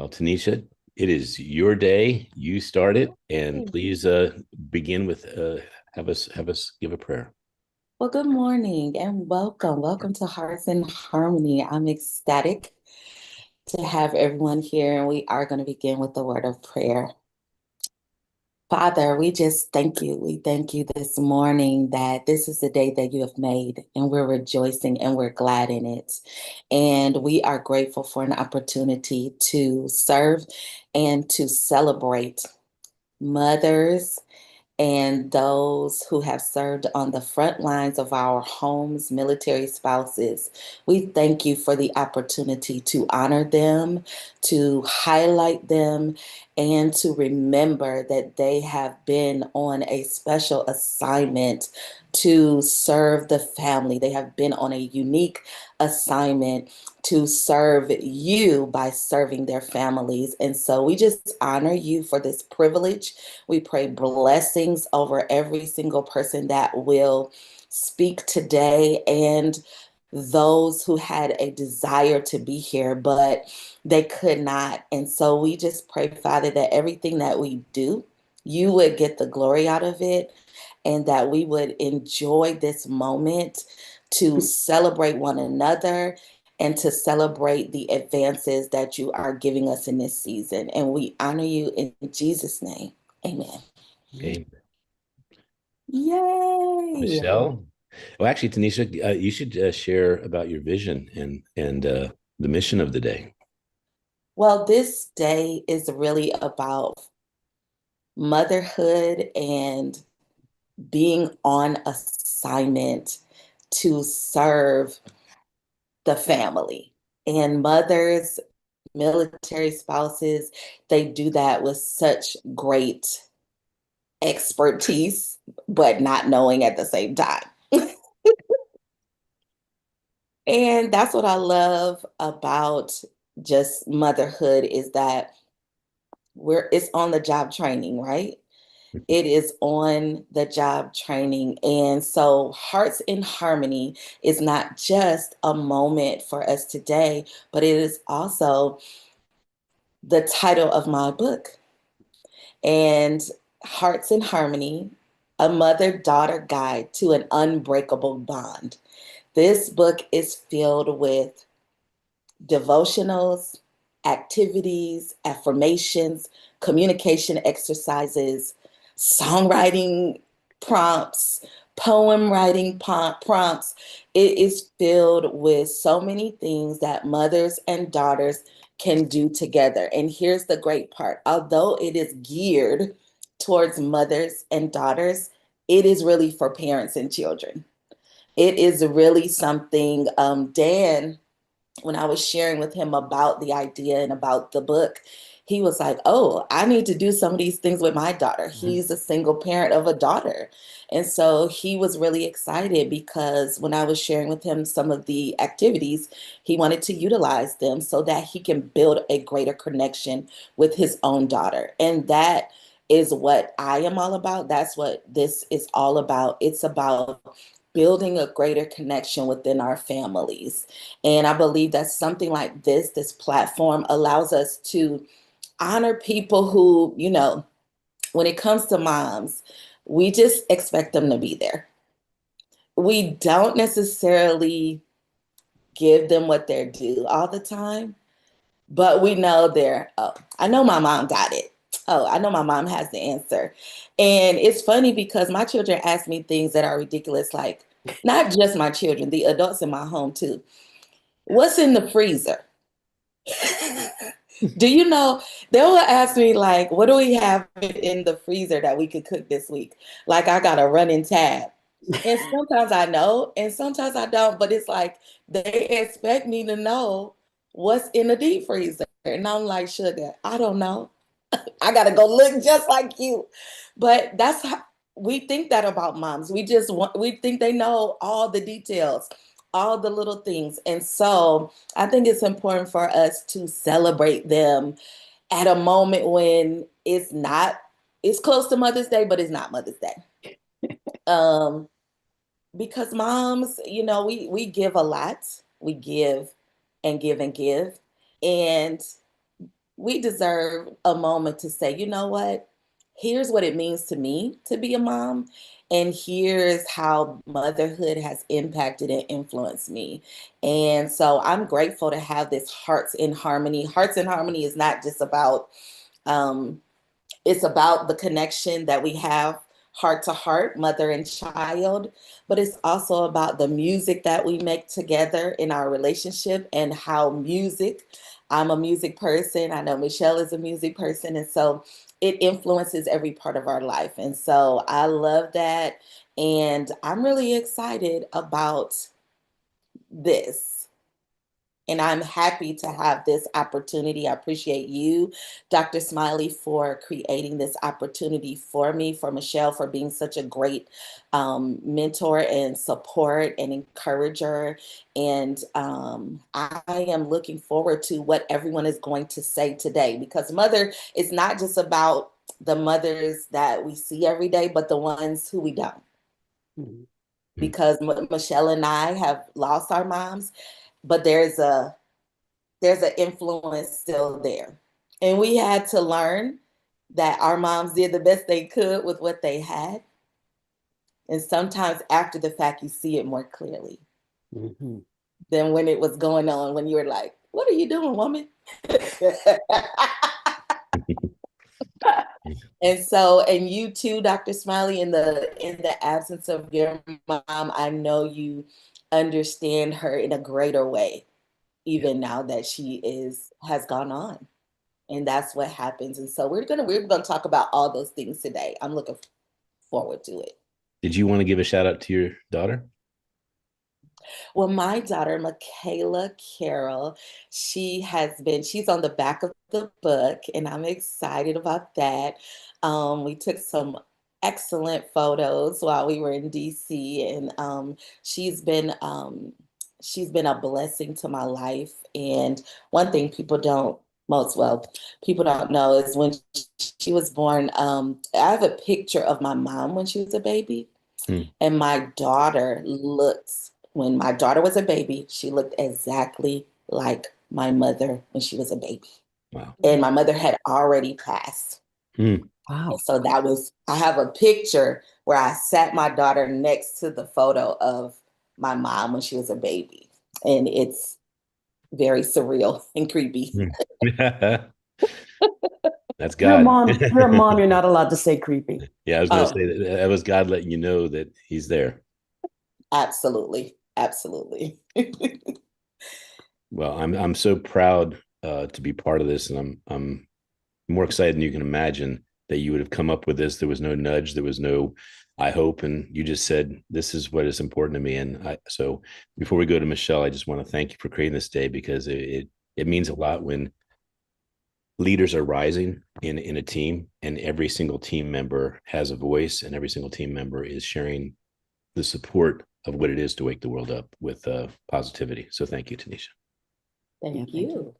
Well, Tanisha, it is your day. You start it, and please begin with have us give a prayer. Well, good morning and welcome. Welcome to Hearts in Harmony. I'm ecstatic to have everyone here, and we are going to begin with the word of prayer. Father, we just thank you. We thank you this morning that this is the day that you have made, and we're rejoicing and we're glad in it. And we are grateful for an opportunity to serve and to celebrate mothers and those who have served on the front lines of our homes, military spouses. We thank you for the opportunity to honor them, to highlight them, and to remember that they have been on a special assignment to serve the family. They have been on a unique assignment to serve you by serving their families. And so we just honor you for this privilege. We pray blessings over every single person that will speak today and those who had a desire to be here, but they could not. And so we just pray, Father, that everything that we do, you would get the glory out of it and that we would enjoy this moment to celebrate one another and to celebrate the advances that you are giving us in this season. And we honor you in Jesus' name. Amen. Okay, Yay. Michelle. Well, actually, Tanisha, you should share about your vision and the mission of the day. Well, this day is really about motherhood and being on assignment to serve the family. And mothers, military spouses, they do that with such great expertise, but not knowing at the same time. And that's what I love about just motherhood is that it's on the job training, right? It is on the job training. And so Hearts in Harmony is not just a moment for us today, but it is also the title of my book. And Hearts in Harmony, a mother-daughter guide to an unbreakable bond. This book is filled with devotionals, activities, affirmations, communication exercises, songwriting prompts, poem writing prompts. It is filled with so many things that mothers and daughters can do together. And here's the great part, although it is geared towards mothers and daughters, it is really for parents and children. It is really something Dan, when I was sharing with him about the idea and about the book, he was like, "Oh, I need to do some of these things with my daughter." Mhm. He's a single parent of a daughter. And so he was really excited because when I was sharing with him some of the activities, he wanted to utilize them so that he can build a greater connection with his own daughter. And that is what I am all about. That's what this is all about. It's about building a greater connection within our families. And I believe that something like this platform allows us to honor people who, when it comes to moms, we just expect them to be there. We don't necessarily give them what they're due all the time, but we know oh, I know my mom got it. Oh, I know my mom has the answer. And it's funny because my children ask me things that are ridiculous, like not just my children, the adults in my home too. What's in the freezer? Do you know, they will ask me like, what do we have in the freezer that we could cook this week? Like I got a running tab. And sometimes I know, and sometimes I don't, but it's like they expect me to know what's in the deep freezer. And I'm like, sugar, I don't know. I gotta go look just like you. But that's how we think that about moms. We think they know all the details, all the little things. And so I think it's important for us to celebrate them at a moment when it's close to Mother's Day, but it's not Mother's Day. Um, because moms, we give a lot. We give and give and give. And we deserve a moment to say, you know what? Here's what it means to me to be a mom, and here's how motherhood has impacted and influenced me. And so I'm grateful to have this Hearts in Harmony. Hearts in Harmony is not just about um, it's about the connection that we have heart to heart, mother and child, but it's also about the music that we make together in our relationship and how music, I'm a music person, I know Michelle is a music person, and so it influences every part of our life. And so I love that. And I'm really excited about this. And I'm happy to have this opportunity. I appreciate you, Dr. Smiley, for creating this opportunity for me, for Michelle, for being such a great mentor and support and encourager. And I am looking forward to what everyone is going to say today, because mother is not just about the mothers that we see every day, but the ones who we don't. Mhm. Because Michelle and I have lost our moms, but there's an influence still there. And we had to learn that our moms did the best they could with what they had. And sometimes after the fact, you see it more clearly Mhm. than when it was going on, when you were like, what are you doing, woman? And so, and you too, Dr. Smiley, in the absence of your mom, I know you understand her in a greater way, even now that she has gone on. And that's what happens. And so we're gonna talk about all those things today. I'm looking forward to it. Did you want to give a shout out to your daughter? Well, my daughter, Michaela Carroll, she's on the back of the book, and I'm excited about that. We took some excellent photos while we were in DC, and she's been um, she's been a blessing to my life. And one thing people don't know is when she was born, I have a picture of my mom when she was a baby. Hmm. And when my daughter was a baby, she looked exactly like my mother when she was a baby. Wow. And my mother had already passed. Hmm. Wow. And so I have a picture where I sat my daughter next to the photo of my mom when she was a baby. And it's very surreal and creepy. That's You're a God. mom. You're a mom. You're not allowed to say creepy. Yeah, I was going to Oh, say that was God letting you know that He's there. absolutely. Absolutely. Well, I'm so proud to be part of this, and I'm more excited than you can imagine that you would have come up with this. There was no nudge, there was no I hope, and you just said this is what is important to me. And so before we go to Michelle, I just want to thank you for creating this day, because it means a lot when leaders are rising in a team, and every single team member has a voice, and every single team member is sharing the support of what it is to wake the world up with positivity. So thank you, Tanisha. Yeah, Thank thank you.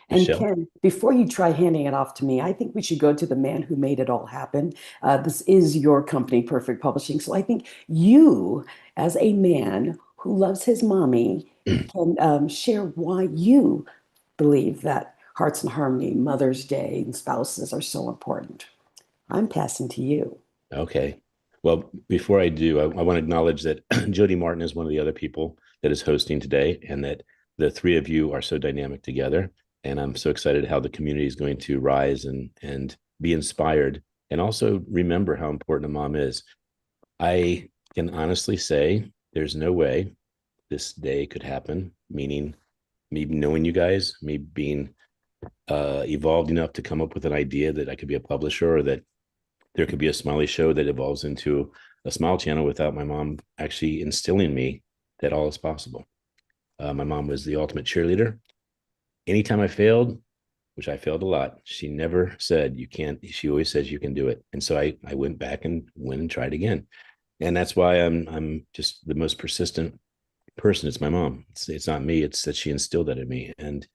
And Michelle? Ken, before you try handing it off to me, I think we should go to the man who made it all happen. This is your company, Perfect Publishing. So I think you, as a man who loves his mommy, can share why you believe that Hearts and Harmony, Mother's Day, and spouses are so important. I'm passing to you. Okay. Well, before I do, I want to acknowledge that Jody Martin is one of the other people that is hosting today, and that the three of you are so dynamic together. And I'm so excited how the community is going to rise and be inspired, and also remember how important a mom is. I can honestly say there's no way this day could happen, meaning me knowing you guys, me being evolved enough to come up with an idea that I could be a publisher, or that there could be a Smiley show that evolves into a Smile channel, without my mom actually instilling me that all is possible. My mom was the ultimate cheerleader. Anytime I failed, which I failed a lot, she never said you can't. She always says you can do it. And so I went back and went and tried again. And that's why I'm just the most persistent person. It's my mom. It's not me. It's that she instilled that in me. And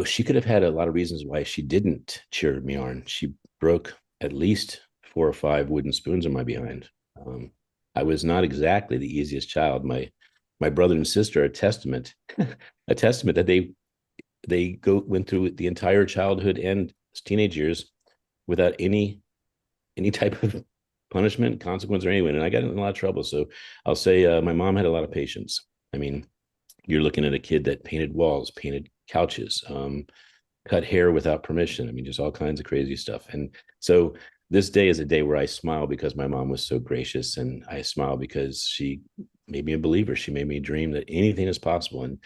she could have had a lot of reasons why she didn't cheer me on. She broke at least 4 or 5 wooden spoons in my behind. I was not exactly the easiest child. My brother and sister are a testament, a testament that they went through the entire childhood and teenage years without any type of punishment, consequence, or anything. And I got in a lot of trouble. So I'll say my mom had a lot of patience. I mean, you're looking at a kid that painted walls, painted couches, cut hair without permission. I mean, just all kinds of crazy stuff. And so this day is a day where I smile because my mom was so gracious, and I smile because she made me a believer. She made me dream that anything is possible. And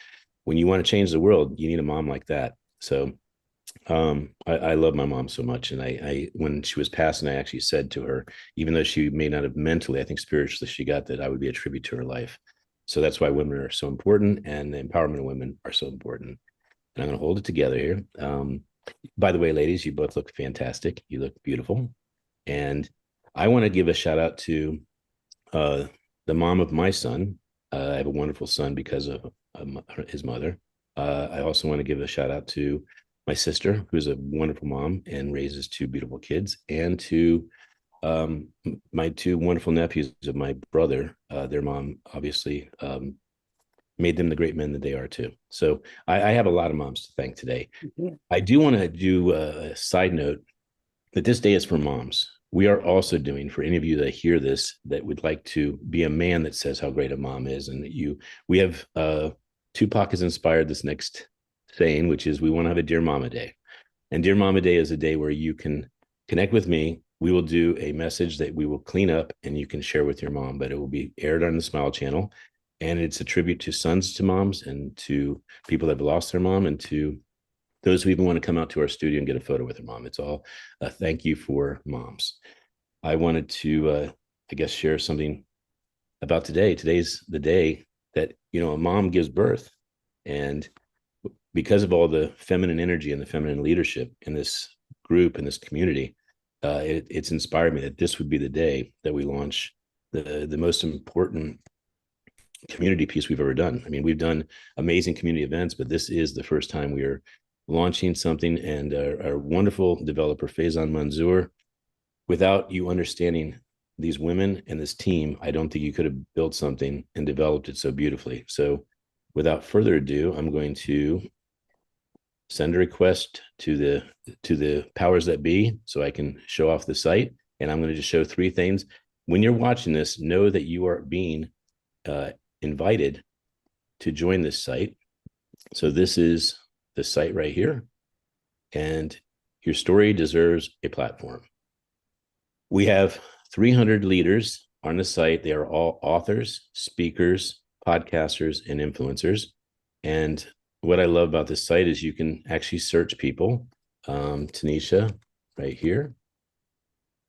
when you want to change the world, you need a mom like that. So I love my mom so much. And I when she was passing, I actually said to her, even though she may not have mentally, I think spiritually, she got that I would be a tribute to her life. So that's why women are so important, and the empowerment of women are so important. And I'm going to hold it together here. By the way, ladies, you both look fantastic. You look beautiful. And I want to give a shout out to the mom of my son. I have a wonderful son because of his mother. I also want to give a shout out to my sister, who's a wonderful mom and raises two beautiful kids, and to my two wonderful nephews of my brother. Their mom obviously made them the great men that they are too. So I have a lot of moms to thank today. Yeah. I do want to do a side note that this day is for moms. We are also doing, for any of you that hear this that would like to be a man that says how great a mom is, and that we have Tupac has inspired this next saying, which is we want to have a Dear Mama Day. And Dear Mama Day is a day where you can connect with me. We will do a message that we will clean up and you can share with your mom, but it will be aired on the Smile Channel. And it's a tribute to sons to moms, and to people that have lost their mom, and to those who even want to come out to our studio and get a photo with their mom. It's all a thank you for moms. I wanted to, I guess, share something about today. Today's the day that, a mom gives birth. And because of all the feminine energy and the feminine leadership in this group, in this community, it's inspired me that this would be the day that we launch the most important community piece we've ever done. I mean, we've done amazing community events, but this is the first time we are launching something. And our wonderful developer, Faizan Manzoor, without you understanding these women and this team, I don't think you could have built something and developed it so beautifully. So without further ado, I'm going to send a request to the powers that be so I can show off the site. And I'm going to just show three things. When you're watching this, know that you are being invited to join this site. So this is the site right here. And your story deserves a platform. We have 300 leaders on the site. They are all authors, speakers, podcasters, and influencers. And what I love about this site is you can actually search people. Tanisha right here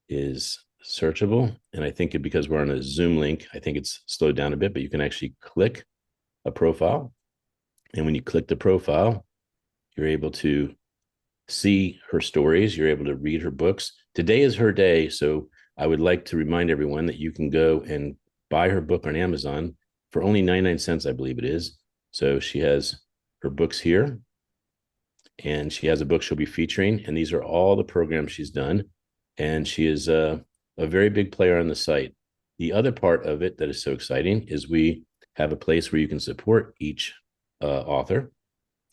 is searchable. And I think because we're on a Zoom link, I think it's slowed down a bit, but you can actually click a profile. And when you click the profile, you're able to see her stories. You're able to read her books. Today is her day. So I would like to remind everyone that you can go and buy her book on Amazon for only 99 cents, I believe it is. So she has her books here, and she has a book she'll be featuring. And these are all the programs she's done. And she is a very big player on the site. The other part of it that is so exciting is we have a place where you can support each author.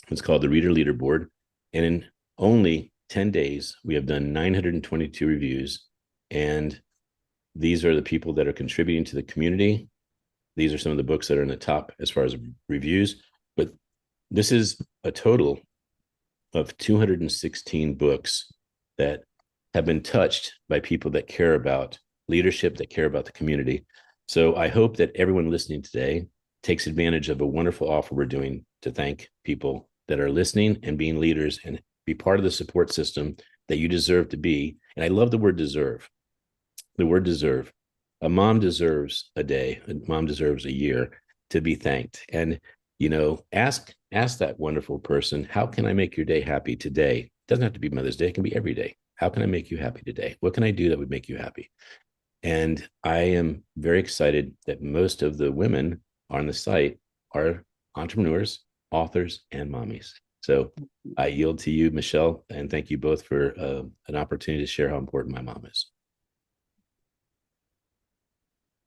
It's called the Reader Leaderboard. And in only 10 days, we have done 922 reviews. And these are the people that are contributing to the community. These are some of the books that are in the top as far as reviews. But this is a total of 216 books that have been touched by people that care about leadership, that care about the community. So I hope that everyone listening today takes advantage of a wonderful offer we're doing to thank people that are listening and being leaders and be part of the support system that you deserve to be. And I love the word deserve. The word deserve. A mom deserves a day. A mom deserves a year to be thanked. And, ask that wonderful person, how can I make your day happy today? It doesn't have to be Mother's Day. It can be every day. How can I make you happy today? What can I do that would make you happy? And I am very excited that most of the women on the site are entrepreneurs, authors, and mommies. So I yield to you, Michelle, and thank you both for an opportunity to share how important my mom is.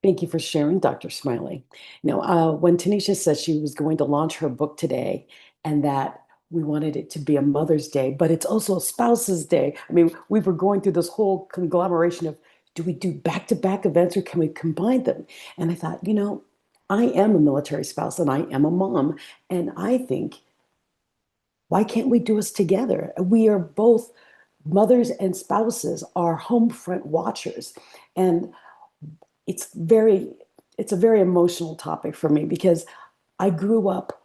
Thank you for sharing, Dr. Smiley. Now, when Tanisha said she was going to launch her book today, and that we wanted it to be a Mother's Day, but it's also a Spouse's Day. I mean, we were going through this whole conglomeration of, do we do back-to-back events or can we combine them? And I thought, I am a military spouse and I am a mom. And I think, why can't we do us together? We are both mothers and spouses, are home front watchers. And it's it's a very emotional topic for me because I grew up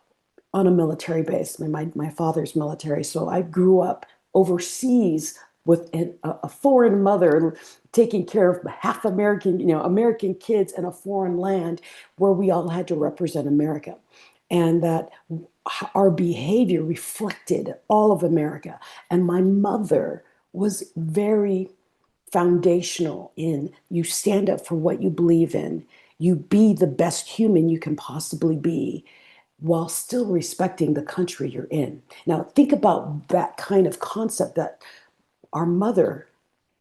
on a military base. My father's military, so I grew up overseas with a foreign mother taking care of half American, American kids in a foreign land where we all had to represent America. And that our behavior reflected all of America. And my mother was very foundational in you stand up for what you believe in, you be the best human you can possibly be while still respecting the country you're in. Now, think about that kind of concept that our mother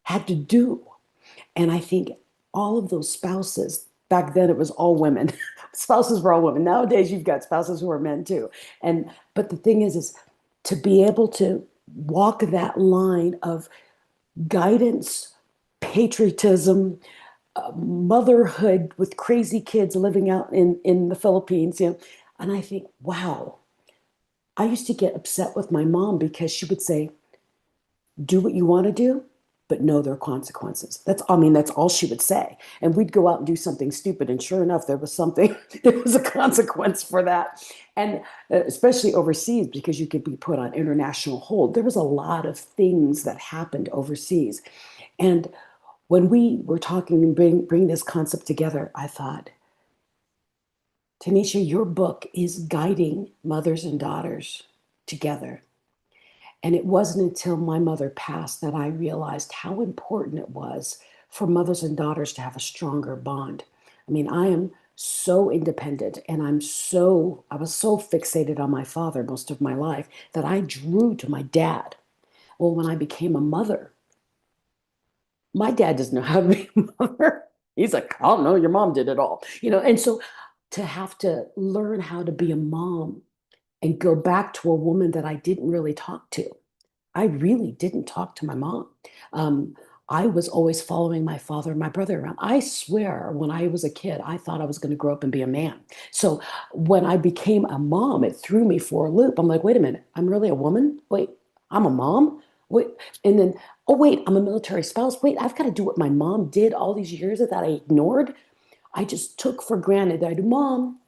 had to do. And I think all of those spouses, back then it was all women. Spouses were all women. Nowadays you've got spouses who are men too. But the thing is to be able to walk that line of guidance, patriotism, motherhood with crazy kids living out in the Philippines, and I think, wow, I used to get upset with my mom because she would say, do what you want to do, but know there are consequences. That's all she would say. And we'd go out and do something stupid. And sure enough, there was a consequence for that. And especially overseas, because you could be put on international hold. There was a lot of things that happened overseas. And when we were talking and bring this concept together, I thought, Tanisha, your book is guiding mothers and daughters together. And it wasn't until my mother passed that I realized how important it was for mothers and daughters to have a stronger bond. I mean, I am so independent and I was so fixated on my father most of my life that I drew to my dad. Well, when I became a mother, my dad doesn't know how to be a mother. He's like, I don't know, your mom did it all, and so to have to learn how to be a mom and go back to a woman that I didn't really talk to. I really didn't talk to my mom. Um, I was always following my father and my brother around. I swear, when I was a kid, I thought I was going to grow up and be a man. So when I became a mom, it threw me for a loop. I'm like, wait a minute, I'm really a woman? Wait, I'm a mom? Wait, and then, oh, wait, I'm a military spouse. Wait, I've got to do what my mom did all these years that I ignored. I just took for granted that I do, Mom,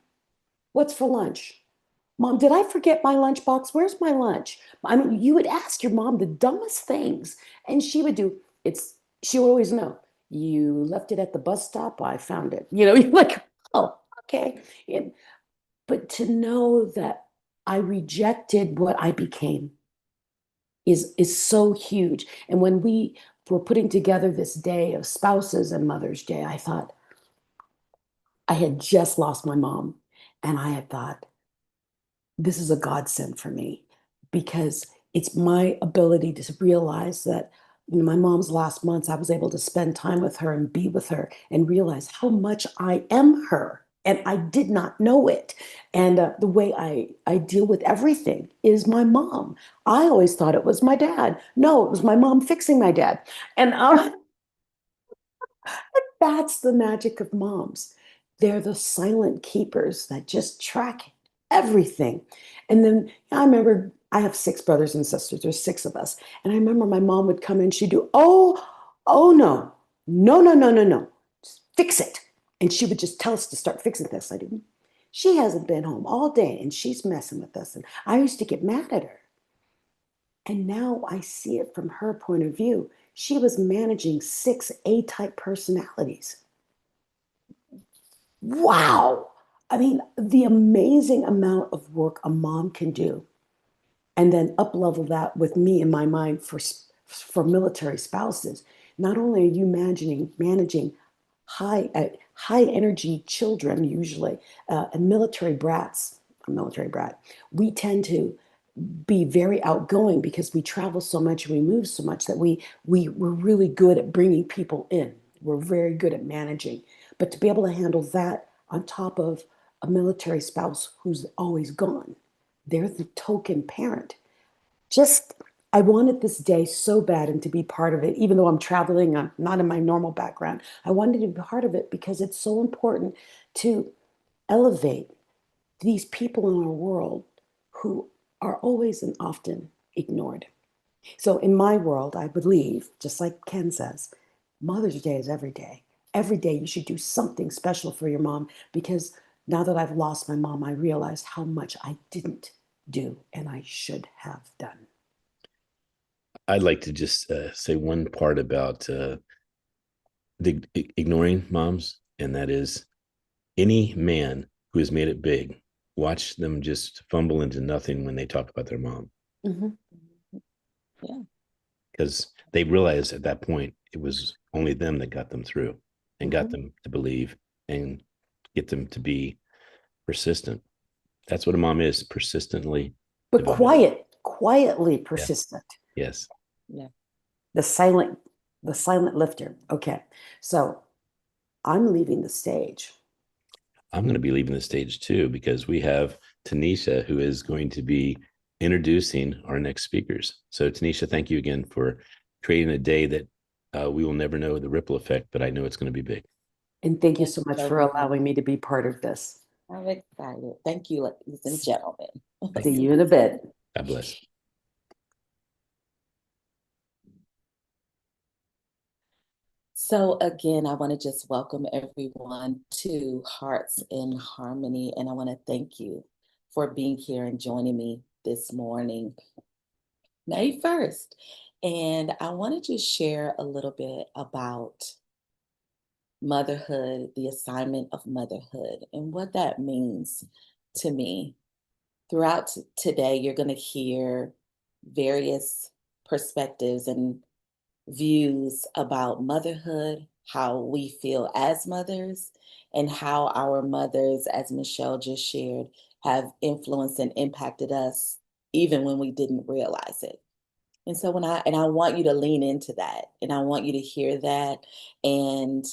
what's for lunch? Mom, did I forget my lunchbox? Where's my lunch? I mean, you would ask your mom the dumbest things, and she would she would always know. You left it at the bus stop. I found it. You're like, oh, okay. But to know that I rejected what I became is so huge. And when we were putting together this day of spouses and Mother's Day, I thought, I had just lost my mom, and I had thought, this is a godsend for me because it's my ability to realize that my mom's last months, I was able to spend time with her and be with her and realize how much I am her. And I did not know it. And the way I deal with everything is my mom. I always thought it was my dad. No, it was my mom fixing my dad. And that's the magic of moms. They're the silent keepers that just track everything. And then I remember I have six brothers and sisters. There's six of us. And I remember my mom would come in, she'd do, oh no, no, no, no, no, no. Just fix it. And she would just tell us to start fixing this. I didn't. She hasn't been home all day and she's messing with us. And I used to get mad at her. And now I see it from her point of view. She was managing six A-type personalities. Wow. I mean, the amazing amount of work a mom can do, and then up level that with me in my mind for military spouses. Not only are you managing high energy children usually, and military brats, a military brat, we tend to be very outgoing because we travel so much and we move so much that we're really good at bringing people in. We're very good at managing. But to be able to handle that on top of a military spouse who's always gone, they're the token parent. just, I wanted this day so bad and to be part of it, even though I'm traveling, I'm not in my normal background. I wanted to be part of it because it's so important to elevate these people in our world who are always and often ignored. So in my world, I believe, just like Ken says, Mother's Day is every day. Every day you should do something special for your mom, because now that I've lost my mom, I realized how much I didn't do and I should have done. I'd like to just say one part about ignoring moms, and that is any man who has made it big, watch them just fumble into nothing when they talk about their mom. Mhm. Yeah. Because they realize at that point it was only them that got them through and got Mhm. them to believe and get them to be persistent. That's what a mom is, persistently But devoted. quietly Yeah. persistent. Yes. Yeah. The silent lifter. Okay. So I'm leaving the stage. I'm going to be leaving the stage too, because we have Tanisha, who is going to be introducing our next speakers. So, Tanisha, thank you again for creating a day that we will never know the ripple effect, but I know it's going to be big. And thank you Thank so you much so for much. allowing me to be part of this. I'm excited. Thank you, ladies and gentlemen. Thank See you. you in a bit. God bless. So again, I want to just welcome everyone to Hearts in Harmony, and I want to thank you for being here and joining me this morning, May 1st. And I want to just share a little bit about motherhood, the assignment of motherhood, and what that means to me. Throughout today, you're going to hear various perspectives and views about motherhood, how we feel as mothers, and how our mothers, as Michelle just shared, have influenced and impacted us even when we didn't realize it. And so I want you to lean into that, and I want you to hear that, and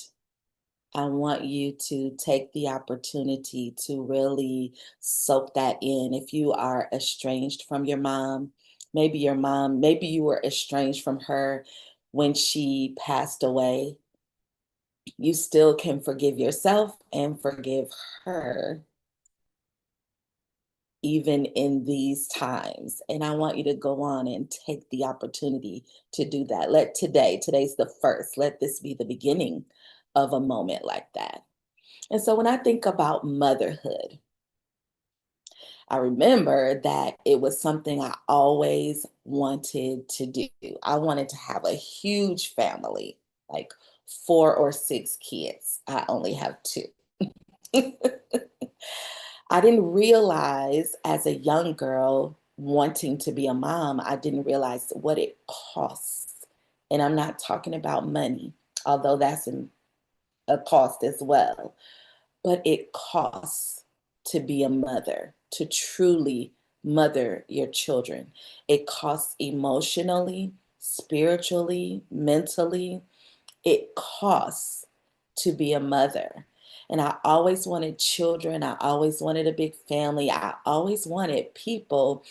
I want you to take the opportunity to really soak that in. If you are estranged from your mom, maybe you were estranged from her when she passed away, you still can forgive yourself and forgive her even in these times. And I want you to go on and take the opportunity to do that. Today's the first, let this be the beginning of a moment like that. And so when I think about motherhood, I remember that it was something I always wanted to do. I wanted to have a huge family, like 4 or 6 kids. I only have two. I didn't realize as a young girl wanting to be a mom, I didn't realize what it costs. And I'm not talking about money, although that's a cost as well. But it costs to be a mother, to truly mother your children. It costs emotionally, spiritually, mentally. It costs to be a mother. And I always wanted children. I always wanted a big family. I always wanted people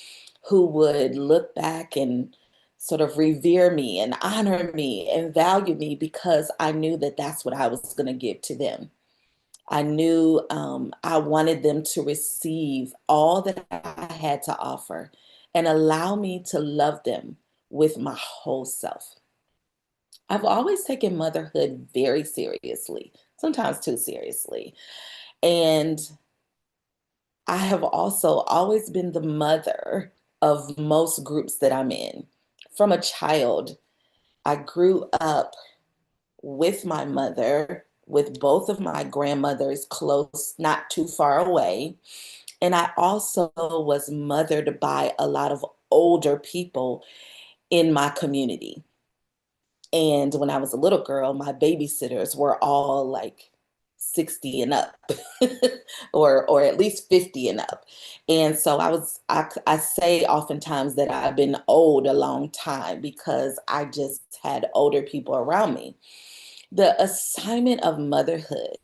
who would look back and sort of revere me and honor me and value me, because I knew that that's what I was going to give to them. I knew I wanted them to receive all that I had to offer and allow me to love them with my whole self. I've always taken motherhood very seriously, sometimes too seriously. And I have also always been the mother of most groups that I'm in. From a child, I grew up with my mother, with both of my grandmothers close, not too far away. And I also was mothered by a lot of older people in my community. And when I was a little girl, my babysitters were all like 60 and up, or at least 50 and up. And so I say oftentimes that I've been old a long time because I just had older people around me. The assignment of motherhood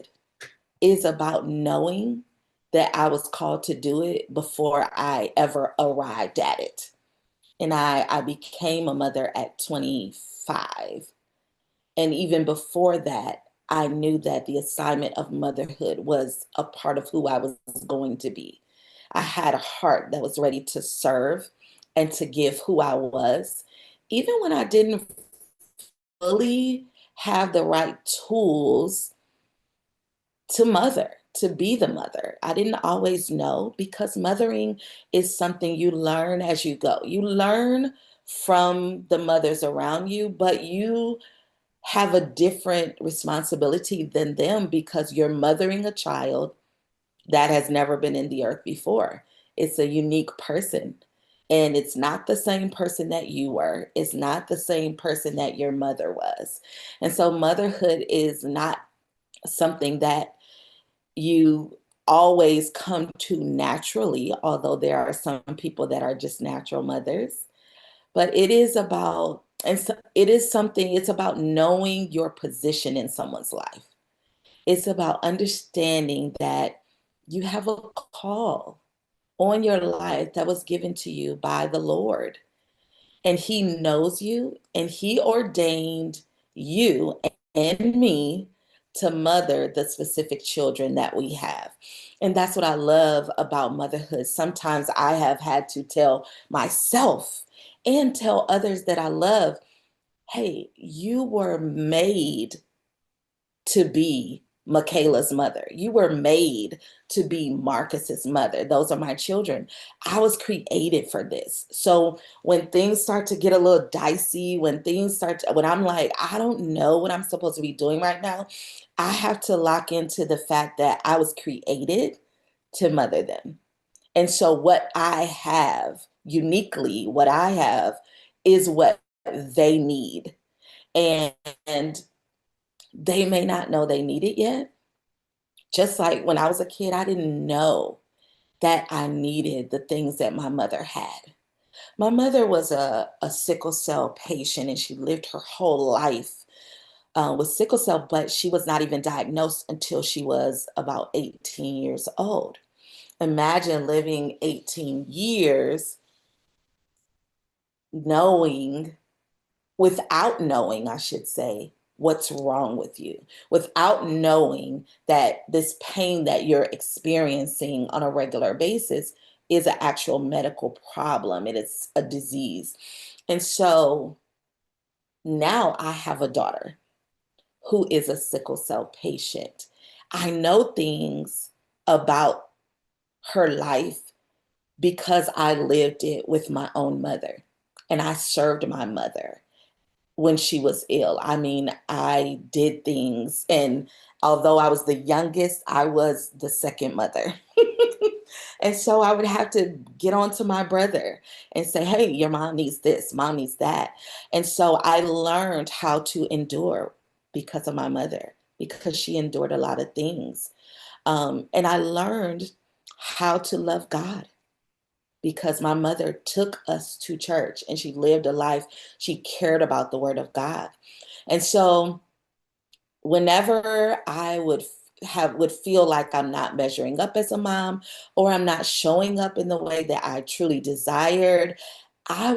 is about knowing that I was called to do it before I ever arrived at it. And I became a mother at 25. And even before that, I knew that the assignment of motherhood was a part of who I was going to be. I had a heart that was ready to serve and to give who I was, even when I didn't fully have the right tools to mother, to be the mother. I didn't always know, because mothering is something you learn as you go. You learn from the mothers around you, but you have a different responsibility than them, because you're mothering a child that has never been in the earth before. It's a unique person. And it's not the same person that you were. It's not the same person that your mother was. And so motherhood is not something that you always come to naturally, although there are some people that are just natural mothers. But it is about, and so it is something, it's about knowing your position in someone's life. It's about understanding that you have a call on your life that was given to you by the Lord. And He knows you, and He ordained you and me to mother the specific children that we have. And that's what I love about motherhood. Sometimes I have had to tell myself and tell others that I love, hey, you were made to be Michaela's mother. You were made to be Marcus's mother. Those are my children. I was created for this. So when things start to get a little dicey, when I'm like, I don't know what I'm supposed to be doing right now, I have to lock into the fact that I was created to mother them. And so what I have uniquely, what I have is what they need. And they may not know they need it yet. Just like when I was a kid, I didn't know that I needed the things that my mother had. My mother was a sickle cell patient, and she lived her whole life with sickle cell, but she was not even diagnosed until she was about 18 years old. Imagine living 18 years knowing, without knowing, I should say, what's wrong with you, without knowing that this pain that you're experiencing on a regular basis is an actual medical problem. It is a disease. And so now I have a daughter who is a sickle cell patient. I know things about her life because I lived it with my own mother, and I served my mother when she was ill. I mean, I did things, and although I was the youngest, I was the second mother. And so I would have to get on to my brother and say, hey, your mom needs this, mom needs that. And so I learned how to endure because of my mother, because she endured a lot of things. And I learned how to love God because my mother took us to church and she lived a life, she cared about the word of God. And so whenever I would feel like I'm not measuring up as a mom, or I'm not showing up in the way that I truly desired, I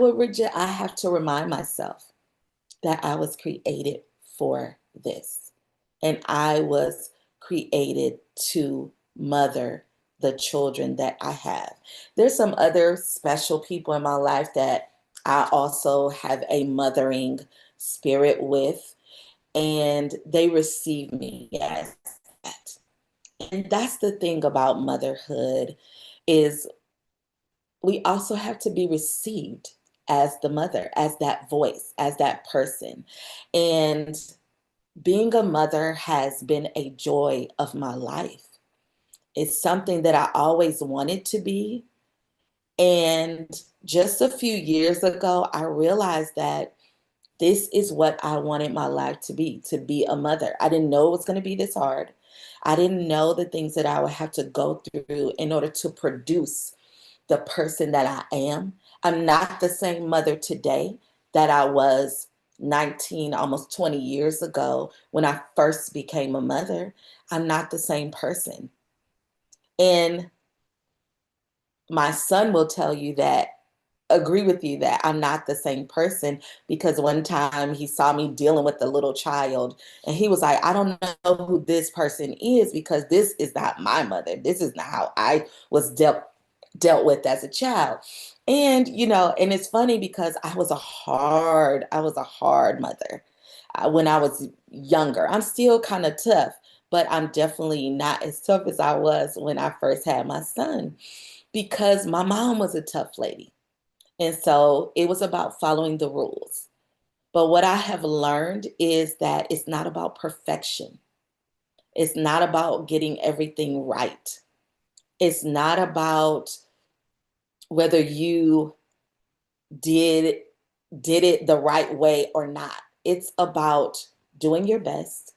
have to remind myself that I was created for this. And I was created to mother the children that I have. There's some other special people in my life that I also have a mothering spirit with, and they receive me as that. And that's the thing about motherhood is we also have to be received as the mother, as that voice, as that person. And being a mother has been a joy of my life. It's something that I always wanted to be. And just a few years ago, I realized that this is what I wanted my life to be a mother. I didn't know it was going to be this hard. I didn't know the things that I would have to go through in order to produce the person that I am. I'm not the same mother today that I was 19, almost 20 years ago when I first became a mother. I'm not the same person. And my son will tell you that agree with you that I'm not the same person, because one time he saw me dealing with a little child and he was like, I don't know who this person is because this is not my mother. This is not how I was dealt with as a child. And and it's funny because I was a hard mother when I was younger. I'm still kind of tough, but I'm definitely not as tough as I was when I first had my son, because my mom was a tough lady. And so it was about following the rules. But what I have learned is that it's not about perfection. It's not about getting everything right. It's not about whether you did did it the right way or not. It's about doing your best.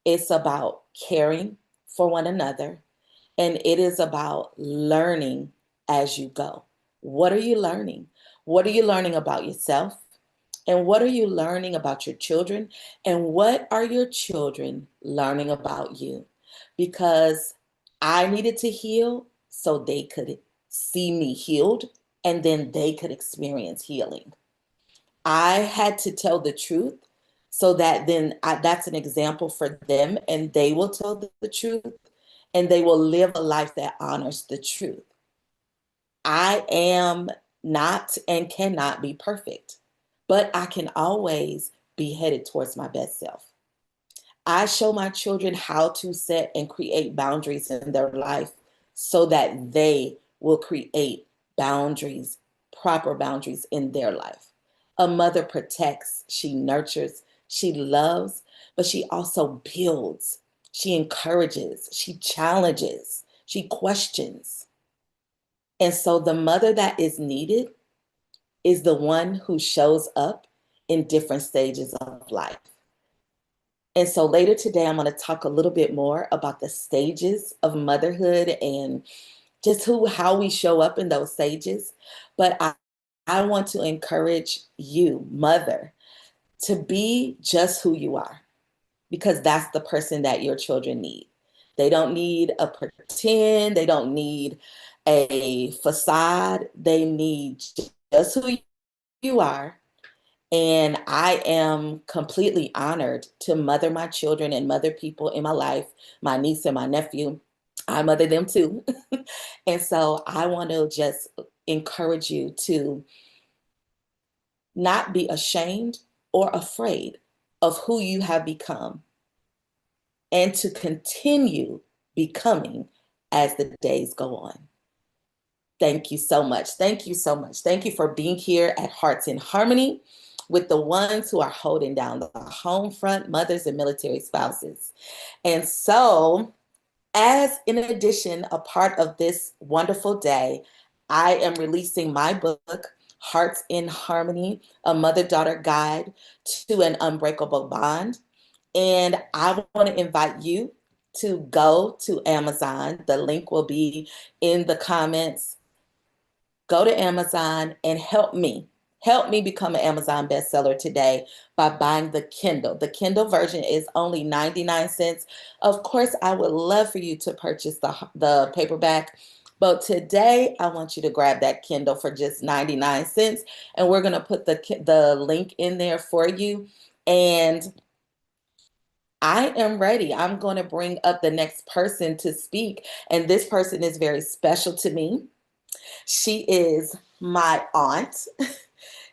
It's about caring for one another, and it is about learning as you go. What are you learning? What are you learning about yourself? And what are you learning about your children? And what are your children learning about you? Because I needed to heal so they could see me healed, and then they could experience healing. I had to tell the truth so that that's an example for them, and they will tell the truth, and they will live a life that honors the truth. I am not and cannot be perfect, but I can always be headed towards my best self. I show my children how to set and create boundaries in their life so that they will create boundaries, proper boundaries in their life. A mother protects, she nurtures, she loves, but she also builds, she encourages, she challenges, she questions. And so the mother that is needed is the one who shows up in different stages of life. And so later today, I'm going to talk a little bit more about the stages of motherhood and just how we show up in those stages. But I want to encourage you, mother, to be just who you are, because that's the person that your children need. They don't need a pretend, they don't need a facade. They need just who you are. And I am completely honored to mother my children and mother people in my life, my niece and my nephew. I mother them too. And so I want to just encourage you to not be ashamed or afraid of who you have become, and to continue becoming as the days go on. Thank you so much. Thank you so much. Thank you for being here at Hearts in Harmony with the ones who are holding down the home front, mothers and military spouses. And so, as in addition, a part of this wonderful day, I am releasing my book, Hearts in Harmony, a mother-daughter guide to an unbreakable bond. And I want to invite you to go to Amazon. The link will be in the comments. Go to Amazon and help me. Help me become an Amazon bestseller today by buying the Kindle. The Kindle version is only 99 cents. Of course, I would love for you to purchase the paperback, but today I want you to grab that Kindle for just 99 cents. And we're going to put the link in there for you. And I am ready. I'm going to bring up the next person to speak. And this person is very special to me. She is my aunt.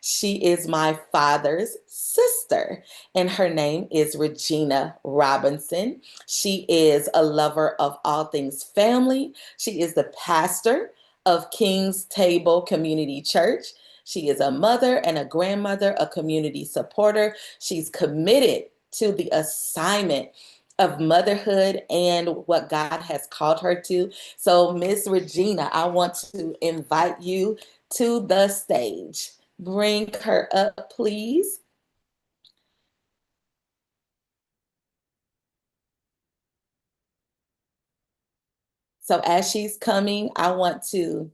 She is my father's sister, and her name is Regina Robinson. She is a lover of all things family. She is the pastor of King's Table Community Church. She is a mother and a grandmother, a community supporter. She's committed to the assignment of motherhood and what God has called her to. So, Miss Regina, I want to invite you to the stage. Bring her up, please. So, as she's coming, I want to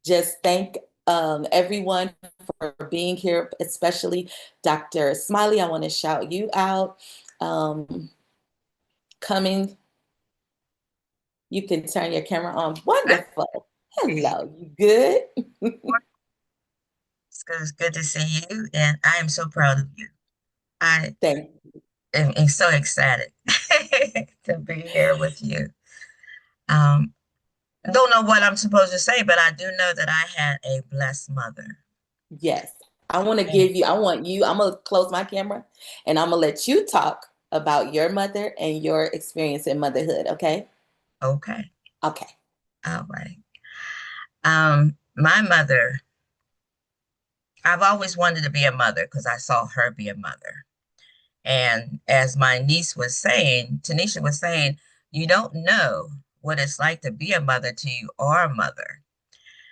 just thank everyone for being here, especially Dr. Smiley. I want to shout you out. Coming, you can turn your camera on. Wonderful. Hello, you good? It's good to see you, and I am so proud of you. I Thank am so excited to be here with you. Um, don't know what I'm supposed to say, but I do know that I had a blessed mother. Yes. I want to And give you, I want you, I'm going to close my camera and I'm going to let you talk about your mother and your experience in motherhood. Okay. okay, Okay. all right. My mother, I've always wanted to be a mother because I saw her be a mother. And as my niece was saying, Tanisha was saying, you don't know what it's like to be a mother till you are a mother.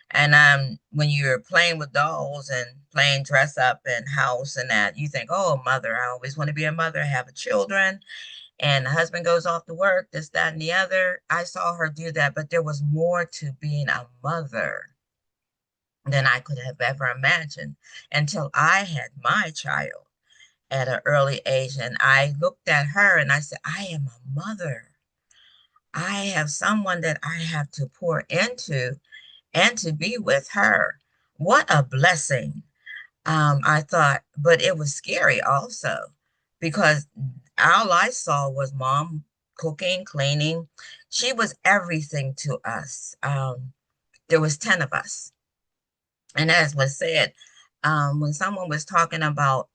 And when you're playing with dolls and playing dress up and house and that, you think, oh, mother, I always want to be a mother, have children, and the husband goes off to work, this, that, and the other. I saw her do that, but there was more to being a mother than I could have ever imagined until I had my child at an early age. And I looked at her and I said, I am a mother. I have someone that I have to pour into and to be with her. What a blessing. I thought, but it was scary also because all I saw was mom cooking, cleaning. She was everything to us. There was 10 of us. And as was said, when someone was talking about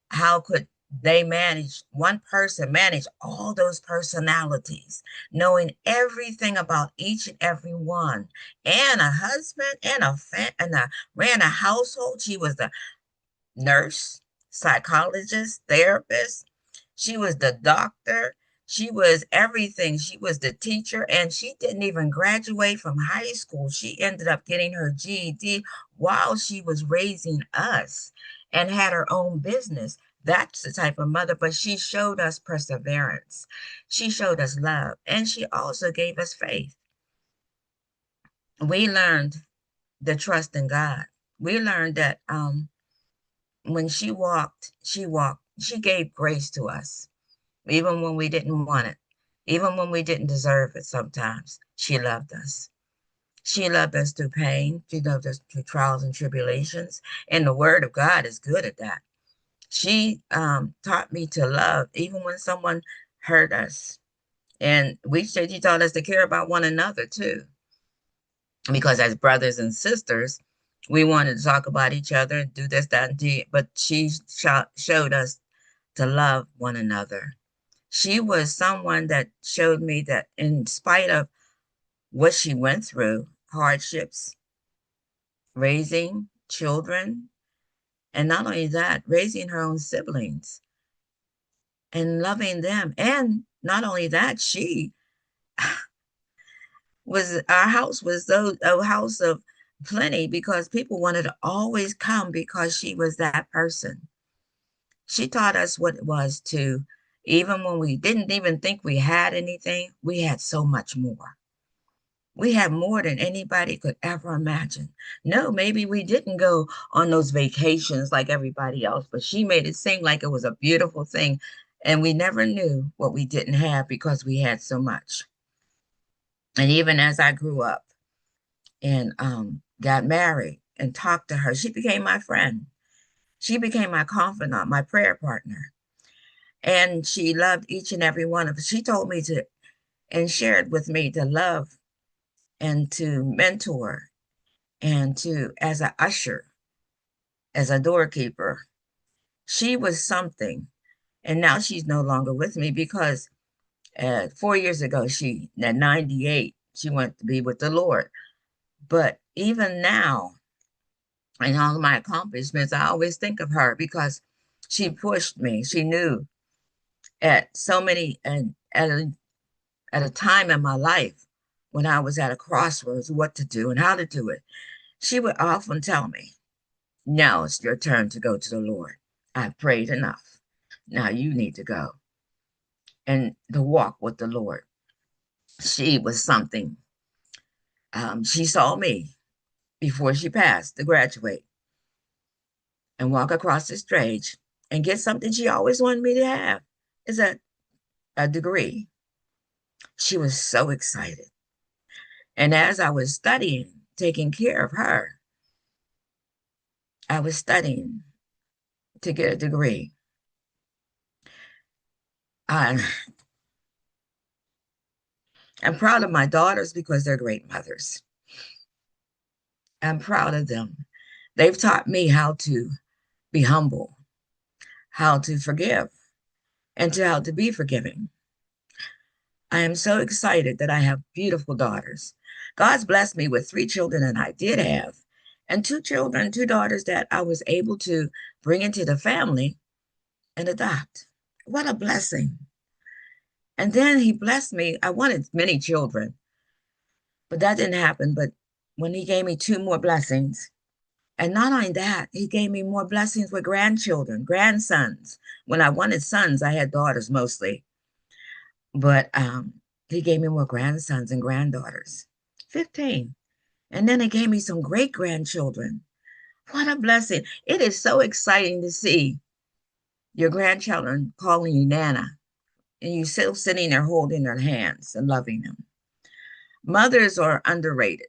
how could they manage, one person manage all those personalities, knowing everything about each and every one, and a husband and ran a household. She was the nurse, psychologist, therapist. She was the doctor. She was everything. She was the teacher, and she didn't even graduate from high school. She ended up getting her GED while she was raising us and had her own business. That's the type of mother, but she showed us perseverance. She showed us love, and she also gave us faith. We learned the trust in God. We learned that when she walked, she walked. She gave grace to us, even when we didn't want it, even when we didn't deserve it sometimes. She loved us. She loved us through pain. She loved us through trials and tribulations. And the word of God is good at that. She taught me to love, even when someone hurt us. And she taught us to care about one another too. Because as brothers and sisters, we wanted to talk about each other and do this, that, and do. But she showed us to love one another. She was someone that showed me that in spite of what she went through, hardships, raising children, and not only that, raising her own siblings and loving them. And not only that, she our house was a house of plenty because people wanted to always come because she was that person. She taught us what it was to, even when we didn't even think we had anything, we had so much more. We had more than anybody could ever imagine. No, maybe we didn't go on those vacations like everybody else, but she made it seem like it was a beautiful thing. And we never knew what we didn't have because we had so much. And even as I grew up and got married and talked to her, she became my friend. She became my confidant, my prayer partner. And she loved each and every one of us. She told me to, and shared with me to love and to mentor and to, as an usher, as a doorkeeper. She was something. And now she's no longer with me because 4 years ago, at 98, she went to be with the Lord. But even now, and all of my accomplishments, I always think of her because she pushed me. She knew at so many, and at a time in my life when I was at a crossroads, what to do and how to do it. She would often tell me, now it's your turn to go to the Lord. I've prayed enough. Now you need to go and to walk with the Lord. She was something. She saw me before she passed to graduate and walk across the stage and get something she always wanted me to have. Is a degree. She was so excited. And as I was studying, taking care of her, I was studying to get a degree. I'm proud of my daughters because they're great mothers. I'm proud of them. They've taught me how to be humble, how to forgive, and how to be forgiving. I am so excited that I have beautiful daughters. God's blessed me with 3 children, and I did have, and 2 children, 2 daughters that I was able to bring into the family and adopt. What a blessing. And then he blessed me. I wanted many children, but that didn't happen. But when he gave me 2 more blessings, and not only that, he gave me more blessings with grandchildren, grandsons. When I wanted sons, I had daughters mostly. But he gave me more grandsons and granddaughters, 15. And then he gave me some great grandchildren. What a blessing. It is so exciting to see your grandchildren calling you Nana, and you still sitting there holding their hands and loving them. Mothers are underrated.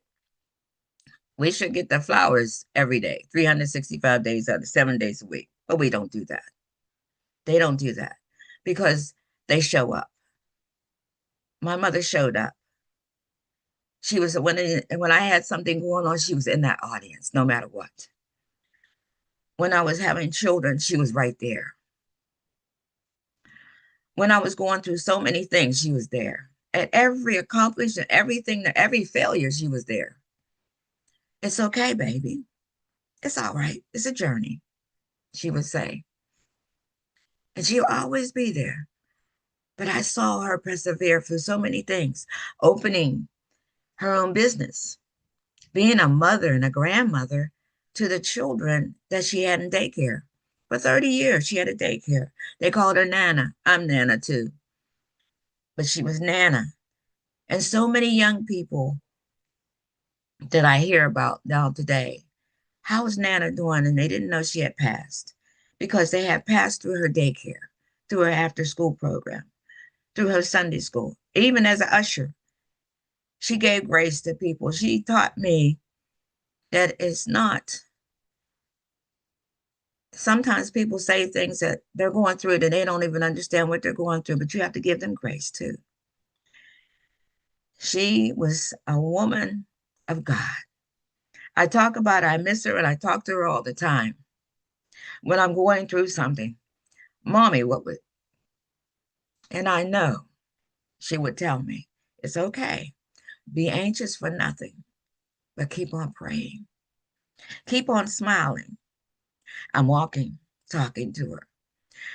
We should get the flowers every day, 365 days out of 7 days a week. But we don't do that. They don't do that because they show up. My mother showed up. She was when I had something going on, she was in that audience, no matter what. When I was having children, she was right there. When I was going through so many things, she was there. At every accomplishment, everything, every failure, she was there. It's okay, baby. It's all right. It's a journey, she would say. And she'll always be there. But I saw her persevere through so many things, opening her own business, being a mother and a grandmother to the children that she had in daycare. For 30 years, she had a daycare. They called her Nana. I'm Nana too. But she was Nana. And so many young people that I hear about now today, how is Nana doing? And they didn't know she had passed because they had passed through her daycare, through her after school program, through her Sunday school, even as an usher. She gave grace to people. She taught me that it's not, sometimes people say things that they're going through it and they don't even understand what they're going through, but you have to give them grace too. She was a woman of God. I talk about her, I miss her, and I talk to her all the time. When I'm going through something, Mommy, what would, and I know she would tell me, it's okay. Be anxious for nothing, but keep on praying. Keep on smiling. I'm walking, talking to her.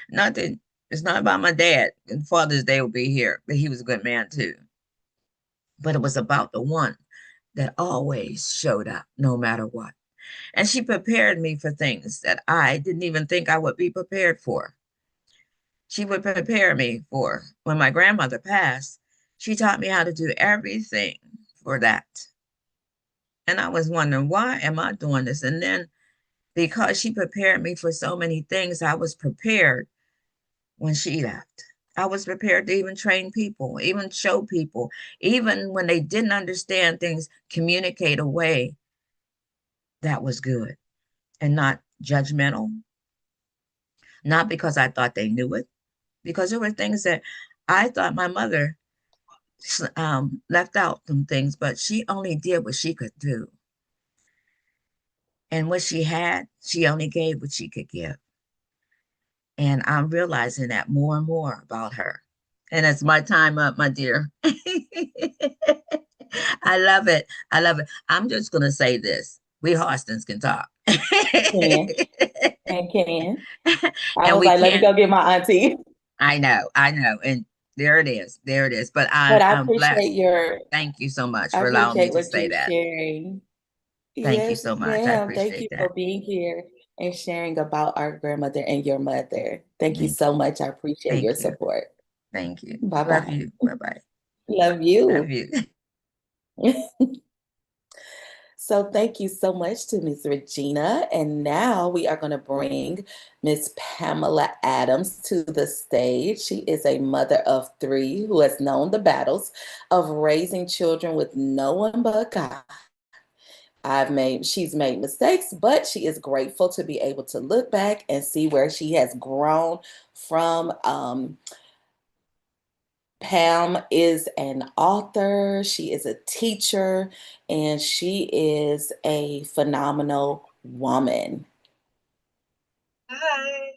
Nothing, it's not about my dad. And Father's Day will be here, but he was a good man too. But it was about the one that always showed up no matter what. And she prepared me for things that I didn't even think I would be prepared for. She would prepare me for when my grandmother passed. She taught me how to do everything for that. And I was wondering, why am I doing this? And then because she prepared me for so many things, I was prepared when she left. I was prepared to even train people, even show people, even when they didn't understand things, communicate a way that was good and not judgmental. Not because I thought they knew it, because there were things that I thought my mother left out some things, but she only did what she could do. And what she had, she only gave what she could give. And I'm realizing that more and more about her. And it's my time up, my dear. I love it. I love it. I'm just going to say this. We Hostens can talk. Can. And can. I And was we like, let me can. go get my auntie. I know. And there it is. There it is. But But I I'm appreciate blessed. Thank you so much I for allowing me appreciate to what say you're that. sharing. Thank you Yes, so much. I ma'am. Thank you appreciate for that. being here and sharing about our grandmother and your mother. Thank you Thank so you. much. I appreciate your Thank you. support. Thank you. Love Bye-bye. you. Bye-bye. Love Love you. you. So thank you so much to Ms. Regina. And now we are going to bring Ms. Pamela Adams to the stage. She is a mother of 3 who has known the battles of raising children with no one but God. She's made mistakes, but she is grateful to be able to look back and see where she has grown from. Pam is an author, she is a teacher, and she is a phenomenal woman. Hi.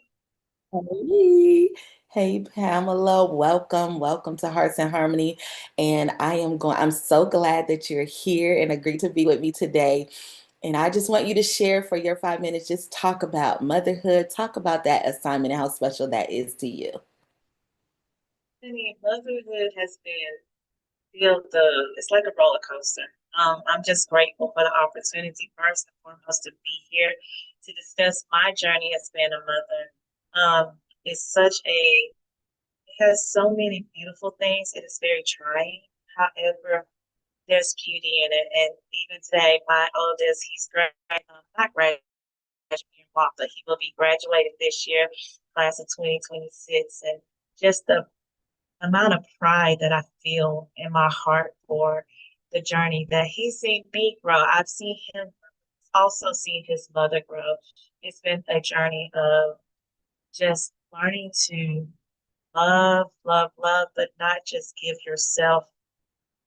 Hey, hey Pamela, welcome to Hearts and Harmony. And I'm so glad that you're here and agreed to be with me today. And I just want you to share for your 5 minutes, just talk about motherhood, talk about that assignment and how special that is to you. I mean, motherhood has been it's like a roller coaster. I'm just grateful for the opportunity, first and foremost, to be here to discuss my journey as being a mother. It's it has so many beautiful things. It is very trying. However, there's beauty in it. And even today, my oldest, not graduating, but he will be graduating this year, class of 2026. And just the amount of pride that I feel in my heart for the journey that he's seen me grow. I've seen him also seen his mother grow. It's been a journey of just learning to love, but not just give yourself.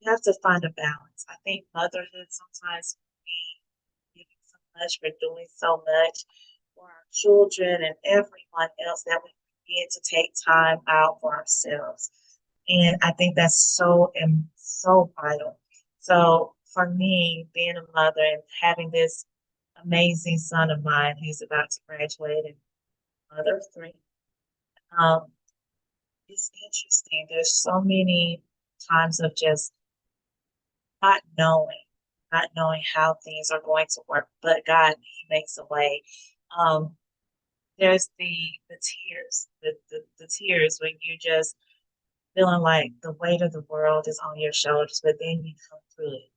You have to find a balance. I think motherhood sometimes we give so much, we're doing so much for our children and everyone else that we forget to take time out for ourselves. And I think that's so vital. So for me, being a mother and having this amazing son of mine who's about to graduate and mother of three, um, it's interesting. There's so many times of just not knowing, not knowing how things are going to work, but God, He makes a way. Um, there's the tears, the tears when you just feeling like the weight of the world is on your shoulders, but then you come through it.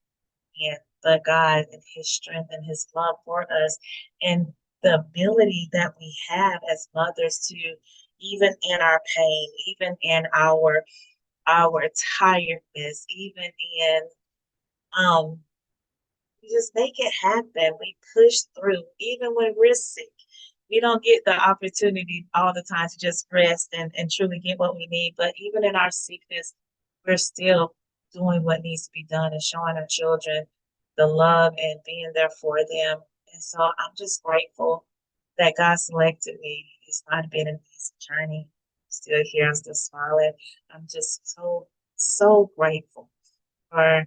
And but God and His strength and His love for us, and the ability that we have as mothers to, even in our pain, even in our tiredness, even in um, we just make it happen. We push through, even when we're sick. We don't get the opportunity all the time to just rest and truly get what we need. But even in our sickness, we're still doing what needs to be done and showing our children the love and being there for them. And so I'm just grateful that God selected me. It's not been an easy journey. I'm still here, I'm still smiling. I'm just so grateful for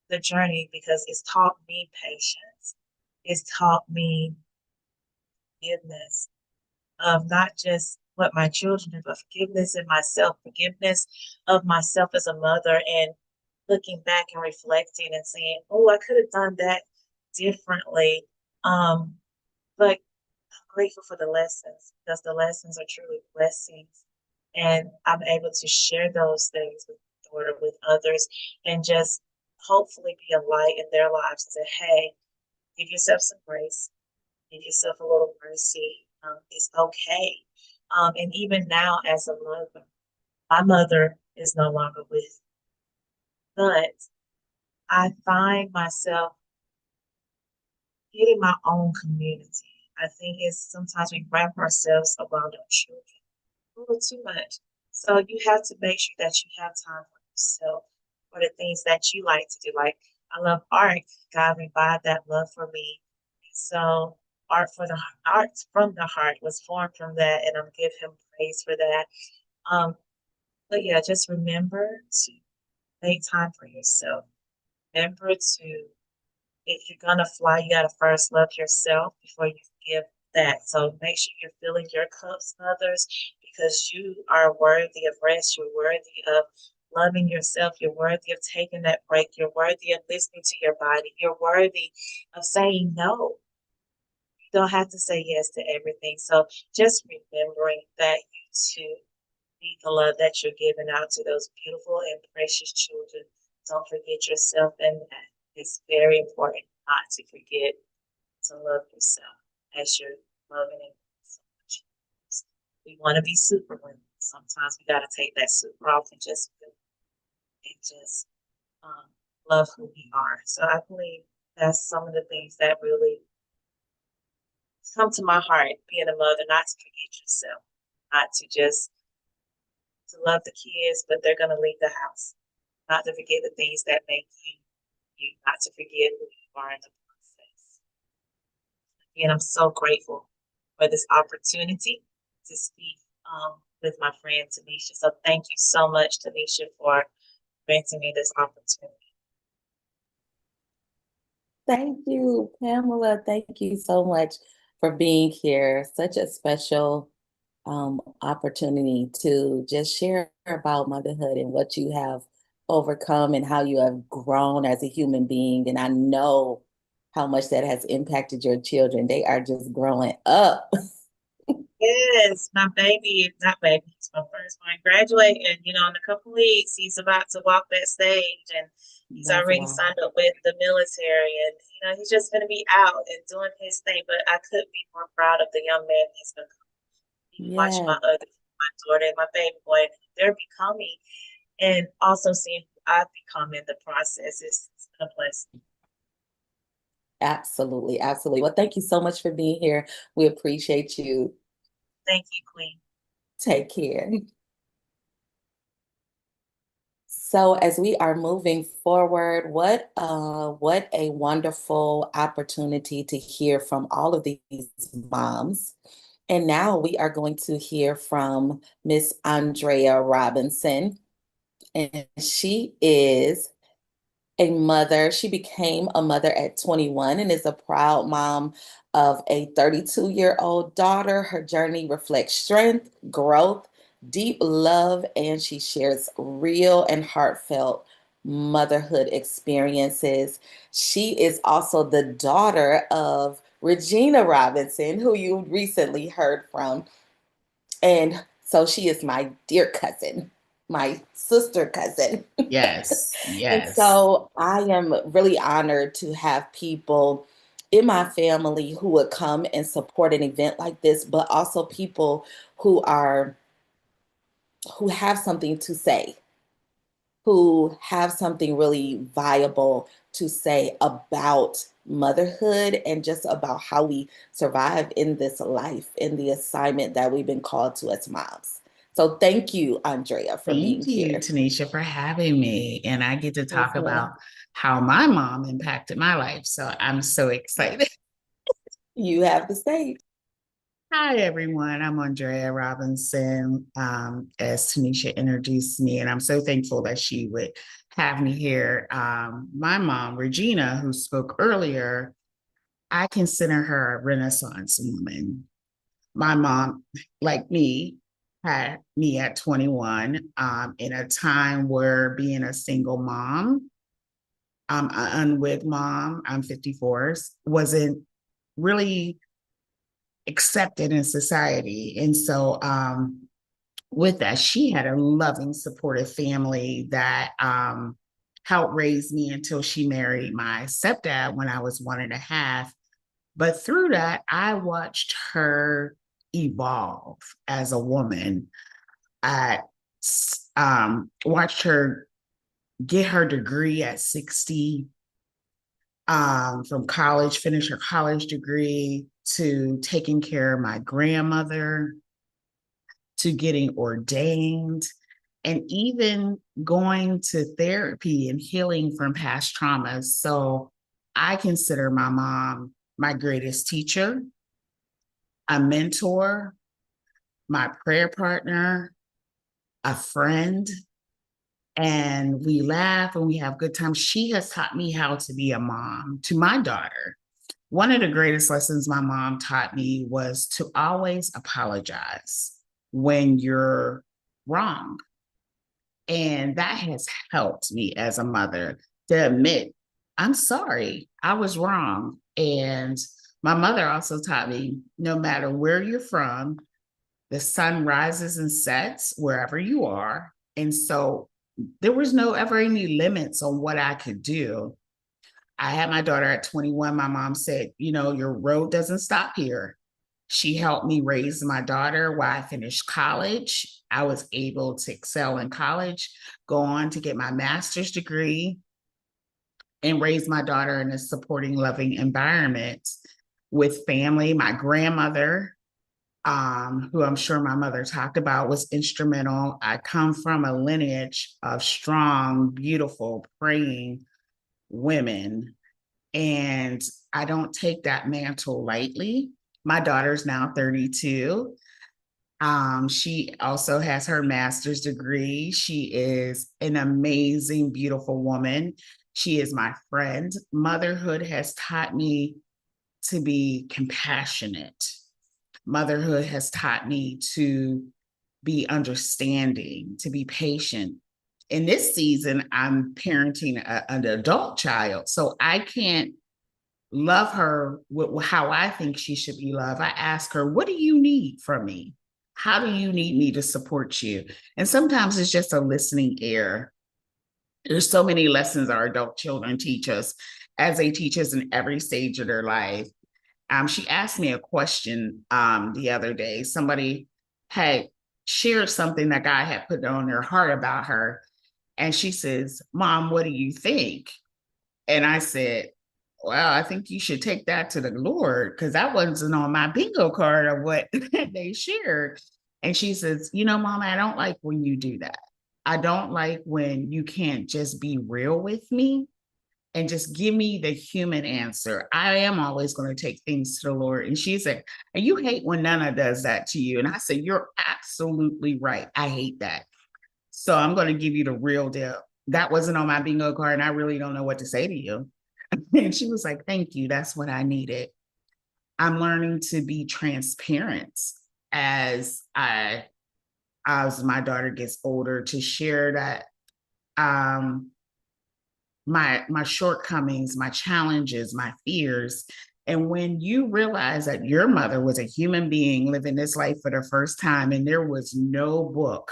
the journey because it's taught me patience. It's taught me forgiveness of not just what my children do, but forgiveness in myself, forgiveness of myself as a mother, and looking back and reflecting and saying, oh, I could have done that differently. Um, but I'm grateful for the lessons because the lessons are truly blessings. And I'm able to share those things with others and just hopefully be a light in their lives and say, hey, give yourself some grace, give yourself a little mercy. It's okay. And even now, as a mother, my mother is no longer with me, but I find myself getting my own community. I think it's sometimes we wrap ourselves around our children a little too much. So you have to make sure that you have time for yourself, for the things that you like to do. Like I love art. God revived that love for me. So art from the heart was formed from that, and I'm give Him praise for that. Um, but yeah, just remember to make time for yourself. Remember to, if you're gonna fly, you gotta first love yourself before you give that. So make sure you're filling your cups, mothers, because you are worthy of rest. You're worthy of loving yourself. You're worthy of taking that break. You're worthy of listening to your body. You're worthy of saying no. You don't have to say yes to everything. So just remembering that you too need the love that you're giving out to those beautiful and precious children. Don't forget yourself in that. It's very important not to forget to love yourself as you're loving and so much. We want to be superwomen. Sometimes we got to take that super off and just um, love who we are. So I believe that's some of the things that really come to my heart, being a mother, not to forget yourself, not to just to love the kids, but they're gonna leave the house. Not to forget the things that make you you, not to forget who you are in the process. And I'm so grateful for this opportunity to speak with my friend Tanisha. So thank you so much, Tanisha, for granting me this opportunity. Thank you, Pamela. Thank you so much for being here. Such a special opportunity to just share about motherhood and what you have overcome and how you have grown as a human being. And I know how much that has impacted your children. They are just growing up. Yes, my baby, not baby, he's my first one, graduating, in a couple weeks, he's about to walk that stage and he's That's already wild. signed up with the military and, he's just going to be out and doing his thing, but I couldn't be more proud of the young man he's become. Watch Yeah, my daughter and my baby boy, they're becoming, and also seeing who I've become in the process it's been a blessing. absolutely. Absolutely. Well, thank you so much for being here. We appreciate you. Thank you, Queen. Take care. So as we are moving forward, what a wonderful opportunity to hear from all of these moms. And now we are going to hear from Miss Andrea Robinson, and she is a mother. She became a mother at 21 and is a proud mom of a 32-year-old daughter. Her journey reflects strength, growth, deep love, and she shares real and heartfelt motherhood experiences. She is also the daughter of Regina Robinson, who you recently heard from. And so she is my dear cousin, my sister cousin. Yes, And yes. so I am really honored to have people in my family who would come and support an event like this, but also people who are who have something to say, who have something really viable to say about motherhood and just about how we survive in this life, in the assignment that we've been called to as moms. So thank you, Andrea, for being Thank you, here. Tanisha, for having me. And I get to Yes, talk ma'am. about how my mom impacted my life. So I'm so excited. You have the stage. Hi, everyone. I'm Andrea Robinson, as Tanisha introduced me, and I'm so thankful that she would have me here. My mom, Regina, who spoke earlier, I consider her a Renaissance woman. My mom, like me, had me at 21 in a time where being a single mom, an unwed mom, I'm 54, wasn't really accepted in society. And so with that, she had a loving, supportive family that helped raise me until she married my stepdad when I was 1.5. But through that, I watched her evolve as a woman. I watched her get her degree at 60, from college, finish her college degree, to taking care of my grandmother, to getting ordained, and even going to therapy and healing from past traumas. So I consider my mom my greatest teacher, a mentor, my prayer partner, a friend, and we laugh and we have good times. She has taught me how to be a mom to my daughter. One of the greatest lessons my mom taught me was to always apologize when you're wrong. And that has helped me as a mother to admit, I'm sorry, I was wrong. And my mother also taught me, no matter where you're from, the sun rises and sets wherever you are. And so there was no ever any limits on what I could do. I had my daughter at 21. My mom said, your road doesn't stop here. She helped me raise my daughter while I finished college. I was able to excel in college, go on to get my master's degree. and raised my daughter in a supporting, loving environment with family. My grandmother, who I'm sure my mother talked about, was instrumental. I come from a lineage of strong, beautiful, praying women, and I don't take that mantle lightly. My daughter's now 32. She also has her master's degree. She is an amazing, beautiful woman. She is my friend. Motherhood has taught me to be compassionate. Motherhood has taught me to be understanding, to be patient. In this season, I'm parenting an adult child, so I can't love her with how I think she should be loved. I ask her, what do you need from me? How do you need me to support you? And sometimes it's just a listening ear. There's so many lessons our adult children teach us as they teach us in every stage of their life. She asked me a question the other day. Somebody had shared something that God had put on their heart about her. And she says, Mom, what do you think? And I said, well, I think you should take that to the Lord, because that wasn't on my bingo card of what they shared. And she says, Mom, I don't like when you do that. I don't like when you can't just be real with me and just give me the human answer. I am always going to take things to the Lord. And she said, and you hate when Nana does that to you. And I said, you're absolutely right. I hate that. So I'm going to give you the real deal. That wasn't on my bingo card, and I really don't know what to say to you. And she was like, thank you. That's what I needed. I'm learning to be transparent as my daughter gets older, to share that my shortcomings, my challenges, my fears. And when you realize that your mother was a human being living this life for the first time, and there was no book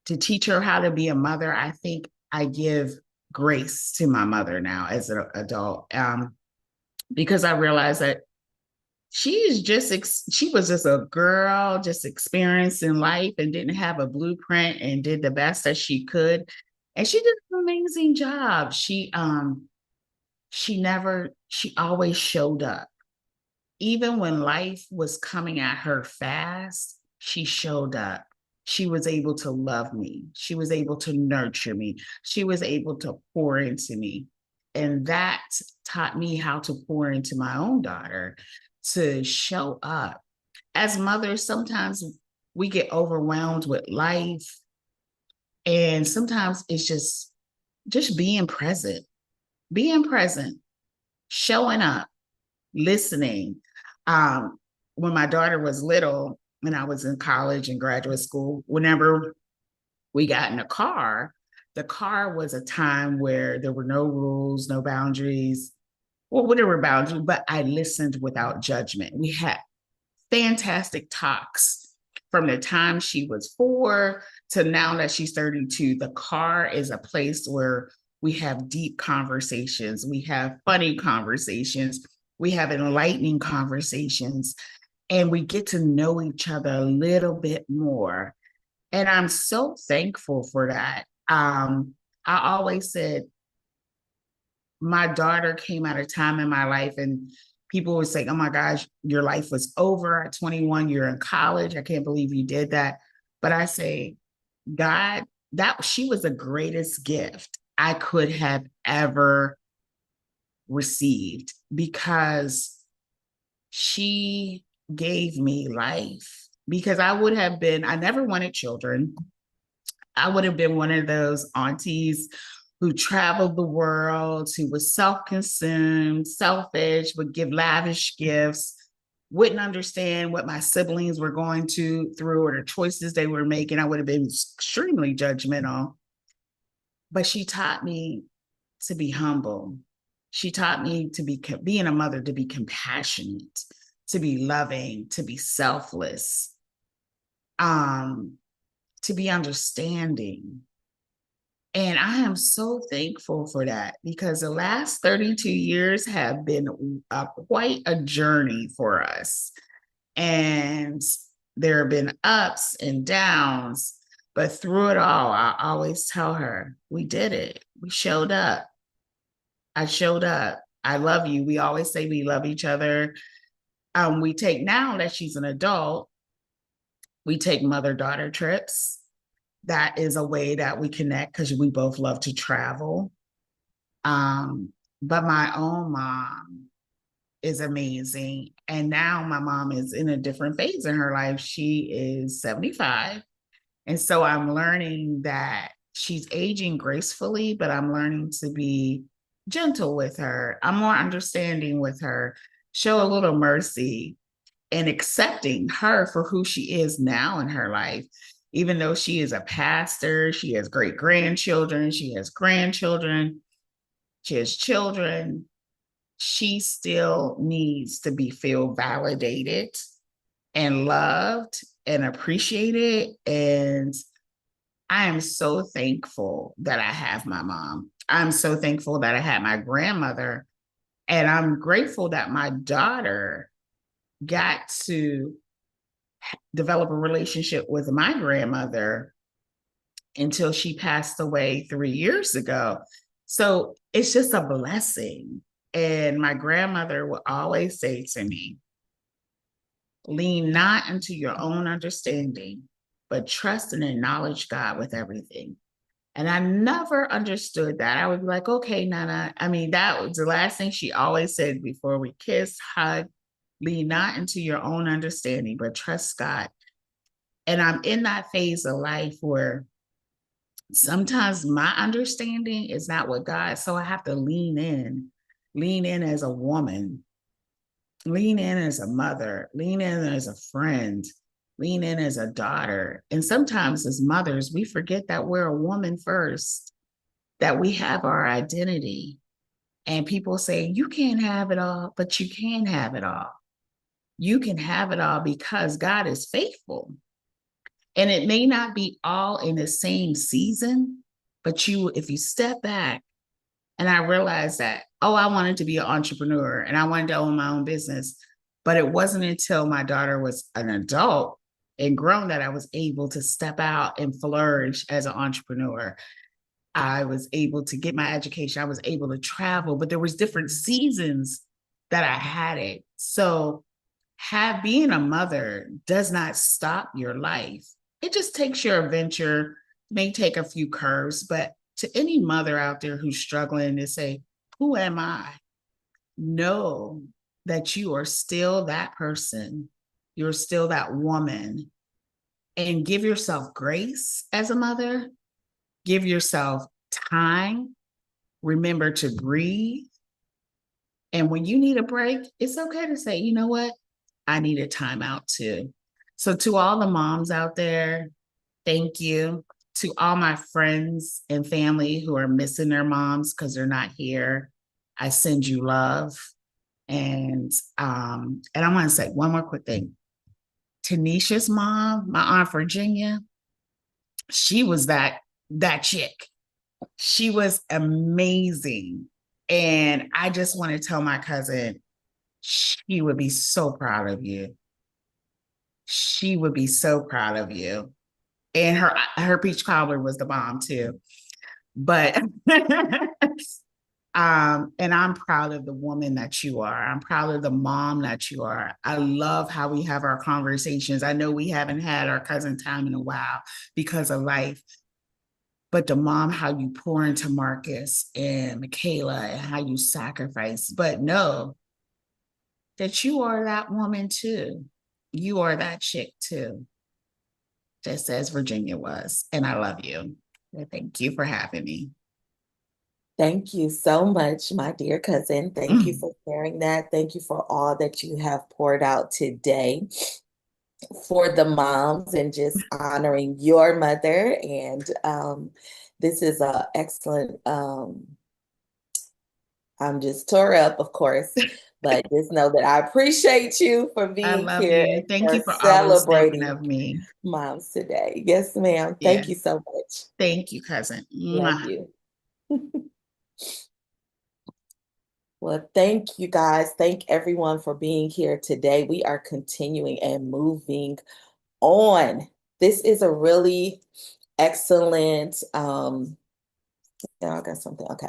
to teach her how to be a mother, I think I give grace to my mother now as an adult, because I realized that she was just a girl, just experiencing life and didn't have a blueprint, and did the best that she could. And she did an amazing job. She always showed up. Even when life was coming at her fast, she showed up. She was able to love me. She was able to nurture me. She was able to pour into me. And that taught me how to pour into my own daughter, to show up. As mothers, sometimes we get overwhelmed with life. And sometimes it's just being present, showing up, listening. When my daughter was little, when I was in college and graduate school, whenever we got in a car, the car was a time where there were no rules, no boundaries. Well, there were boundaries, but I listened without judgment. We had fantastic talks from the time she was 4 to now that she's 32. The car is a place where we have deep conversations. We have funny conversations. We have enlightening conversations, and we get to know each other a little bit more. And I'm so thankful for that. I always said, my daughter came at a time in my life, and people would say, oh my gosh, your life was over at 21, you're in college. I can't believe you did that. But I say, God, she was the greatest gift I could have ever received, because she gave me life. Because I never wanted children. I would have been one of those aunties who traveled the world, who was self-consumed, selfish, would give lavish gifts, wouldn't understand what my siblings were going through or the choices they were making. I would have been extremely judgmental. But she taught me to be humble. She taught me to being a mother, to be compassionate, to be loving, to be selfless, to be understanding. And I am so thankful for that, because the last 32 years have been quite a journey for us. And there have been ups and downs, but through it all, I always tell her, we did it. We showed up. I showed up. I love you. We always say we love each other. We take, now that she's an adult, we take mother-daughter trips. That is a way that we connect because we both love to travel. But my own mom is amazing. And now my mom is in a different phase in her life. She is 75. And so I'm learning that she's aging gracefully, but I'm learning to be gentle with her. I'm more understanding with her, show a little mercy, and accepting her for who she is now in her life. Even though she is a pastor, she has great grandchildren, she has grandchildren, she has children, she still needs to be feel validated and loved and appreciated. And I am so thankful that I have my mom. I'm so thankful that I had my grandmother. And I'm grateful that my daughter got to develop a relationship with my grandmother until she passed away 3 years ago. So it's just a blessing. And my grandmother would always say to me, lean not into your own understanding, but trust and acknowledge God with everything. And I never understood that. I would be like, okay, Nana. I mean, that was the last thing she always said before we kissed, hug, lean not into your own understanding, but trust God. And I'm in that phase of life where sometimes my understanding is not what God, so I have to lean in as a woman, lean in as a mother, lean in as a friend, lean in as a daughter. And sometimes as mothers, we forget that we're a woman first, that we have our identity. And people say, you can't have it all, but you can have it all. You can have it all because God is faithful. And it may not be all in the same season, but if you step back, and I realized that, I wanted to be an entrepreneur and I wanted to own my own business. But it wasn't until my daughter was an adult and grown that I was able to step out and flourish as an entrepreneur. I was able to get my education. I was able to travel, but there was different seasons that I had it. So being a mother does not stop your life. It just takes your adventure, may take a few curves, but to any mother out there who's struggling to say, who am I? Know that you are still that person. You're still that woman. And give yourself grace as a mother. Give yourself time. Remember to breathe. And when you need a break, it's okay to say, you know what? I need a timeout too. So to all the moms out there, thank you. To all my friends and family who are missing their moms because they're not here, I send you love. And I want to say one more quick thing. Tanisha's mom, my Aunt Virginia, she was that chick. She was amazing. And I just want to tell my cousin, she would be so proud of you. She would be so proud of you. And her peach cobbler was the bomb too. But and I'm proud of the woman that you are. I'm proud of the mom that you are. I love how we have our conversations. I know we haven't had our cousin time in a while because of life. But the mom, how you pour into Marcus and Michaela and how you sacrifice. But know that you are that woman too. You are that chick too. Just as Virginia was. And I love you. Thank you for having me. Thank you so much, my dear cousin. Thank you for sharing that. Thank you for all that you have poured out today for the moms and just honoring your mother. And this is an excellent, I'm just tore up, of course, but just know that I appreciate you for I being love here you. and Thank for you for always thinking celebrating of me. moms today. Yes, ma'am. Yeah. Thank you so much. Thank you, cousin. Love Mwah. you. Well, thank you guys. Thank everyone for being here today. We are continuing and moving on. This is a really excellent, I got something. Okay.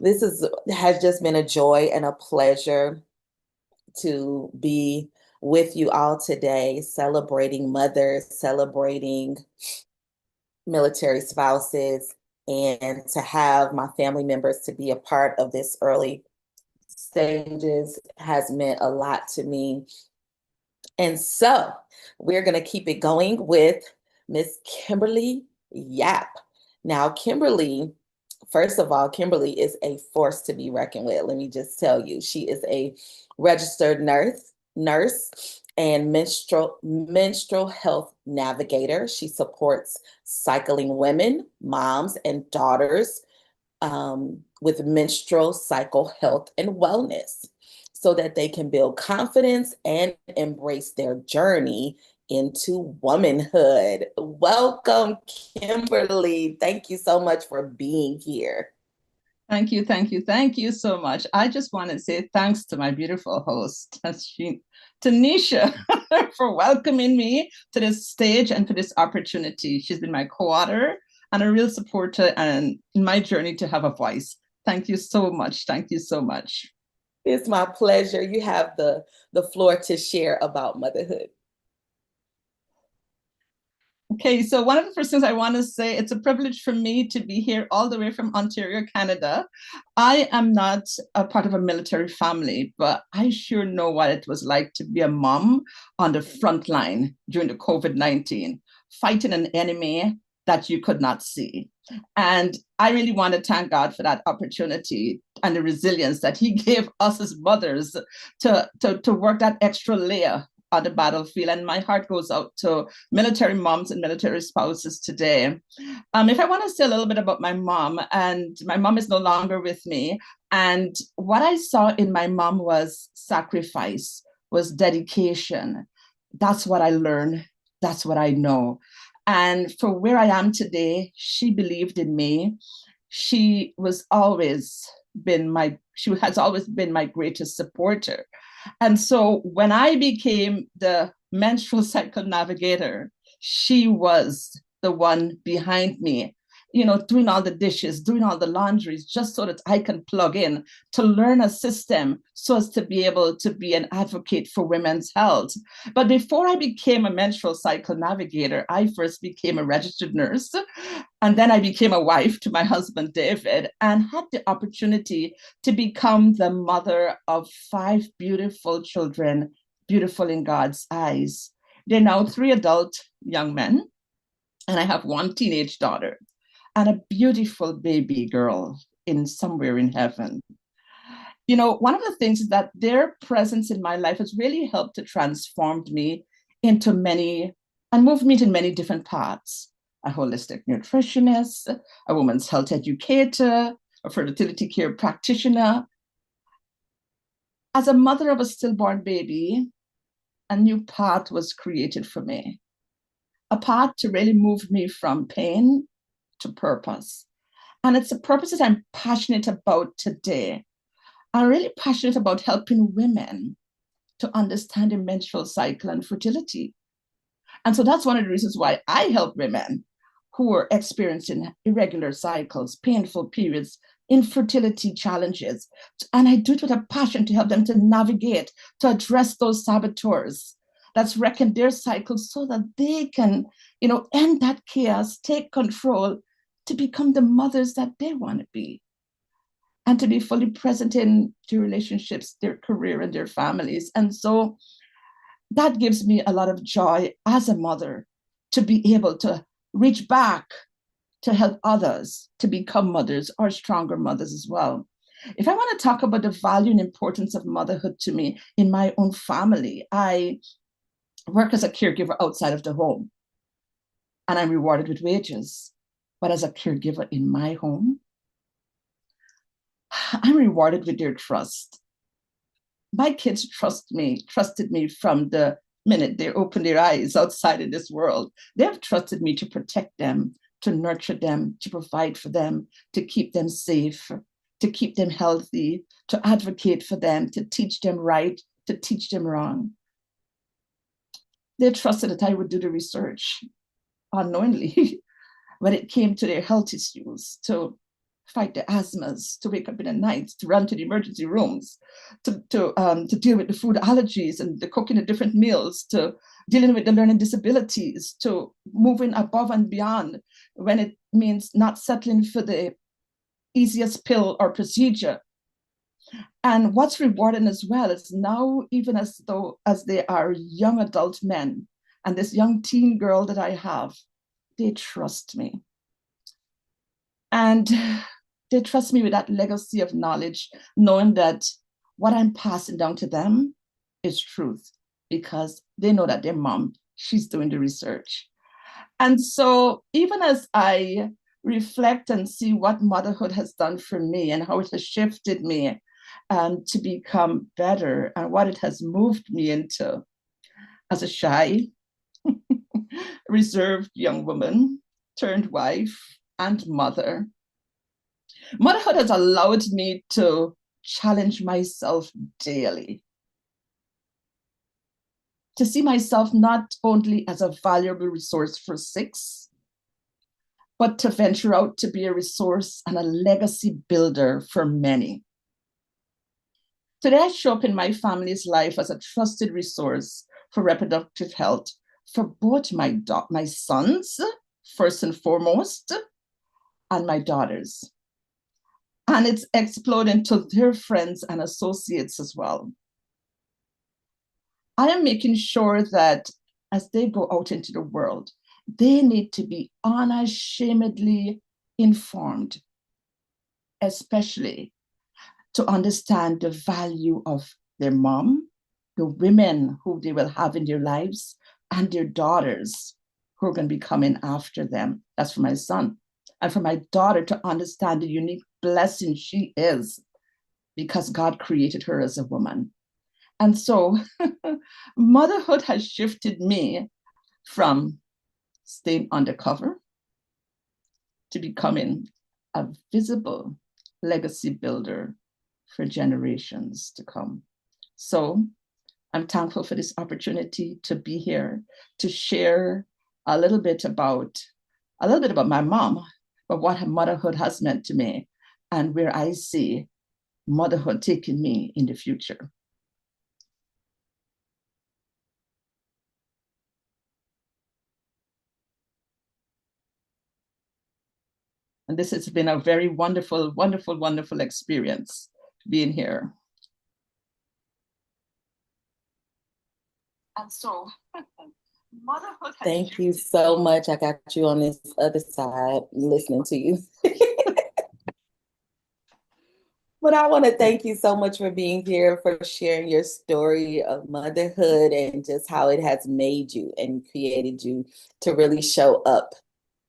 Has just been a joy and a pleasure to be with you all today, celebrating mothers, celebrating military spouses, and to have my family members to be a part of this early stages has meant a lot to me. And so we're going to keep it going with Miss Kimberly Yap. Now, Kimberly, first of all, Kimberly is a force to be reckoned with. Let me just tell you, she is a registered nurse and menstrual health navigator. She supports cycling women, moms, and daughters with menstrual cycle health and wellness so that they can build confidence and embrace their journey into womanhood. Welcome, Kimberly. Thank you so much for being here. Thank you, thank you, thank you so much. I just want to say thanks to my beautiful host, Tanisha, for welcoming me to this stage and for this opportunity. She's been my co-author and a real supporter and in my journey to have a voice. Thank you so much. Thank you so much. It's my pleasure. You have the floor to share about motherhood. Okay, so one of the first things I want to say, it's a privilege for me to be here all the way from Ontario, Canada. I am not a part of a military family, but I sure know what it was like to be a mom on the front line during the COVID-19, fighting an enemy that you could not see. And I really want to thank God for that opportunity and the resilience that He gave us as mothers to work that extra layer on the battlefield. And my heart goes out to military moms and military spouses today. If I want to say a little bit about my mom, and my mom is no longer with me, and what I saw in my mom was sacrifice, was dedication. That's what I learned. That's what I know. And for where I am today, she believed in me. She has always been my greatest supporter. And so when I became the menstrual cycle navigator, she was the one behind me, doing all the dishes, doing all the laundries, just so that I can plug in to learn a system so as to be able to be an advocate for women's health. But before I became a menstrual cycle navigator, I first became a registered nurse. And then I became a wife to my husband, David, and had the opportunity to become the mother of 5 beautiful children, beautiful in God's eyes. They're now 3 adult young men, and I have 1 teenage daughter and a beautiful baby girl somewhere in heaven. One of the things is that their presence in my life has really helped to transform me into many and move me to many different paths. A holistic nutritionist, a women's health educator, a fertility care practitioner. As a mother of a stillborn baby, a new path was created for me. A path to really move me from pain to purpose. And it's a purpose that I'm passionate about today. I'm really passionate about helping women to understand the menstrual cycle and fertility. And so that's one of the reasons why I help women who are experiencing irregular cycles, painful periods, infertility challenges. And I do it with a passion to help them to navigate, to address those saboteurs that's wrecking their cycles so that they can, end that chaos, take control to become the mothers that they want to be, and to be fully present in their relationships, their career, and their families. And so that gives me a lot of joy as a mother to be able to reach back to help others to become mothers or stronger mothers as well. If I want to talk about the value and importance of motherhood to me in my own family, I work as a caregiver outside of the home, and I'm rewarded with wages. But as a caregiver in my home, I'm rewarded with their trust. My kids trusted me from the minute they opened their eyes outside in this world. They've trusted me to protect them, to nurture them, to provide for them, to keep them safe, to keep them healthy, to advocate for them, to teach them right, to teach them wrong. They trusted that I would do the research unknowingly when it came to their health issues, to fight the asthmas, to wake up in the night, to run to the emergency rooms, to deal with the food allergies and the cooking of different meals, to dealing with the learning disabilities, to moving above and beyond when it means not settling for the easiest pill or procedure. And what's rewarding as well is now, even as they are young adult men, and this young teen girl that I have, they trust me. And they trust me with that legacy of knowledge, knowing that what I'm passing down to them is truth, because they know that their mom, she's doing the research. And so even as I reflect and see what motherhood has done for me and how it has shifted me to become better, and what it has moved me into as a shy, reserved young woman turned wife and mother, motherhood has allowed me to challenge myself daily, to see myself not only as a valuable resource for six, but to venture out to be a resource and a legacy builder for many. Today, I show up in my family's life as a trusted resource for reproductive health for both my sons, first and foremost, and my daughters. And it's exploding to their friends and associates as well. I am making sure that as they go out into the world, they need to be unashamedly informed, especially to understand the value of their mom, the women who they will have in their lives, and their daughters who are going to be coming after them. That's for my son. And for my daughter to understand the unique blessing she is, because God created her as a woman. And so motherhood has shifted me from staying undercover to becoming a visible legacy builder for generations to come. So I'm thankful for this opportunity to be here to share a little bit about my mom, but what motherhood has meant to me and where I see motherhood taking me in the future. And this has been a very wonderful, wonderful, wonderful experience being here. And so, motherhood. Thank you so much. I got you on this other side listening to you. But I want to thank you so much for being here, for sharing your story of motherhood and just how it has made you and created you to really show up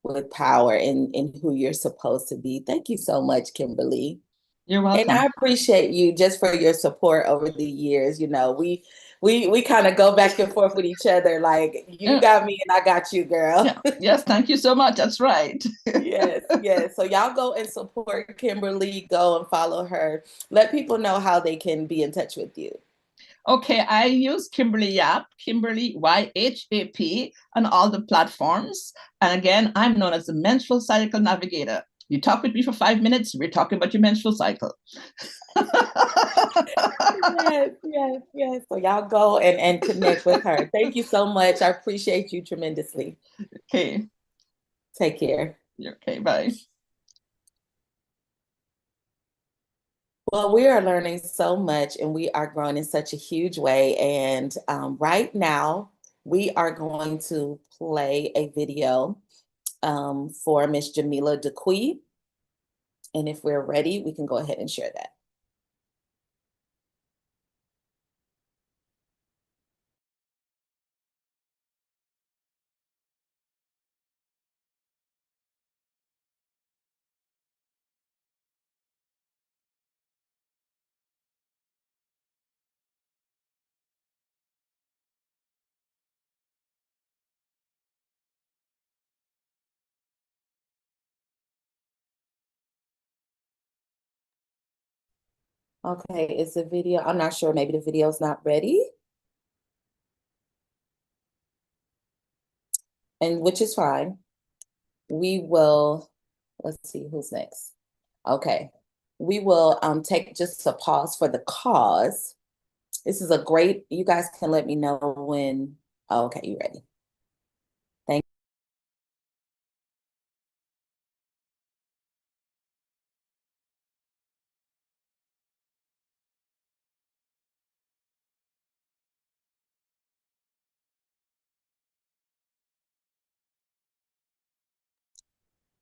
with power in who you're supposed to be. Thank you so much, Kimberly. You're welcome. And I appreciate you just for your support over the years. You know, we kind of go back and forth with each other. Like, you got me and I got you, girl. Yeah. Yes, thank you so much. That's right. Yes, yes. So y'all go and support Kimberly. Go and follow her. Let people know how they can be in touch with you. Okay, I use Kimberly Yap, Kimberly YHAP, on all the platforms. And again, I'm known as the Menstrual Cycle Navigator. You talk with me for 5 minutes, we're talking about your menstrual cycle. Yes, yes, yes. So y'all go and connect with her. Thank you so much. I appreciate you tremendously. Okay. Take care. Okay, bye. Well, we are learning so much and we are growing in such a huge way. And right now, we are going to play a video for Miss Jamila Dupuy. And if we're ready, we can go ahead and share that. Okay, is the video, I'm not sure, maybe the video's not ready. And which is fine. We will, let's see who's next. Okay. We will take just a pause for the cause. This is a great, you guys can let me know when, oh, okay, you ready. Thank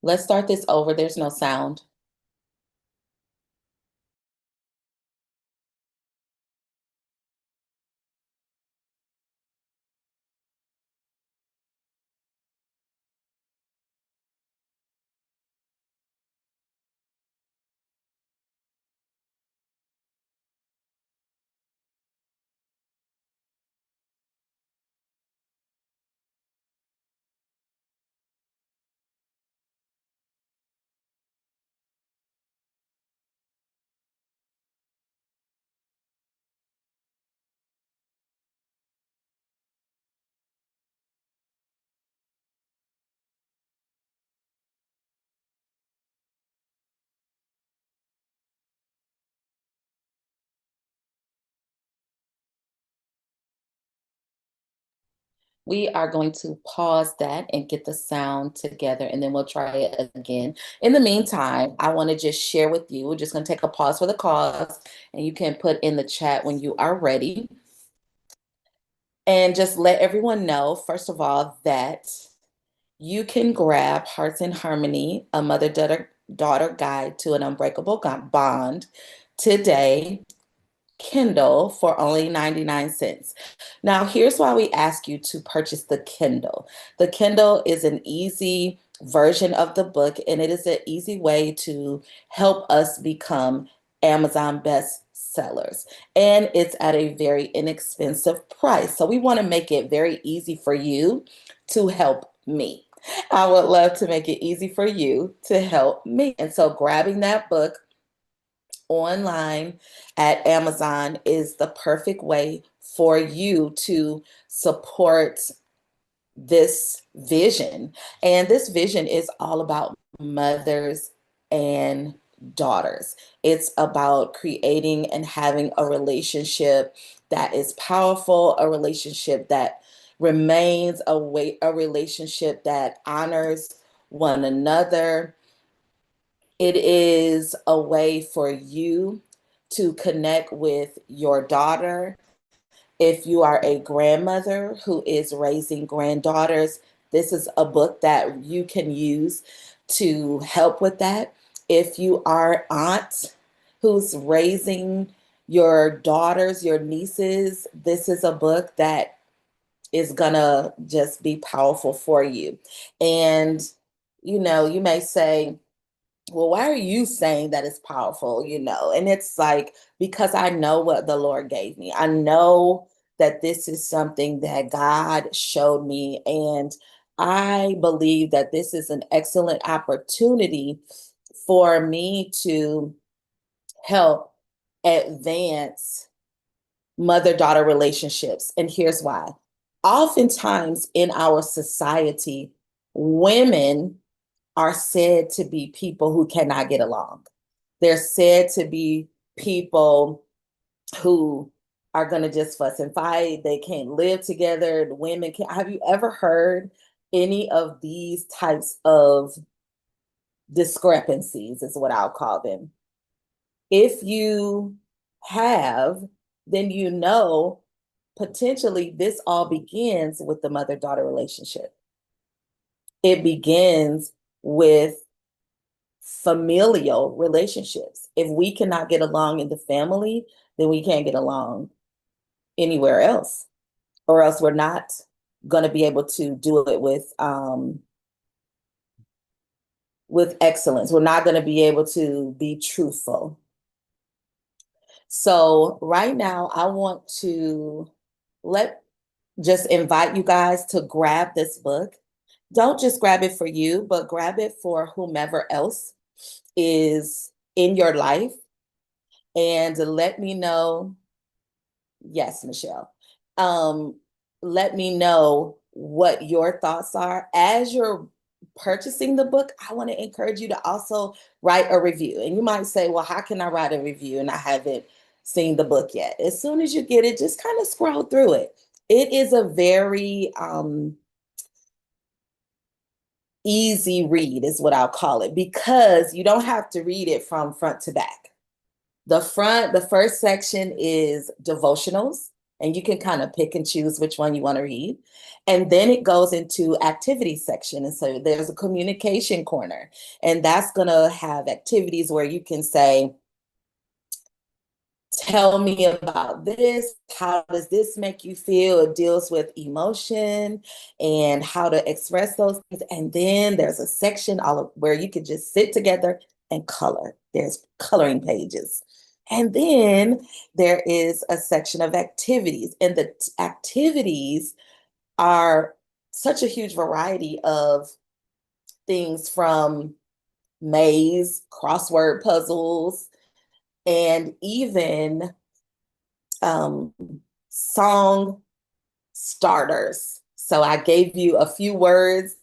Let's start this over. There's no sound. We are going to pause that and get the sound together, and then we'll try it again. In the meantime, I want to just share with you, we're just going to take a pause for the cause, and you can put in the chat when you are ready. And just let everyone know, first of all, that you can grab Hearts in Harmony, a mother-daughter guide to an unbreakable bond today, Kindle, for only 99 cents. Now, here's why we ask you to purchase the Kindle. The Kindle is an easy version of the book, and it is an easy way to help us become Amazon bestsellers. And it's at a very inexpensive price. So we want to make it very easy for you to help me. I would love to make it easy for you to help me. And so grabbing that book online at Amazon is the perfect way for you to support this vision. And this vision is all about mothers and daughters. It's about creating and having a relationship that is powerful, a relationship that remains a relationship that honors one another. It is a way for you to connect with your daughter. If you are a grandmother who is raising granddaughters, this is a book that you can use to help with that. If you are aunt who's raising your daughters, your nieces, this is a book that is gonna just be powerful for you. And you may say, well, why are you saying that it's powerful? And it's like, because I know what the Lord gave me. I know that this is something that God showed me. And I believe that this is an excellent opportunity for me to help advance mother-daughter relationships. And here's why. Oftentimes in our society, women are said to be people who cannot get along. They're said to be people who are going to just fuss and fight. They can't live together. The women can't. Have you ever heard any of these types of discrepancies, is what I'll call them? If you have, then potentially this all begins with the mother-daughter relationship. It begins with familial relationships. If we cannot get along in the family, then we can't get along anywhere else, or else we're not going to be able to do it with excellence. We're not going to be able to be truthful. So right now, I want to just invite you guys to grab this book. Don't just grab it for you, but grab it for whomever else is in your life. And let me know, yes, Michelle, let me know what your thoughts are as you're purchasing the book, I want to encourage you to also write a review. And you might say, well, how can I write a review and I haven't seen the book yet? As soon as you get it, just kind of scroll through it. It is a very easy read is what I'll call it, because you don't have to read it from front to back. The first section is devotionals, and you can kind of pick and choose which one you want to read. And then it goes into activity section. And so there's a communication corner, and that's going to have activities where you can say, tell me about this. How does this make you feel? It deals with emotion and how to express those things. And then there's a section where you can just sit together and color. There's coloring pages. And then there is a section of activities. And the activities are such a huge variety of things, from maze, crossword puzzles, and even song starters. So I gave you a few words,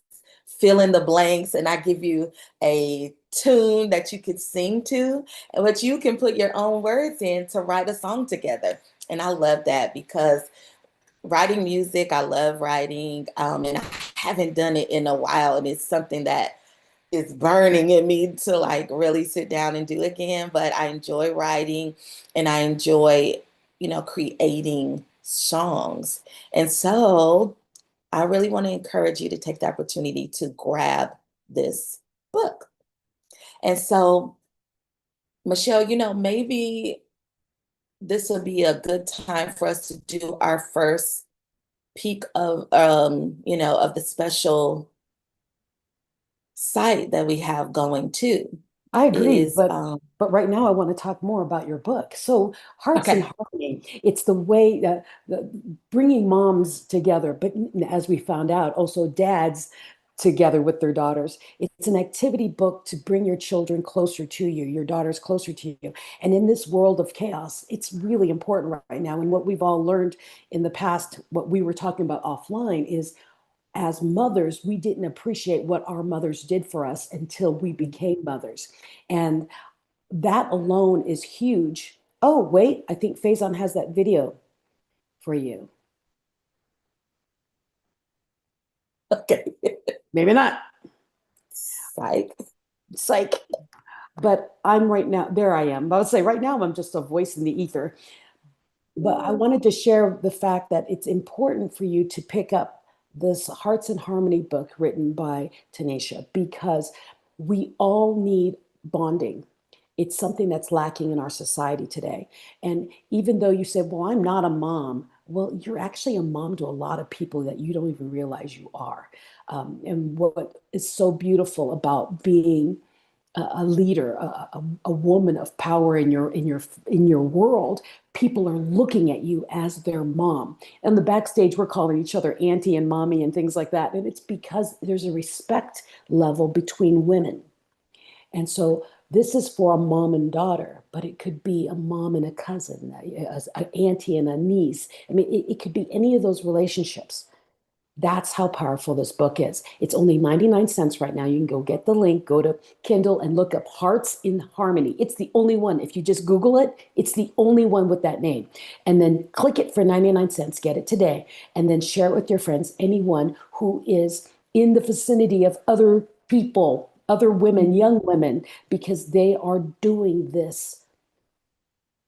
fill in the blanks, and I give you a tune that you could sing to, but you can put your own words in to write a song together. And I love that, because writing music, I love writing, and I haven't done it in a while, and it's something that is burning in me to like really sit down and do again. But I enjoy writing, and I enjoy, creating songs. And so I really want to encourage you to take the opportunity to grab this book. And so, Michelle, maybe this will be a good time for us to do our first peek of, of the special site that we have going too. I agree, Is but right now I want to talk more about your book. So, Hearts Okay. and Harmony, it's the way that bringing moms together, but as we found out, also dads together with their daughters. It's an activity book to bring your children closer to you, your daughters closer to you. And in this world of chaos, it's really important right now. And what we've all learned in the past, what we were talking about offline, is as mothers, we didn't appreciate what our mothers did for us until we became mothers. And that alone is huge. Oh, wait, I think Faison has that video for you. Okay. Maybe not. Psych. Psych. But I'm right now, there I am. I would say right now I'm just a voice in the ether. But I wanted to share the fact that it's important for you to pick up this Hearts and Harmony book written by Tanisha, because we all need bonding. It's something that's lacking in our society today. And even though you said, well, I'm not a mom, well, you're actually a mom to a lot of people that you don't even realize you are. And what is so beautiful about being a leader, a woman of power in your world, people are looking at you as their mom. And the backstage, we're calling each other auntie and mommy and things like that. And it's because there's a respect level between women. And so this is for a mom and daughter, but it could be a mom and a cousin, an auntie and a niece. I mean, it could be any of those relationships. That's how powerful this book is. It's only 99 cents right now. You can go get the link, go to Kindle and look up Hearts in Harmony. It's the only one. If you just Google it, it's the only one with that name. And then click it for 99 cents, get it today, and then share it with your friends, anyone who is in the vicinity of other people, other women, young women, because they are doing this.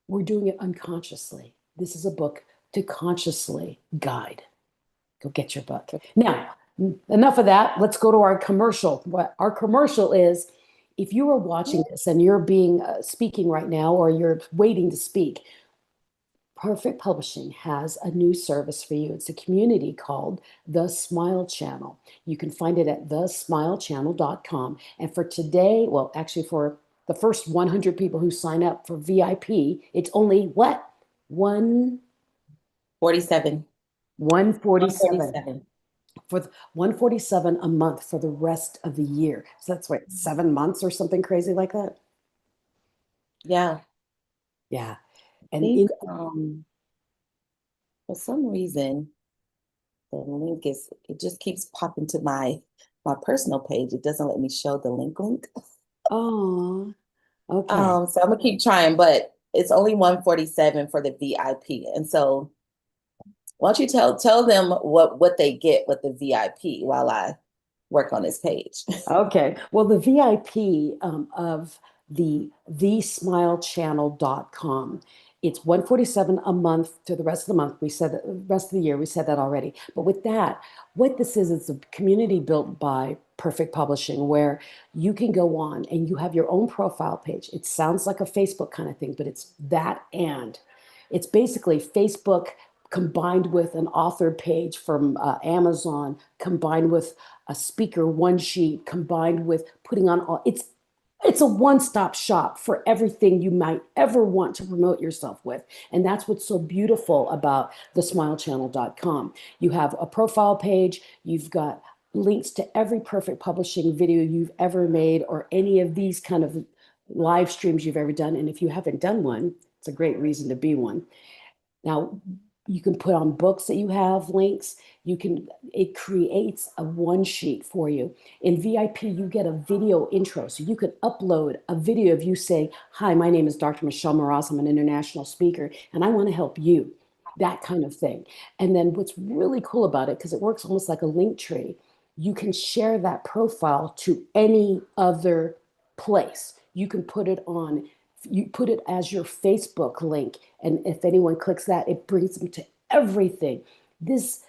We're doing it unconsciously. This is a book to consciously guide. Go get your book. Now, enough of that. Let's go to our commercial. What our commercial is, if you are watching this and you're being speaking right now, or you're waiting to speak, Perfect Publishing has a new service for you. It's a community called The Smile Channel. You can find it at thesmilechannel.com. And for today, well, actually for the first 100 people who sign up for VIP, it's only what? 47. 147 for 147 a month for the rest of the year. So that's what, 7 months or something crazy like that. Yeah. Yeah. I And think, for some reason, the link it just keeps popping to my my personal page, it doesn't let me show the link. Oh, okay. So I'm gonna keep trying, but it's only 147 for the VIP. And so why don't you tell them what they get with the VIP while I work on this page. Okay. Well, the VIP of the thesmilechannel.com. It's 147 a month to the rest of the month. We said that the rest of the year, we said that already. But with that, what this is, it's a community built by Perfect Publishing where you can go on and you have your own profile page. It sounds like a Facebook kind of thing, but it's that, and it's basically Facebook combined with an author page from Amazon, combined with a speaker one sheet, combined with putting on all. It's a one-stop shop for everything you might ever want to promote yourself with. And that's what's so beautiful about thesmilechannel.com. You have a profile page, you've got links to every Perfect Publishing video you've ever made or any of these kind of live streams you've ever done. And if you haven't done one, it's a great reason to be one. Now, you can put on books that you have links. It creates a one sheet for you. In VIP, you get a video intro. So you could upload a video of you saying, hi, my name is Dr. Michelle Moraz. I'm an international speaker, and I want to help you. That kind of thing. And then what's really cool about it, because it works almost like a link tree, you can share that profile to any other place. You can put it on, you put it as your Facebook link. And if anyone clicks that, it brings them to everything. This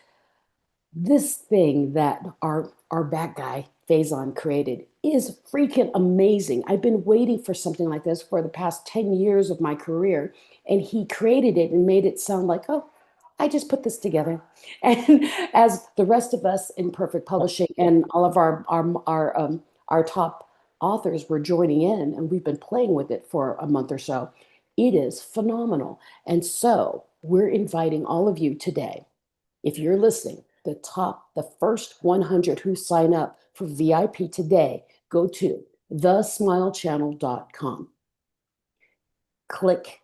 thing that our bad guy Faison created is freaking amazing. I've been waiting for something like this for the past 10 years of my career, and he created it and made it sound like, oh, I just put this together. And as the rest of us in Perfect Publishing and all of our top authors were joining in, and we've been playing with it for a month or so, it is phenomenal. And so we're inviting all of you today, if you're listening, the first 100 who sign up for VIP today, go to thesmilechannel.com. Click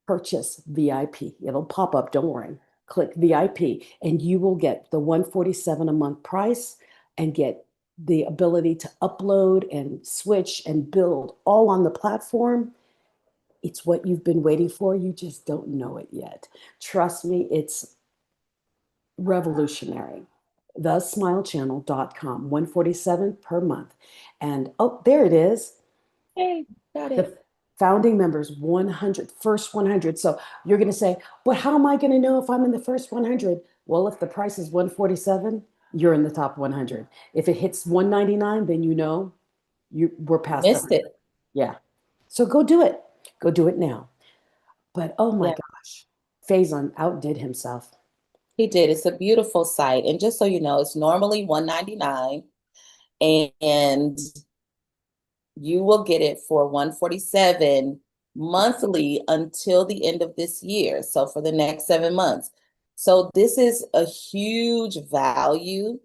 purchase VIP. It'll pop up, don't worry. Click VIP and you will get the $147 a month price and get the ability to upload and switch and build all on the platform. It's what you've been waiting for. You just don't know it yet. Trust me, it's revolutionary. Thesmilechannel.com, 147 per month. And oh, there it is. Hey, got it. The founding members, 100, first 100. So you're going to say, but how am I going to know if I'm in the first 100? Well, if the price is 147, you're in the top 100. If it hits 199, then you know we're past Missed that. it. Yeah. So go do it. Go do it now. But oh my Yeah. gosh, Faison outdid himself. He did. It's a beautiful site. And just so you know, it's normally $199 and you will get it for $147 monthly until the end of this year. So for the next 7 months. So this is a huge value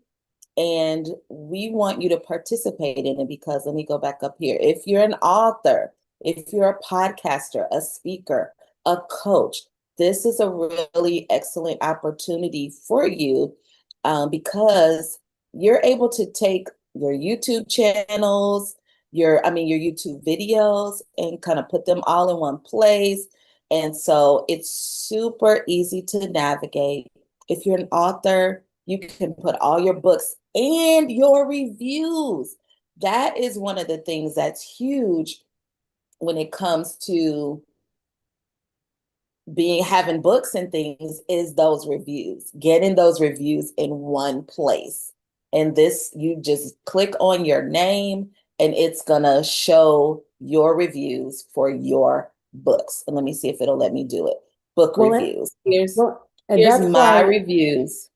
and we want you to participate in it because let me go back up here. If you're an author, if you're a podcaster, a speaker, a coach, this is a really excellent opportunity for you because you're able to take your YouTube channels, your YouTube videos and kind of put them all in one place. And so it's super easy to navigate. If you're an author, you can put all your books and your reviews. That is one of the things that's huge when it comes to having books and things is those reviews, getting those reviews in one place. And this, you just click on your name and it's gonna show your reviews for your books. And let me see if it'll let me do it. Book reviews. Here's my reviews.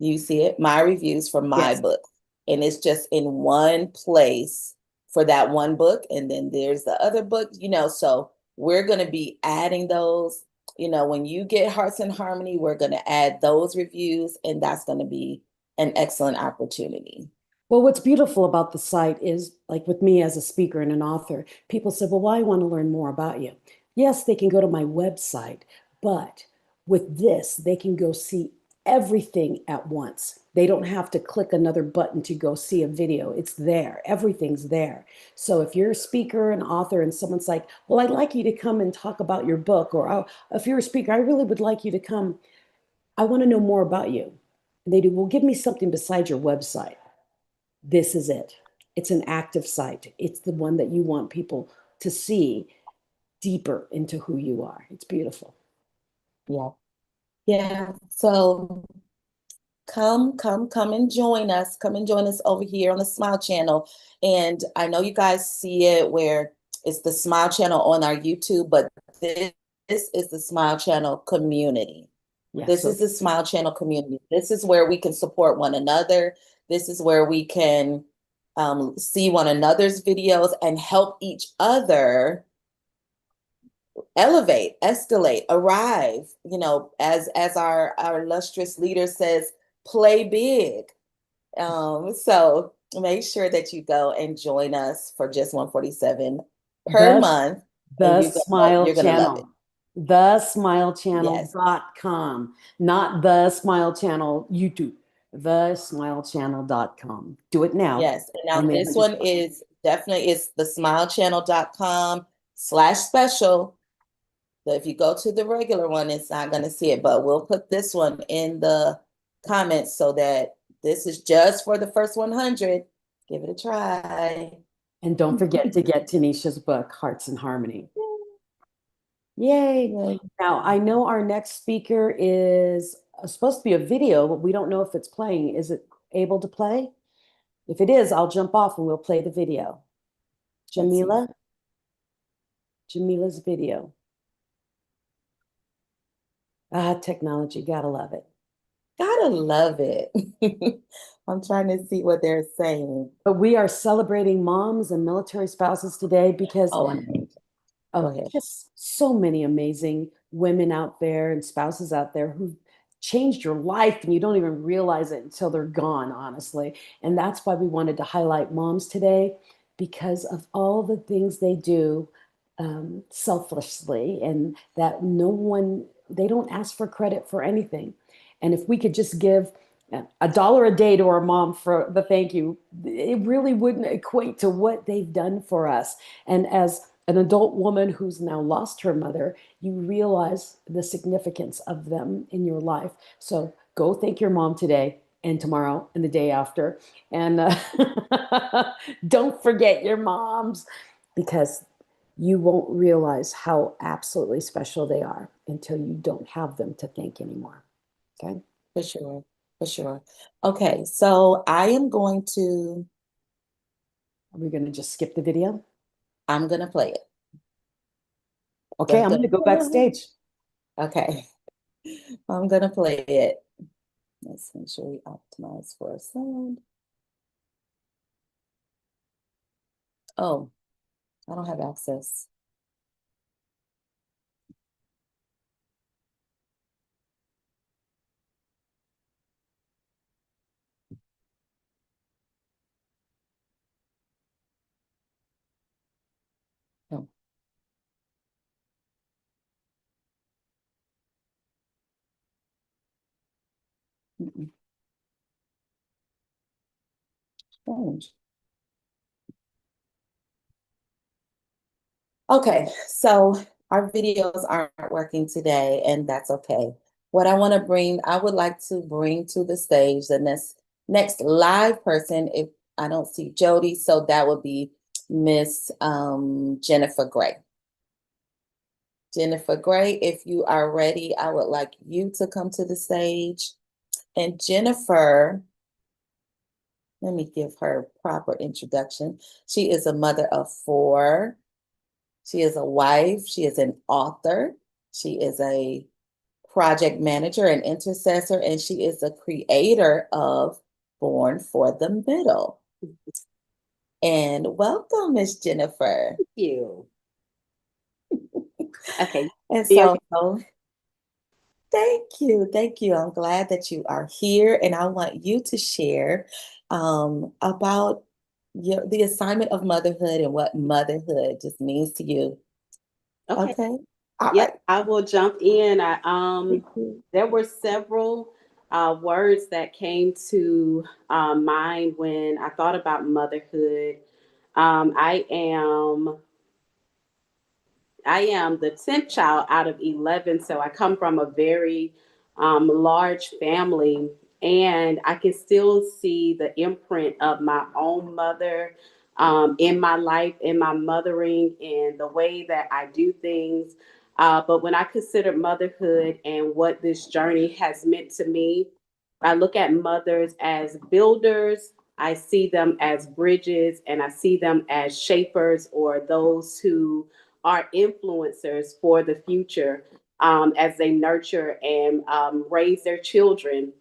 You see it? My reviews for my book. And it's just in one place for that one book. And then there's the other book, so we're going to be adding those, when you get Hearts in Harmony, we're going to add those reviews and that's going to be an excellent opportunity. Well, what's beautiful about the site is, like with me as a speaker and an author, people say, well, I want to learn more about you. Yes, they can go to my website, but with this, they can go see everything at once. They don't have to click another button to go see a video. It's there. Everything's there. So if you're a speaker, an author, and someone's like, well, I'd like you to come and talk about your book, or "Oh, if you're a speaker, I really would like you to come. I want to know more about you." And they do, well, give me something besides your website. This is it. It's an active site. It's the one that you want people to see deeper into who you are. It's beautiful. Yeah. Yeah. So come and join us. Come and join us over here on the Smile Channel. And I know you guys see it where it's the Smile Channel on our YouTube, but this is the Smile Channel community. Yeah, This so is the Smile Channel community. This is where we can support one another. This is where we can see one another's videos and help each other elevate, escalate, arrive. You know, as our illustrious leader says, play big. So make sure that you go and join us for just $147 per The- month. the And Smile you're gonna love it. Channel. TheSmileChannel.com, not The Smile Channel YouTube. TheSmileChannel.com. Do it now. Yes. And now Only this one 100 is definitely it's thesmilechannel.com/special. So if you go to the regular one, it's not going to see it, but we'll put this one in the comments so that this is just for the first 100. Give it a try. And don't forget to get Tanisha's book, Hearts in Harmony. Yay. Now, I know our next speaker is supposed to be a video, but we don't know if it's playing. Is it able to play? If it is, I'll jump off and we'll play the video. Jamila? Jamila's video. Technology, gotta love it. Gotta love it. I'm trying to see what they're saying. But we are celebrating moms and military spouses today because Oh, go ahead. just so many amazing women out there and spouses out there who've changed your life and you don't even realize it until they're gone, honestly. And that's why we wanted to highlight moms today, because of all the things they do selflessly, and that they don't ask for credit for anything. And if we could just give $1 a day to our mom for the thank you, it really wouldn't equate to what they've done for us. And as an adult woman who's now lost her mother, you realize the significance of them in your life. So go thank your mom today and tomorrow and the day after. And don't forget your moms, because you won't realize how absolutely special they are until you don't have them to thank anymore. Okay? For sure. For sure. Okay, so I am going to, Are we going to just skip the video? I'm going to play it. Okay, I'm going to go backstage. Okay, I'm going to play it. Let's make sure we optimize for sound. Oh, I don't have access. No. Mm-mm. Strange. Okay, so our videos aren't working today, and that's okay. What I would like to bring to the stage the next live person, if I don't see Jody, so that would be Miss Jennifer Gray. Jennifer Gray, if you are ready, I would like you to come to the stage. And Jennifer, let me give her a proper introduction. She is a mother of 4. She is a wife. She is an author. She is a project manager and intercessor, and she is a creator of Born for the Middle. And welcome, Miss Jennifer. Thank you. Okay. And There so, thank you. I'm glad that you are here, and I want you to share about the assignment of motherhood and what motherhood just means to you. Okay. Okay. All Yep, right. I will jump in. Thank you. There were several words that came to mind when I thought about motherhood. I am the 10th child out of 11, so I come from a very large family, and I can still see the imprint of my own mother in my life, in my mothering, and the way that I do things. But when I consider motherhood and what this journey has meant to me, I look at mothers as builders. I see them as bridges, and I see them as shapers, or those who are influencers for the future as they nurture and raise their children.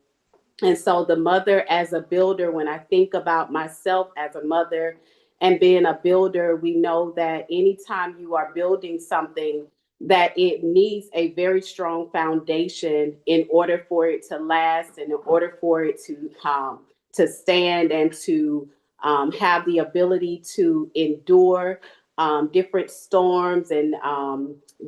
And so, the mother as a builder, when I think about myself as a mother and being a builder, we know that anytime you are building something, that it needs a very strong foundation in order for it to last and in order for it to stand and to have the ability to endure different storms and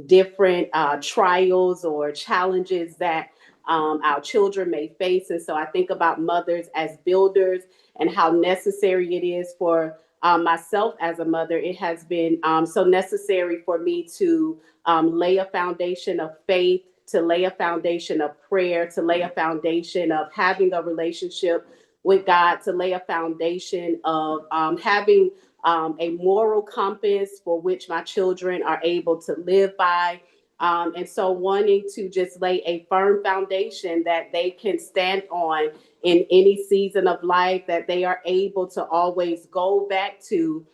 different trials or challenges that our children may face. And so I think about mothers as builders and how necessary it is for myself as a mother. It has been so necessary for me to lay a foundation of faith, to lay a foundation of prayer, to lay a foundation of having a relationship with God, to lay a foundation of having a moral compass for which my children are able to live by. And so wanting to just lay a firm foundation that they can stand on in any season of life, that they are able to always go back to,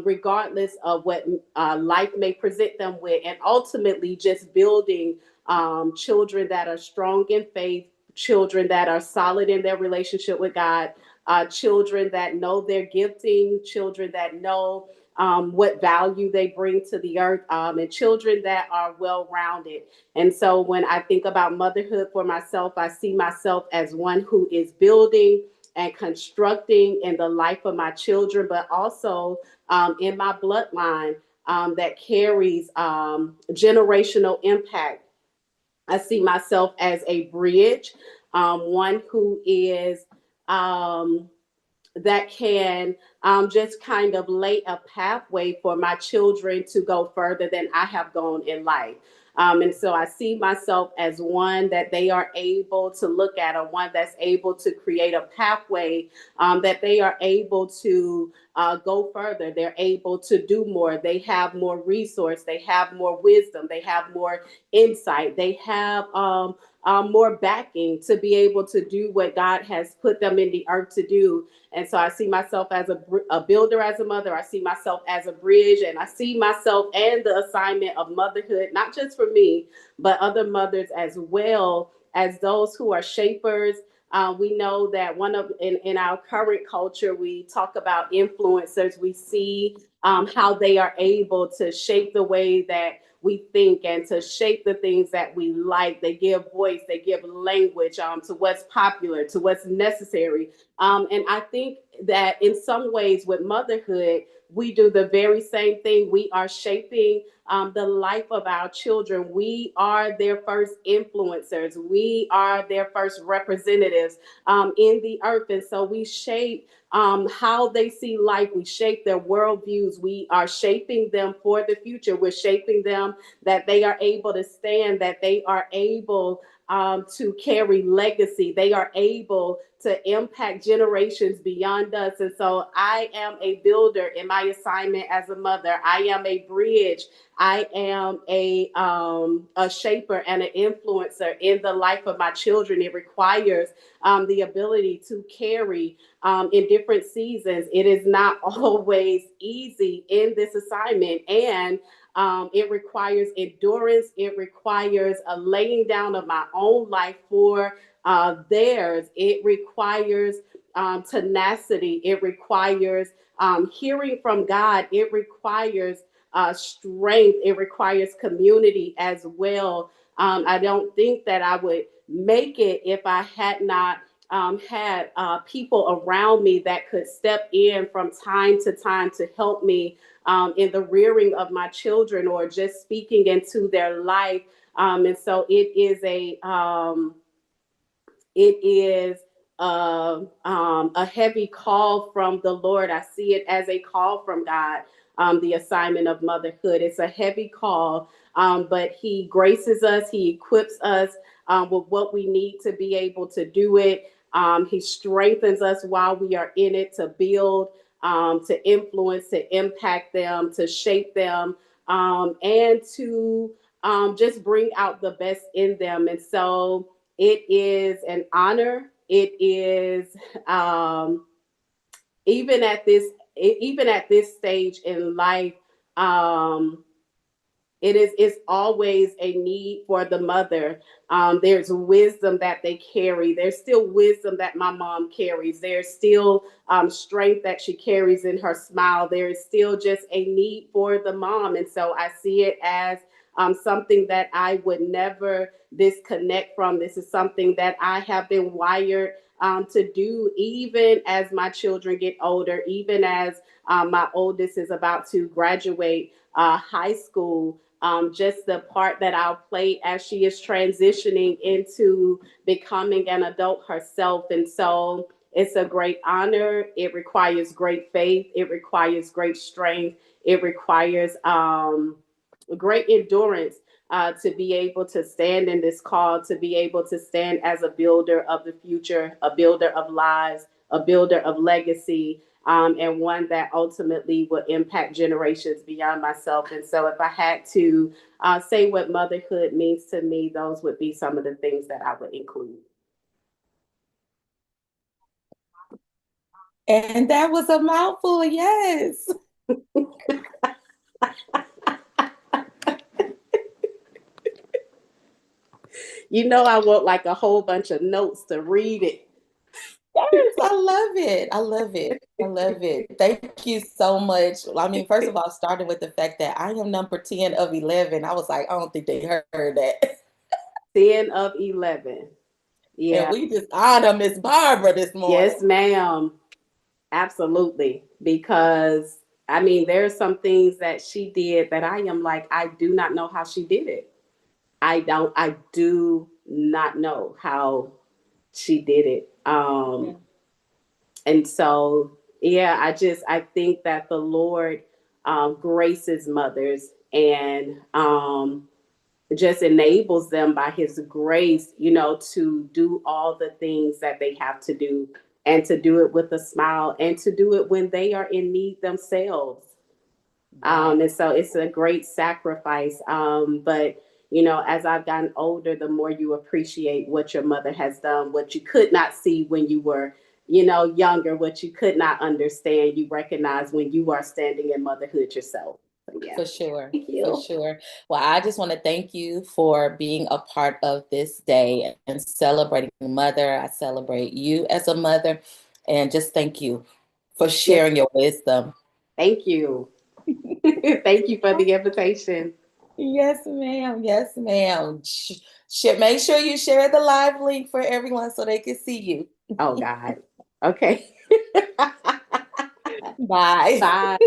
regardless of what life may present them with, and ultimately just building children that are strong in faith, children that are solid in their relationship with God, children that know their gifting, children that know what value they bring to the earth, and children that are well-rounded. And so when I think about motherhood for myself, I see myself as one who is building and constructing in the life of my children, but also in my bloodline that carries generational impact. I see myself as a bridge, one who is that can just kind of lay a pathway for my children to go further than I have gone in life. And so I see myself as one that they are able to look at, or one that's able to create a pathway that they are able to go further. They're able to do more. They have more resource. They have more wisdom. They have more insight. They have more backing to be able to do what God has put them in the earth to do. And so I see myself as a builder, as a mother. I see myself as a bridge, and I see myself and the assignment of motherhood, not just for me, but other mothers as well, as those who are shapers. We know that in our current culture, we talk about influencers. We see how they are able to shape the way that we think and to shape the things that we like. They give voice, they give language to what's popular, to what's necessary. And I think that in some ways with motherhood, we do the very same thing. We are shaping the life of our children. We are their first influencers. We are their first representatives in the earth. And so we shape how they see life. We shape their worldviews. We are shaping them for the future. We're shaping them that they are able to stand, that they are able to carry legacy. They are able to impact generations beyond us. And so I am a builder in my assignment as a mother. I am a bridge. I am a shaper and an influencer in the life of my children. It requires the ability to carry in different seasons. It is not always easy in this assignment, and it requires endurance. It requires a laying down of my own life for theirs. It requires tenacity. It requires hearing from God. It requires strength. It requires community as well. I don't think that I would make it if I had not had people around me that could step in from time to time to help me in the rearing of my children, or just speaking into their life. And so it is It is a heavy call from the Lord. I see it as a call from God. The assignment of motherhood. It's a heavy call, but He graces us. He equips us with what we need to be able to do it. He strengthens us while we are in it to build, to influence, to impact them, to shape them, and to just bring out the best in them. And so it is an honor. It is even at this stage in life, it's always a need for the mother. There's wisdom that they carry. There's still wisdom that my mom carries. There's still strength that she carries in her smile. There is still just a need for the mom. And so I see it as something that I would never disconnect from. This is something that I have been wired to do, even as my children get older, even as my oldest is about to graduate high school. Just the part that I'll play as she is transitioning into becoming an adult herself. And so it's a great honor. It requires great faith. It requires great strength. It requires great endurance to be able to stand in this call, to be able to stand as a builder of the future, a builder of lives, a builder of legacy, and one that ultimately will impact generations beyond myself. And so if I had to say what motherhood means to me, those would be some of the things that I would include. And that was a mouthful, yes. You know, I want like a whole bunch of notes to read it. Yes, I love it. I love it. I love it. Thank you so much. I mean, first of all, starting with the fact that I am number 10 of 11. I was like, I don't think they heard that. 10 of 11. Yeah. And we just honor Miss Barbara this morning. Yes, ma'am. Absolutely. Because I mean, there are some things that she did that I am like, I do not know how she did it. I do not know how she did it. And so, yeah, I think that the Lord graces mothers and just enables them by His grace, you know, to do all the things that they have to do, and to do it with a smile, and to do it when they are in need themselves. And so it's a great sacrifice. But you know, as I've gotten older, the more you appreciate what your mother has done, what you could not see when you were, you know, younger, what you could not understand, you recognize when you are standing in motherhood yourself. So, yeah. For sure. Thank you. For sure. Well, I just want to thank you for being a part of this day and celebrating mother. I celebrate you as a mother, and just thank you for sharing your wisdom. Thank you. Thank you for the invitation. Yes, ma'am. Yes, ma'am. Make sure you share the live link for everyone so they can see you. Oh, God. Okay. Bye. Bye.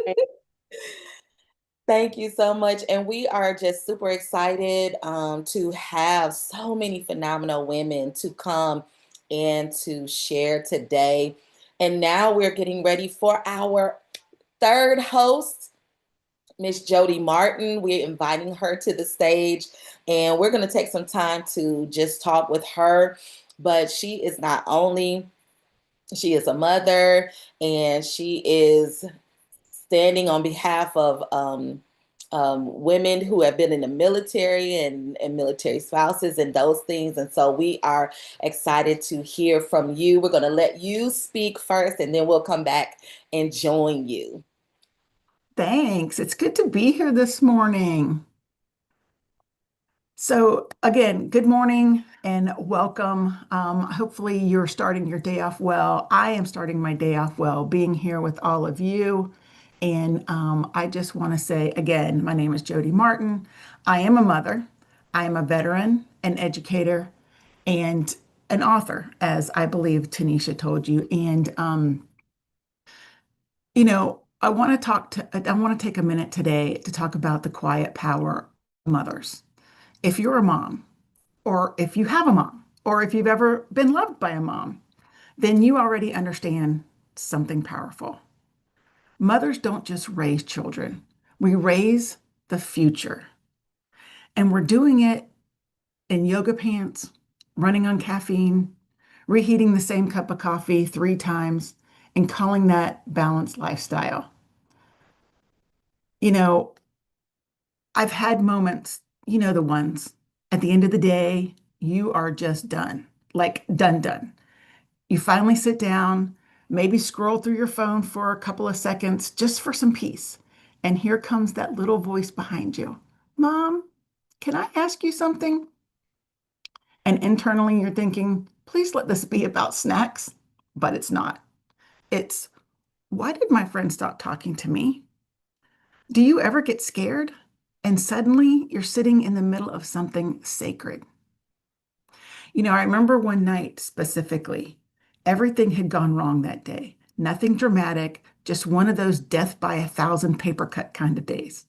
Thank you so much. And we are just super excited to have so many phenomenal women to come and to share today. And now we're getting ready for our third host, Miss Jody Martin. We're inviting her to the stage, and we're going to take some time to just talk with her. But she is she is a mother, and she is standing on behalf of women who have been in the military and military spouses and those things. And so we are excited to hear from you. We're going to let you speak first, and then we'll come back and join you. Thanks. It's good to be here this morning. So again, good morning and welcome. Hopefully you're starting your day off well. I am starting my day off well, being here with all of you. And I just want to say again, my name is Jody Martin. I am a mother. I am a veteran, an educator, and an author, as I believe Tanisha told you. And you know, I want to take a minute today to talk about the quiet power of mothers. If you're a mom, or if you have a mom, or if you've ever been loved by a mom, then you already understand something powerful. Mothers don't just raise children, we raise the future. And we're doing it in yoga pants, running on caffeine, reheating the same cup of coffee 3 times, and calling that balanced lifestyle. You know, I've had moments, you know, the ones at the end of the day, you are just done, like done. You finally sit down, maybe scroll through your phone for a couple of seconds just for some peace. And here comes that little voice behind you. Mom, can I ask you something? And internally you're thinking, please let this be about snacks. But it's not. It's, why did my friend stop talking to me? Do you ever get scared? And suddenly you're sitting in the middle of something sacred. You know, I remember one night specifically, everything had gone wrong that day. Nothing dramatic, just one of those death by 1,000 paper cut kind of days.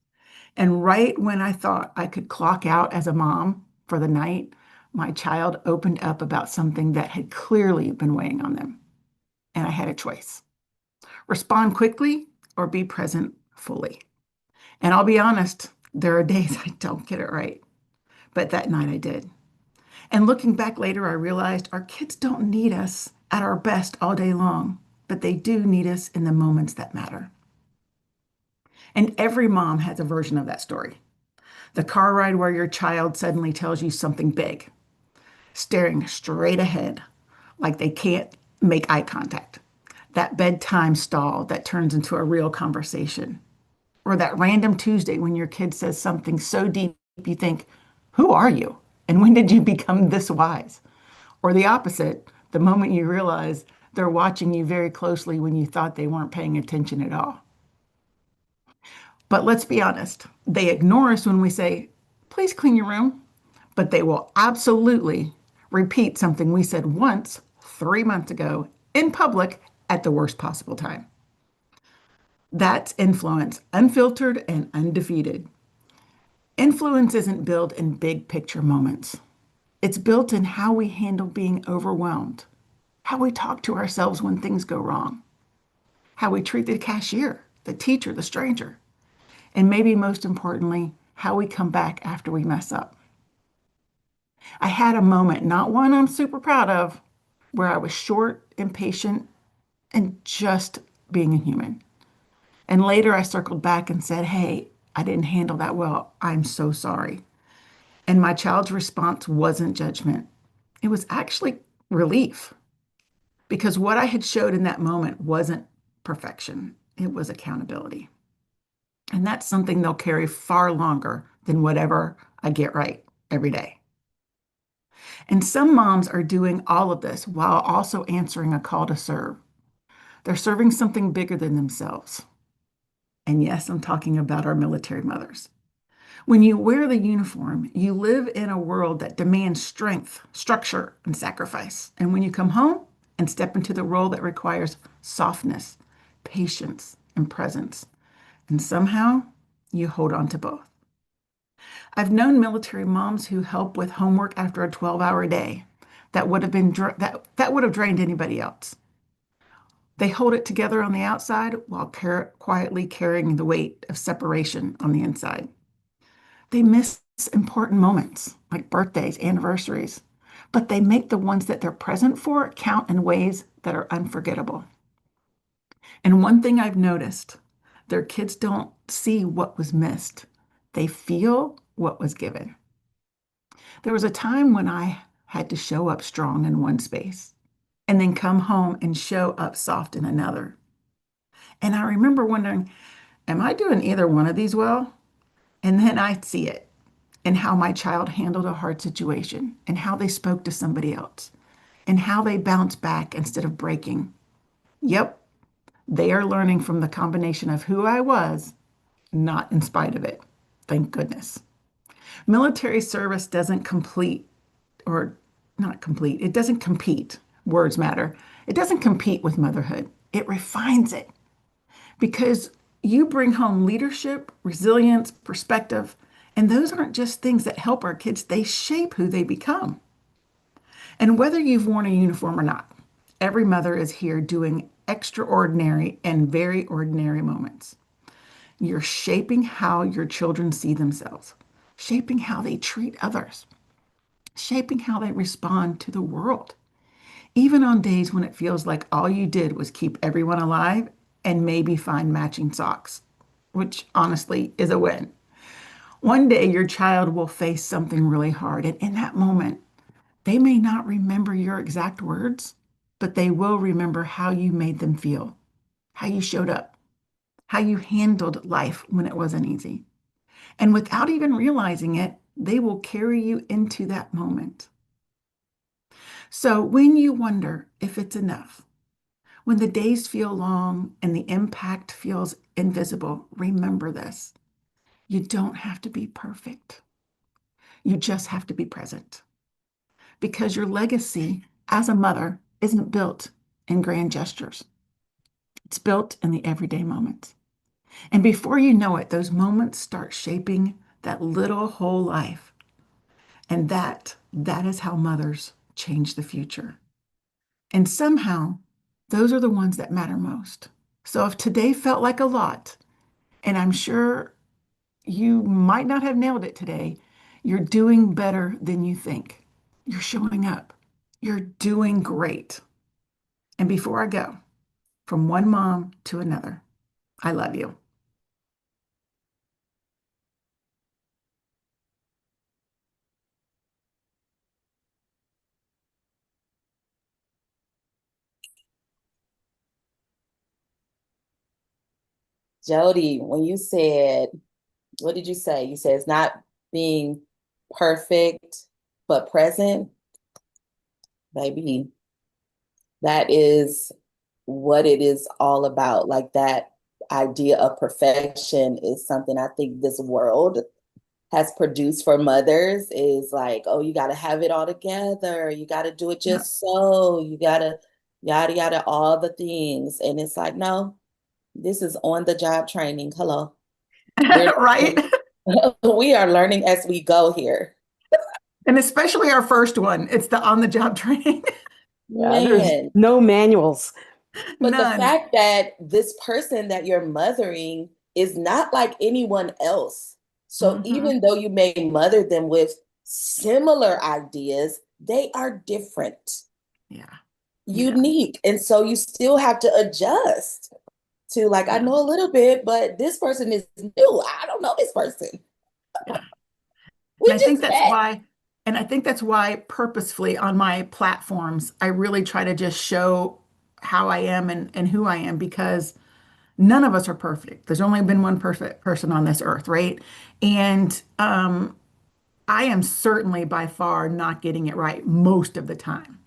And right when I thought I could clock out as a mom for the night, my child opened up about something that had clearly been weighing on them. And I had a choice: respond quickly or be present fully. And I'll be honest, there are days I don't get it right. But that night I did. And looking back later, I realized our kids don't need us at our best all day long, but they do need us in the moments that matter. And every mom has a version of that story. The car ride where your child suddenly tells you something big, staring straight ahead like they can't make eye contact. That bedtime stall that turns into a real conversation. Or that random Tuesday when your kid says something so deep you think, who are you? And when did you become this wise? Or the opposite, the moment you realize they're watching you very closely when you thought they weren't paying attention at all. But let's be honest, they ignore us when we say, please clean your room. But they will absolutely repeat something we said once 3 months ago in public at the worst possible time. That's influence, unfiltered and undefeated. Influence isn't built in big picture moments. It's built in how we handle being overwhelmed, how we talk to ourselves when things go wrong, how we treat the cashier, the teacher, the stranger, and maybe most importantly, how we come back after we mess up. I had a moment, not one I'm super proud of, where I was short, impatient, and just being a human. And later I circled back and said, hey, I didn't handle that well. I'm so sorry. And my child's response wasn't judgment. It was actually relief, because what I had showed in that moment wasn't perfection. It was accountability. And that's something they'll carry far longer than whatever I get right every day. And some moms are doing all of this while also answering a call to serve. They're serving something bigger than themselves. And yes, I'm talking about our military mothers. When you wear the uniform, you live in a world that demands strength, structure, and sacrifice. And when you come home and step into the role that requires softness, patience, and presence, and somehow you hold on to both. I've known military moms who help with homework after a 12-hour day that would have been that would have drained anybody else. They hold it together on the outside while quietly carrying the weight of separation on the inside. They miss important moments like birthdays, anniversaries, but they make the ones that they're present for count in ways that are unforgettable. And one thing I've noticed, their kids don't see what was missed. They feel what was given. There was a time when I had to show up strong in one space and then come home and show up soft in another. And I remember wondering, am I doing either one of these well? And then I'd see it in how my child handled a hard situation and how they spoke to somebody else and how they bounced back instead of breaking. Yep, they are learning from the combination of who I was, not in spite of it. Thank goodness. Military service doesn't complete, or not complete, it doesn't compete. Words matter. It doesn't compete with motherhood. It refines it, because you bring home leadership, resilience, perspective, and those aren't just things that help our kids, they shape who they become. And whether you've worn a uniform or not, every mother is here doing extraordinary and very ordinary moments. You're shaping how your children see themselves, shaping how they treat others, shaping how they respond to the world, even on days when it feels like all you did was keep everyone alive and maybe find matching socks, which honestly is a win. One day your child will face something really hard, and in that moment, they may not remember your exact words, but they will remember how you made them feel, how you showed up, how you handled life when it wasn't easy. And without even realizing it, they will carry you into that moment. So when you wonder if it's enough, when the days feel long and the impact feels invisible, remember this. You don't have to be perfect. You just have to be present. Because your legacy as a mother isn't built in grand gestures. It's built in the everyday moments. And before you know it, those moments start shaping that little whole life. And that is how mothers change the future. And somehow, those are the ones that matter most. So if today felt like a lot, and I'm sure you might not have nailed it today, you're doing better than you think. You're showing up. You're doing great. And before I go, from one mom to another, I love you. Jody, when you said, what did you say? You said it's not being perfect, but present. Baby, that is what it is all about. Like that idea of perfection is something I think this world has produced for mothers is like, oh, you got to have it all together. You got to do it just so. You got to yada, yada, all the things. And it's like, no, this is on the job training. Hello. Right? We are learning as we go here. And especially our first one, it's the on the job training. Yeah, there's Man. no manuals. But the None. fact that this person that you're mothering is not like anyone else. So Mhm. even though you may mother them with similar ideas, they are different, Yeah. unique. And so you still have to adjust to like, I know a little bit, but this person is new. I don't know this person. Yeah. We And I just think that's met. why, and I think that's why purposefully on my platforms, I really try to just show how I am and who I am because none of us are perfect. There's only been one perfect person on this earth, right? And I am certainly by far not getting it right most of the time.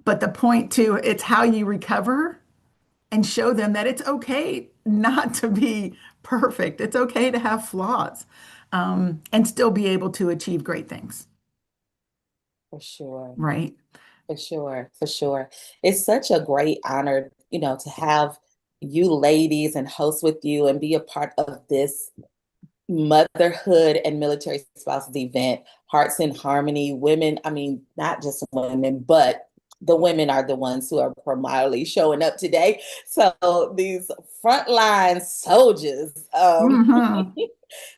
But the point too, it's how you recover and show them that it's okay not to be perfect. It's okay to have flaws, and still be able to achieve great things, For sure. right? For sure, for sure. It's such a great honor, to have you ladies and host with you and be a part of this motherhood and military spouses event, Hearts in Harmony. Women, I mean, not just women, but the women are the ones who are primarily showing up today. So these frontline soldiers, Mhm.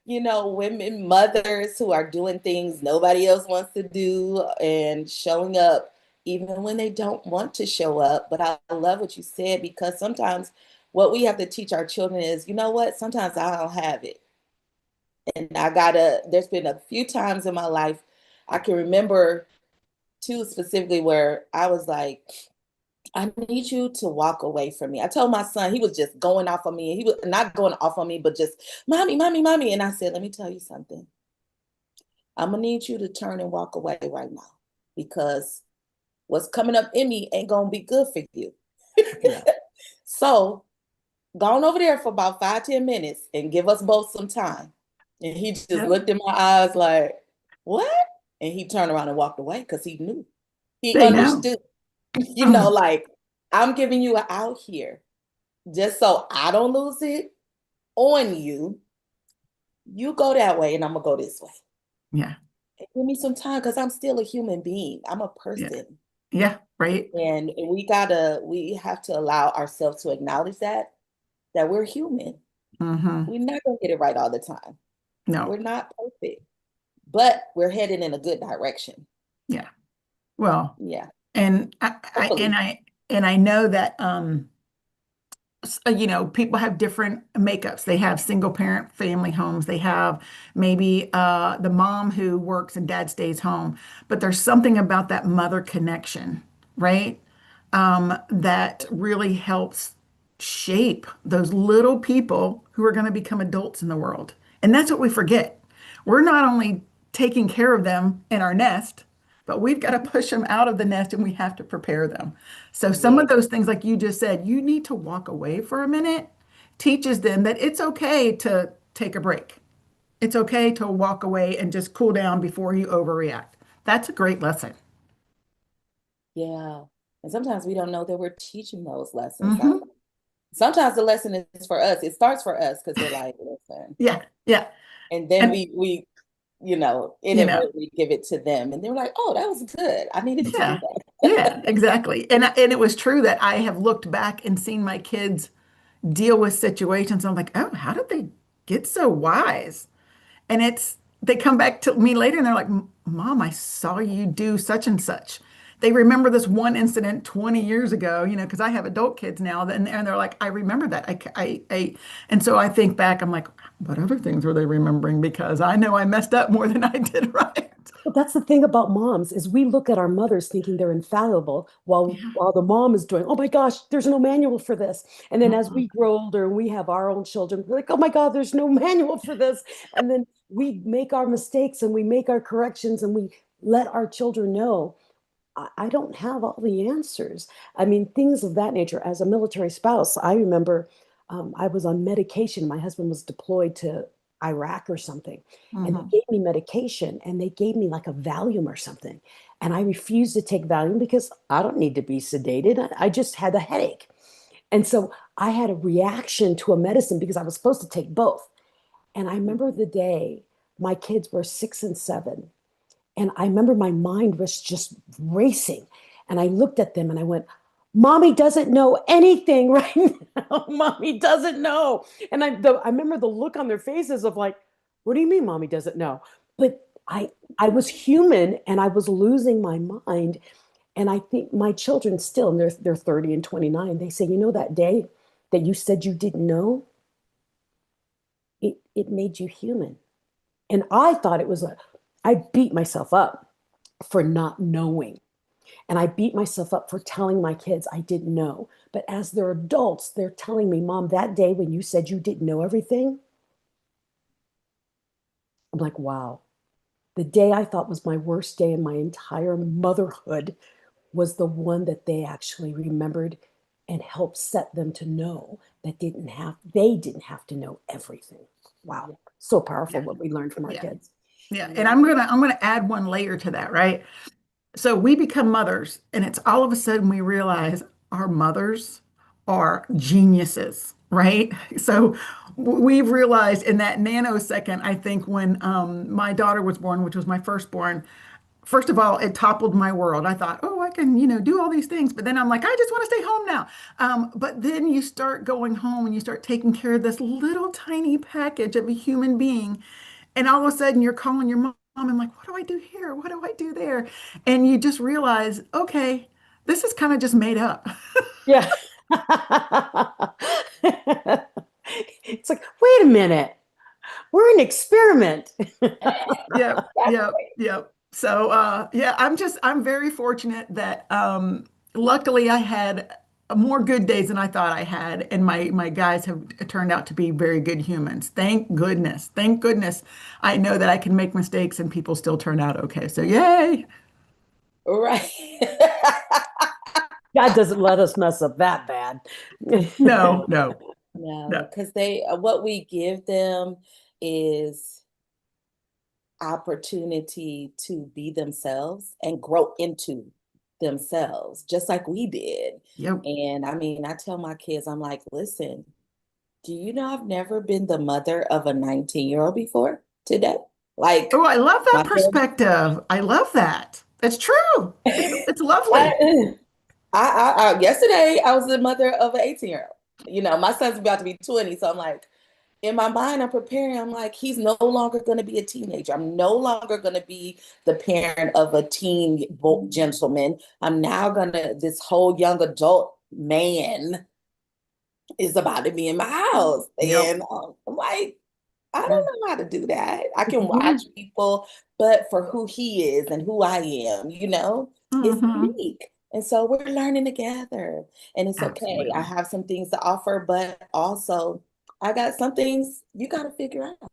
women, mothers who are doing things nobody else wants to do and showing up even when they don't want to show up. But I love what you said because sometimes what we have to teach our children is, you know what, sometimes I don't have it. And there's been a few times in my life I can remember two specifically where I was like, I need you to walk away from me. I told my son, he was just going off on me. And he was not going off on me, but just, mommy, mommy, mommy. And I said, let me tell you something. I'm going to need you to turn and walk away right now because what's coming up in me ain't going to be good for you. Yeah. So go on over there for about 5-10 minutes and give us both some time. And he just Yep. looked in my eyes like, what? And he turned around and walked away because he knew. He They know. understood. Like, I'm giving you an out here just so I don't lose it on you. You go that way and I'm going to go this way. Yeah. Give me some time because I'm still a human being. I'm a Yeah. person. Yeah. Right. And we have to allow ourselves to acknowledge that we're human. Mm-hmm. We're not gonna get it right all the time. No. We're not perfect, but we're headed in a good direction. Yeah. Well, Yeah. and Hopefully. I know that you know, people have different makeups. They have single parent family homes. They have maybe the mom who works and dad stays home. But there's something about that mother connection, right? That really helps shape those little people who are going to become adults in the world. And that's what we forget. We're not only taking care of them in our nest, but we've got to push them out of the nest and we have to prepare them. So some of Yeah. those things, like you just said, you need to walk away for a minute, teaches them that it's okay to take a break. It's okay to walk away and just cool down before you overreact. That's a great lesson. Yeah. And sometimes we don't know that we're teaching those lessons. Hmm. Sometimes the lesson is for us. It starts for us because we're like, listen. Yeah, yeah. And then And we you know, inadvertently give it to them. And they're like, oh, that was good. I needed to do yeah, that. yeah, exactly. And it was true that I have looked back and seen my kids deal with situations. I'm like, oh, how did they get so wise? And they come back to me later and they're like, Mom, I saw you do such and such. They remember this one incident 20 years ago, you know, because I have adult kids now, and they're like, I remember that. And so I think back, I'm like, what other things were they remembering? Because I know I messed up more than I did right. But that's the thing about moms is we look at our mothers thinking they're infallible Yeah. while the mom is doing, oh my gosh, there's no manual for this. And then as Mhm. we grow older and we have our own children, we're like, oh my God, there's no manual for this. And then we make our mistakes and we make our corrections and we let our children know I don't have all the answers. I mean, things of that nature. As a military spouse, I remember I was on medication. My husband was deployed to Iraq or something, and they Mhm. gave me medication and they gave me like a Valium or something. And I refused to take Valium because I don't need to be sedated. I just had a headache. And so I had a reaction to a medicine because I was supposed to take both. And I remember the day my kids were 6 and 7 and I remember my mind was just racing. And I looked at them and I went, Mommy doesn't know anything right now. Mommy doesn't know. And I remember the look on their faces of like, what do you mean mommy doesn't know? But I was human and I was losing my mind. And I think my children still, and they're 30 and 29, they say, you know, that day that you said you didn't know, it made you human. And I thought it was I beat myself up for not knowing. And I beat myself up for telling my kids I didn't know. But as they're adults, they're telling me, Mom, that day when you said you didn't know everything, I'm like, wow. The day I thought was my worst day in my entire motherhood was the one that they actually remembered and helped set them to know that they didn't have to know everything. Wow. So powerful Yeah. what we learned from our Yeah. kids. Yeah. And I'm gonna add one layer to that, right? So we become mothers, and it's all of a sudden we realize our mothers are geniuses, right? So we've realized in that nanosecond, I think when my daughter was born, which was my firstborn, first of all, it toppled my world. I thought, oh, I can, you know, do all these things. But then I'm like, I just want to stay home now. But then you start going home and you start taking care of this little tiny package of a human being. And all of a sudden you're calling your mom and like, what do I do here? What do I do there? And you just realize, okay, this is kind of just made up. Yeah. It's like, wait a minute. We're an experiment. Yep, yep, yep. So yeah, I'm very fortunate that luckily I had more good days than I thought I had, and my guys have turned out to be very good humans. Thank goodness. Thank goodness. I know that I can make mistakes and people still turn out okay. So yay. Right. God doesn't let us mess up that bad. No, no, No, no. because what we give them is opportunity to be themselves and grow into themselves, just like we did. Yep. And I mean, I tell my kids, I'm like, listen, do you know I've never been the mother of a 19-year-old before today? Like Oh, I love that my parents, perspective. I love that. It's true. It's lovely. yesterday I was the mother of an 18-year-old. You know, my son's about to be 20, so I'm like, in my mind, I'm preparing. I'm like, he's no longer going to be a teenager. I'm no longer going to be the parent of a teen gentleman. I'm now going to, this whole young adult man is about to be in my house. Yep. And I'm like, I don't know how to do that. I can Mhm. watch people, but for who he is and who I am, it's Mhm. unique. And so we're learning together. And it's okay. I Absolutely. have some things to offer, but also I got some things you got to figure out.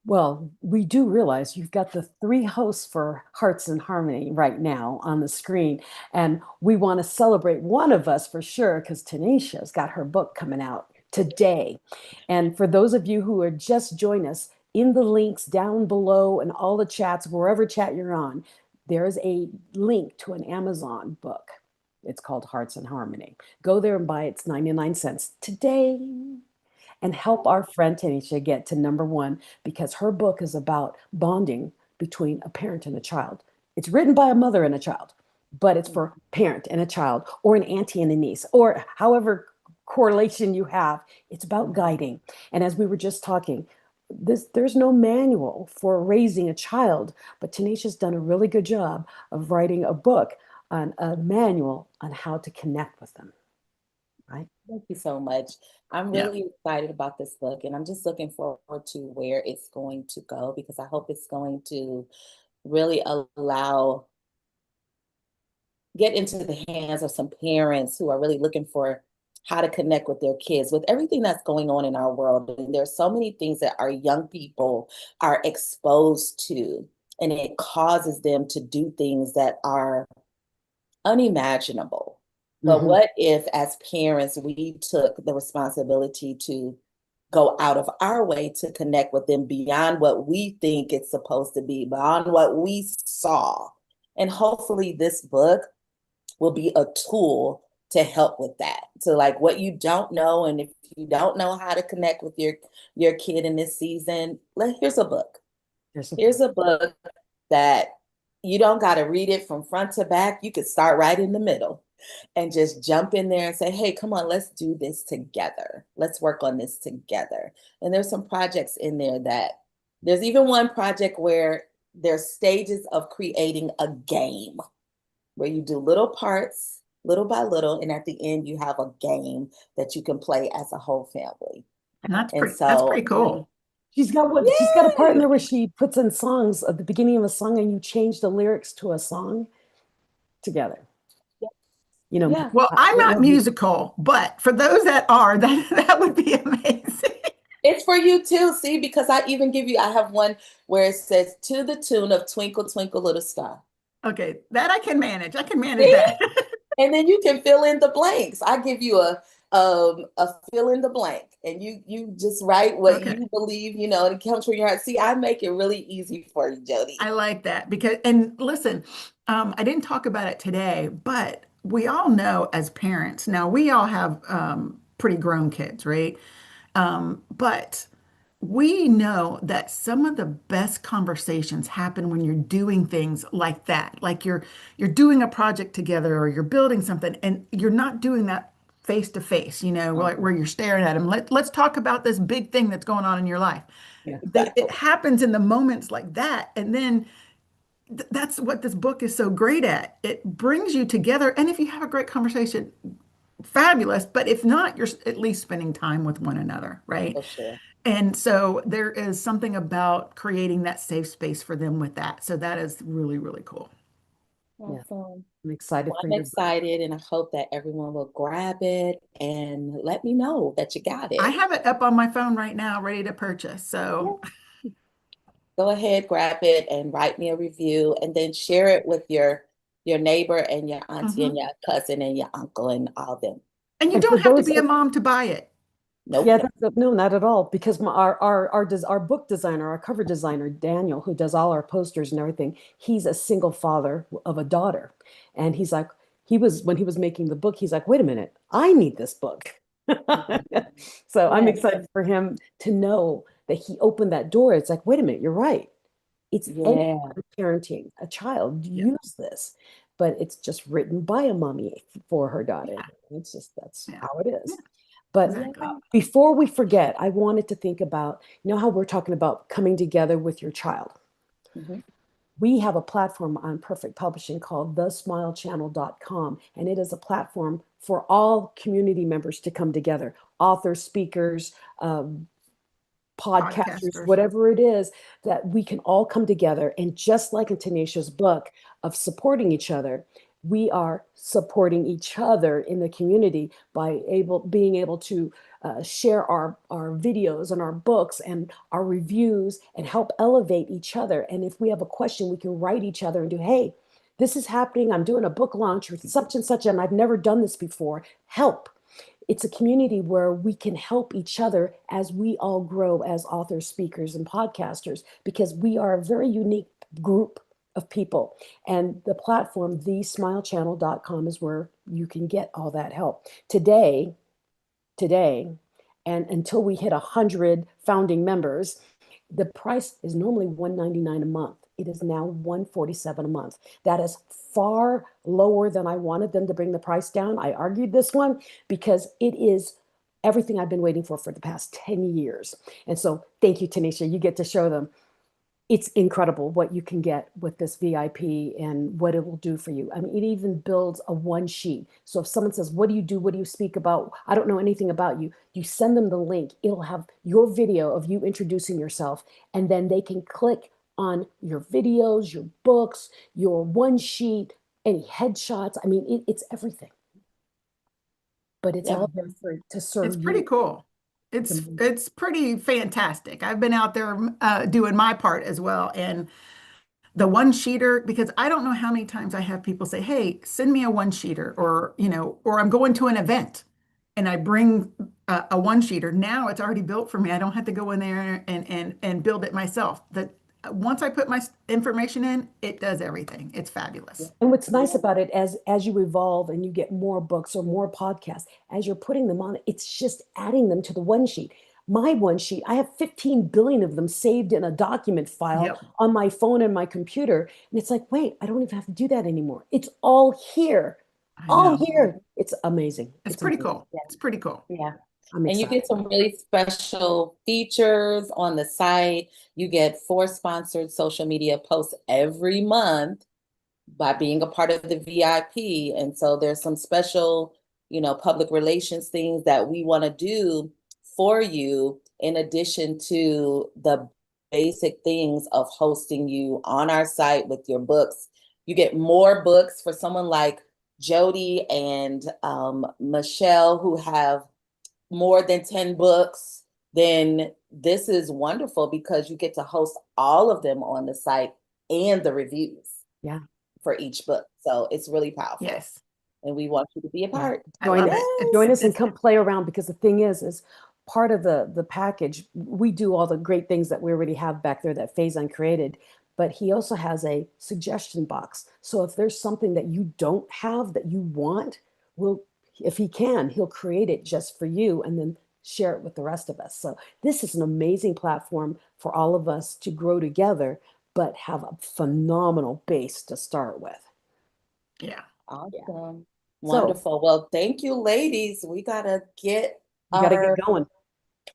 Well, we do realize you've got the three hosts for Hearts in Harmony right now on the screen. And we want to celebrate one of us for sure, because Tanisha's got her book coming out today. And for those of you who are just joining us, in the links down below and all the chats, wherever chat you're on, there's a link to an Amazon book. It's called Hearts in Harmony. Go there and buy it. It's 99 cents today. And help our friend Tanisha get to #1, because her book is about bonding between a parent and a child. It's written by a mother and a child, but it's for parent and a child, or an auntie and a niece, or however correlation you have. It's about guiding. And as we were just talking, there's no manual for raising a child, but Tanisha's done a really good job of writing a book on a manual on how to connect with them. Right? Thank you so much. I'm Yeah. really excited about this book, and I'm just looking forward to where it's going to go because I hope it's going to really get into the hands of some parents who are really looking for how to connect with their kids with everything that's going on in our world. And there's so many things that our young people are exposed to, and it causes them to do things that are unimaginable. But Mhm. what if, as parents, we took the responsibility to go out of our way to connect with them beyond what we think it's supposed to be, beyond what we saw? And hopefully, this book will be a tool to help with that. So, like, what you don't know, and if you don't know how to connect with your kid in this season, here's a book. Here's a book that you don't got to read it from front to back. You could start right in the middle and just jump in there and say, hey, come on, let's do this together. Let's work on this together. And there's some projects in there there's even one project where there's stages of creating a game where you do little parts, little by little, and at the end you have a game that you can play as a whole family. And that's And pretty so, cool. She's got a part in yeah. there where she puts in songs at the beginning of a song, and you change the lyrics to a song together. You know, Yeah. Well, I'm it not would be- musical, but for those that are, that would be amazing. It's for you too, see, because I have one where it says to the tune of Twinkle, Twinkle, Little Star. Okay, that I can manage. I can manage See? that. And then you can fill in the blanks. I give you a fill in the blank, and you just write what Okay. you believe, and it comes from your heart. See, I make it really easy for you, Jody. I like that because, and listen, I didn't talk about it today, but we all know as parents, now we all have pretty grown kids, right? But we know that some of the best conversations happen when you're doing things like that. Like you're doing a project together or you're building something and you're not doing that face to face, like where you're staring at them. Let's talk about this big thing that's going on in your life. Yeah. Exactly. It happens in the moments like that. And then that's what this book is so great at. It brings you together. And if you have a great conversation, fabulous. But if not, you're at least spending time with one another, right? For sure. And so there is something about creating that safe space for them with that. So that is really, really cool. Awesome. I'm excited Well, for I'm your book. excited, and I hope that everyone will grab it and let me know that you got it. I have it up on my phone right now, ready to purchase. So Go ahead, grab it, and write me a review, and then share it with your neighbor and your auntie and your cousin and your uncle and all them. and you And for don't have to those be a of- mom to buy it. Nope. Yeah, no, not at all. Because our book designer, our cover designer, Daniel, who does all our posters and everything, he's a single father of a daughter, and he's like, when he was making the book, he's like, wait a minute, I need this book. So I'm Yes. excited for him to know that he opened that door. It's like, wait a minute, you're right. It's Yeah. anyone parenting a child use this, but it's just written by a mommy for her daughter. It's just, that's Yeah. how it is. Yeah. But Exactly. before we forget, I wanted to think about, how we're talking about coming together with your child. Mhm. We have a platform on Perfect Publishing called thesmilechannel.com, and it is a platform for all community members to come together, authors, speakers, podcasters, Podcasters. whatever it is, that we can all come together. And just like in Tanisha's book of supporting each other, we are supporting each other in the community by being able to share our videos and our books and our reviews and help elevate each other. And if we have a question, we can write each other and do, hey, this is happening. I'm doing a book launch with such and such, and I've never done this before. Help. It's a community where we can help each other as we all grow as authors, speakers, and podcasters, because we are a very unique group of people. And the platform, thesmilechannel.com, is where you can get all that help. Today, and until we hit 100 founding members, the price is normally $199 a month. It is now $147 a month. That is far lower than I wanted them to bring the price down. I argued this one because it is everything I've been waiting for the past 10 years. And so thank you, Tanisha. You get to show them. It's incredible what you can get with this VIP and what it will do for you. I mean, it even builds a one sheet. So if someone says, what do you do? What do you speak about? I don't know anything about you. You send them the link. It'll have your video of you introducing yourself, and then they can click on your videos, your books, your one sheet, any headshots. I mean, it's everything. But it's all there to serve It's you. pretty cool. It's pretty fantastic. I've been out there doing my part as well. And the one sheeter, because I don't know how many times I have people say, hey, send me a one sheeter, or, or I'm going to an event and I bring a one sheeter. Now it's already built for me. I don't have to go in there and build it myself. Once I put my information in, it does everything. It's fabulous. And what's nice about it, as you evolve and you get more books or more podcasts, as you're putting them on, it's just adding them to the one sheet. My one sheet, I have 15 billion of them saved in a document file on my phone and my computer. And it's like, wait, I don't even have to do that anymore. It's all here. All here. It's amazing. It's pretty amazing. cool. It's pretty cool. Yeah. I'm And you excited. get some really special features on the site. You get 4 sponsored social media posts every month by being a part of the VIP. And so there's some special, public relations things that we want to do for you, in addition to the basic things of hosting you on our site with your books. You get more books for someone like Jody and Michelle, who have more than 10 books. Then this is wonderful because you get to host all of them on the site and the reviews for each book. So it's really powerful. Yes. And we want you to be a part. Join us and come play around, because the thing is part of the package, we do all the great things that we already have back there that Faison created, but he also has a suggestion box. So if there's something that you don't have that you want, if he can, he'll create it just for you and then share it with the rest of us. So this is an amazing platform for all of us to grow together, but have a phenomenal base to start with. Yeah. Awesome. Wonderful. Well, thank you, ladies. We gotta get going.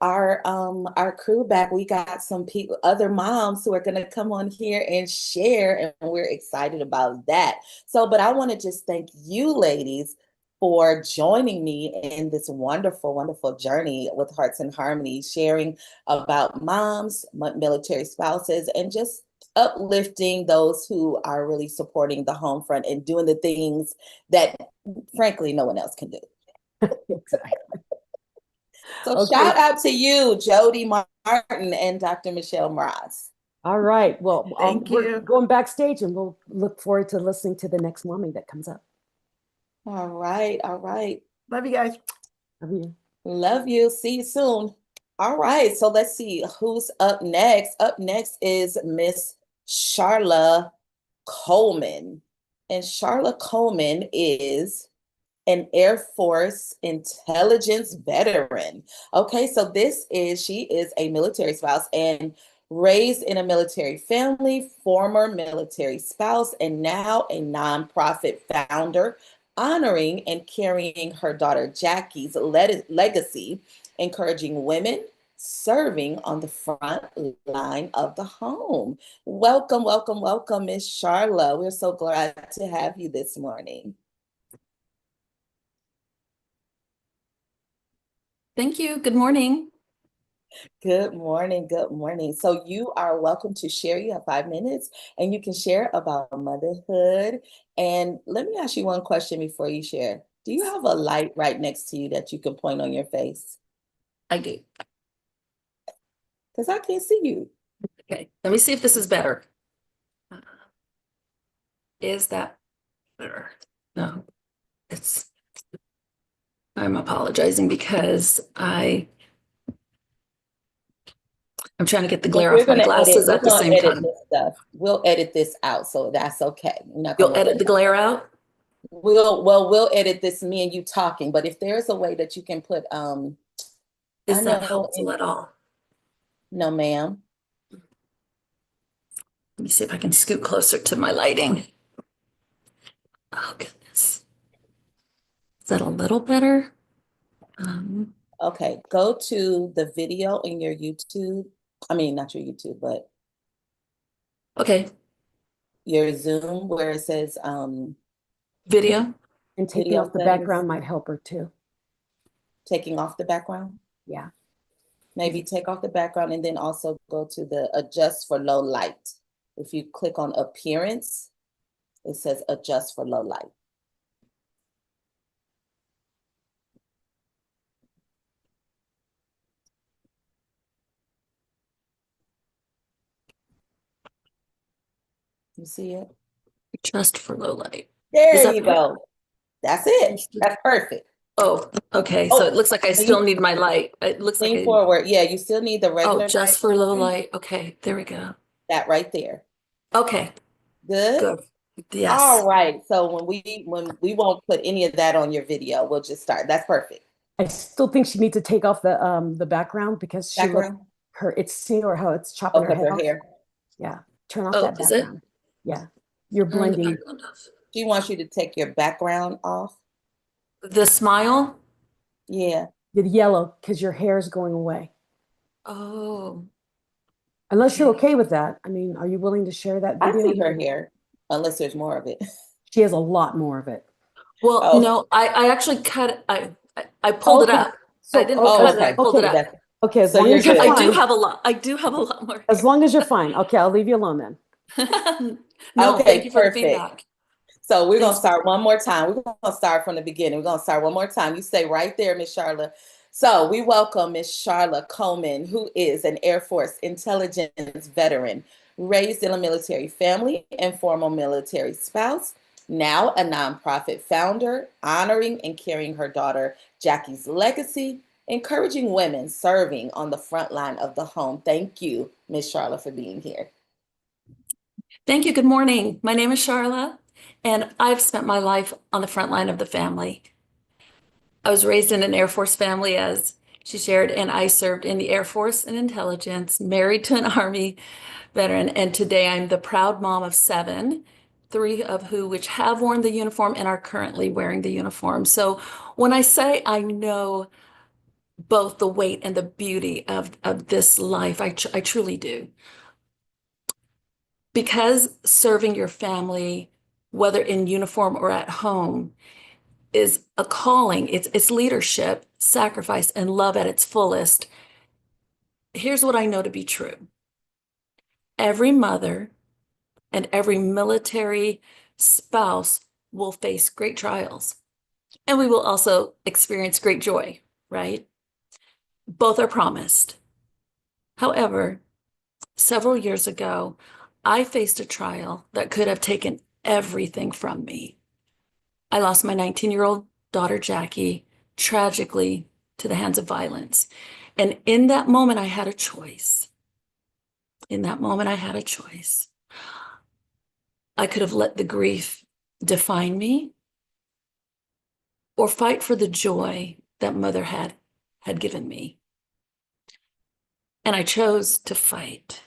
Our crew back. We got some people, other moms who are gonna come on here and share, and we're excited about that. So, but I want to just thank you, ladies, for joining me in this wonderful, wonderful journey with Hearts in Harmony, sharing about moms, military spouses, and just uplifting those who are really supporting the home front and doing the things that, frankly, no one else can do. Exactly. So shout out to you, Jody Martin and Dr. Michelle Mraz. All right. Well, Thank we're you. going backstage, and we'll look forward to listening to the next mommy that comes up. All right. All right. Love you guys. Love you. Love you. See you soon. All right. So let's see who's up next. Up next is Miss Sharla Coleman. And Sharla Coleman is an Air Force intelligence veteran. Okay, so she is a military spouse, and Raised in a military family, former military spouse, and now a nonprofit founder, honoring and carrying her daughter Jackie's legacy, encouraging women serving on the front line of the home. Welcome, welcome, welcome, Miss Charla. We're so glad to have you this morning. Thank you. Good morning. Good morning. Good morning. So you are welcome to share. You have 5 minutes and you can share about motherhood. And let me ask you one question before you share. Do you have a light right next to you that you can point on your face? I do. Because I can't see you. Okay, let me see if this is better. Is that better? No, I'm apologizing because I'm trying to get the glare We're off my gonna glasses at the same time. this stuff. We'll edit this out, so that's okay. We're not You'll gonna edit the glare out? We'll edit this, me and you talking, but if there's a way that you can put Is I that know helpful at all? No, ma'am. Let me see if I can scoot closer to my lighting. Oh, goodness. Is that a little better? Okay, go to the video in your YouTube. I mean, not your YouTube, but Okay, your Zoom where it says video. And taking Video off the settings. background might help her too. taking off the background. Yeah. Maybe take off the background and then also go to the adjust for low light. If you click on appearance, it says adjust for low light. You see it? Just for low light. There you go. That's it. That's perfect. Oh, okay. So it looks like I still need my light. It looks like Lean forward. Yeah, you still need the regular oh, just light. for low light. Okay, there we go. That right there. Okay, Good. good. Yes. All right. So when we won't put any of that on your video, we'll just start. That's perfect. I still think she needs to take off the background because she looks Background. it's seeing her how it's chopping her Okay, head her off. hair. Yeah. Turn off Oh, that is it? background. Yeah. You're Turn the blending. background off. She wants you to take your background off. The smile? Yeah. The yellow because your hair is going away. Oh, Unless you're okay with that. I mean, are you willing to share that I video? see her hair, unless there's more of it. She has a lot more of it. well, Oh. no, I actually cut it. I pulled it Okay. up. So, I didn't okay. cut it, I pulled it Okay. up. Okay, as So long you're as you're good. I do fine. have a lot. I do have a lot more. As long as you're fine. Okay, I'll leave you alone then. No, Okay, thank you for the perfect. feedback. So we're gonna Thanks. start one more time. We're gonna start from the beginning. We're gonna start one more time. You stay right there, Miss Charla. So we welcome Miss Charla Coleman, who is an Air Force intelligence veteran, raised in a military family and former military spouse, now a nonprofit founder, honoring and carrying her daughter Jackie's legacy, encouraging women serving on the front line of the home. Thank you, Miss Charla, for being here. Thank you. Good morning. My name is Charla, and I've spent my life on the front line of the family. I was raised in an Air Force family, as she shared, and I served in the Air Force and intelligence, married to an Army veteran, and today I'm the proud mom of 7, 3 of who which have worn the uniform and are currently wearing the uniform. So when I say I know both the weight and the beauty of this life, I truly do. Because serving your family, whether in uniform or at home, is a calling. It's leadership, sacrifice, and love at its fullest. Here's what I know to be true. Every mother and every military spouse will face great trials, and we will also experience great joy, right? Both are promised. However, several years ago, I faced a trial that could have taken everything from me. I lost my 19-year-old daughter, Jackie, tragically to the hands of violence. And in that moment, I had a choice. In that moment, I had a choice. I could have let the grief define me or fight for the joy that mother had given me. And I chose to fight.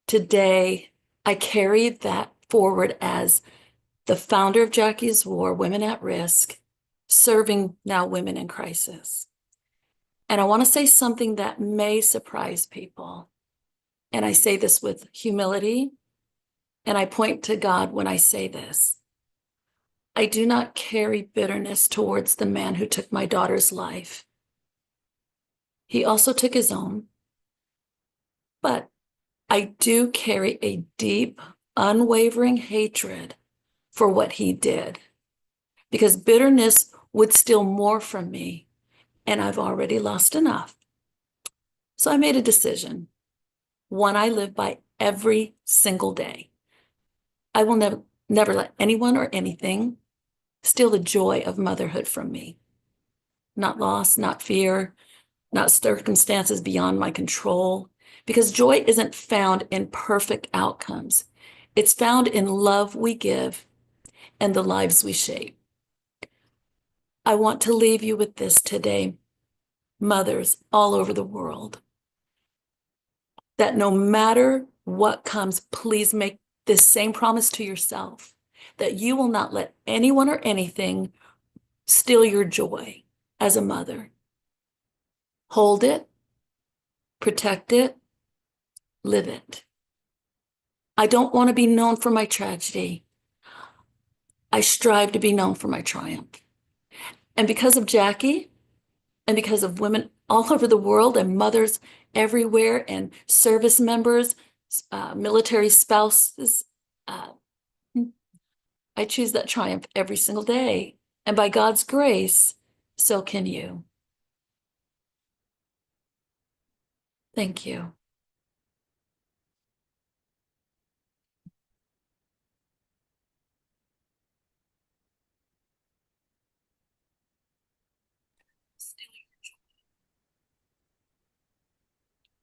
Today, I carry that forward as the founder of Jackie's War, Women at Risk, serving now women in crisis. And I want to say something that may surprise people. And I say this with humility, and I point to God when I say this. I do not carry bitterness towards the man who took my daughter's life. He also took his own. But I do carry a deep, unwavering hatred for what he did, because bitterness would steal more from me, and I've already lost enough. So I made a decision, one I live by every single day. I will never let anyone or anything steal the joy of motherhood from me. Not loss, not fear, not circumstances beyond my control, because joy isn't found in perfect outcomes. It's found in love we give and the lives we shape. I want to leave you with this today, mothers all over the world, that no matter what comes, please make this same promise to yourself, that you will not let anyone or anything steal your joy as a mother. Hold it, protect it, live it. I don't want to be known for my tragedy. I strive to be known for my triumph. And because of Jackie, and because of women all over the world and mothers everywhere and service members, military spouses, I choose that triumph every single day. And by God's grace, so can you. Thank you.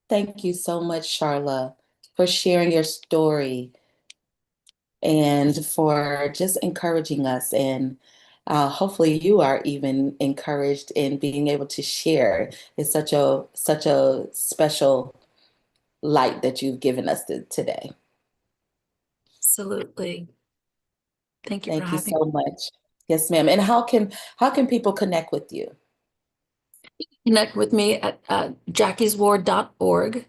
Thank you so much, Charla, for sharing your story and for just encouraging us. And hopefully you are even encouraged in being able to share. It's such a special light that you've given us today. Absolutely. Thank you for Thank you having so much. Yes, ma'am. And how can people connect with you? Connect with me at jackieswar.org.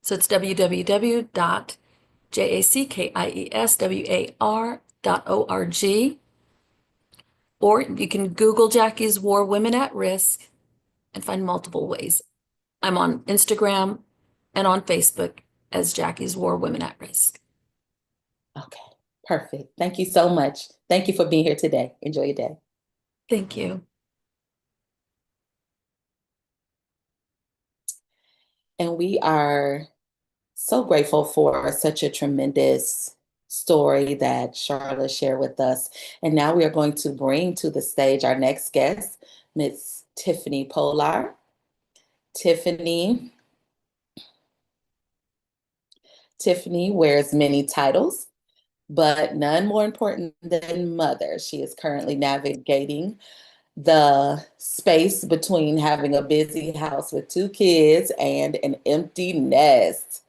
So it's www.jackieswar.org. Or you can Google Jackie's War Women at Risk and find multiple ways. I'm on Instagram and on Facebook as Jackie's War Women at Risk. Okay, perfect. Thank you so much. Thank you for being here today. Enjoy your day. Thank you. And we are so grateful for such a tremendous story that Charla shared with us. And now we are going to bring to the stage our next guest, Ms. Tiffany Polar. Tiffany wears many titles, but none more important than mother. She is currently navigating the space between having a busy house with 2 kids and an empty nest.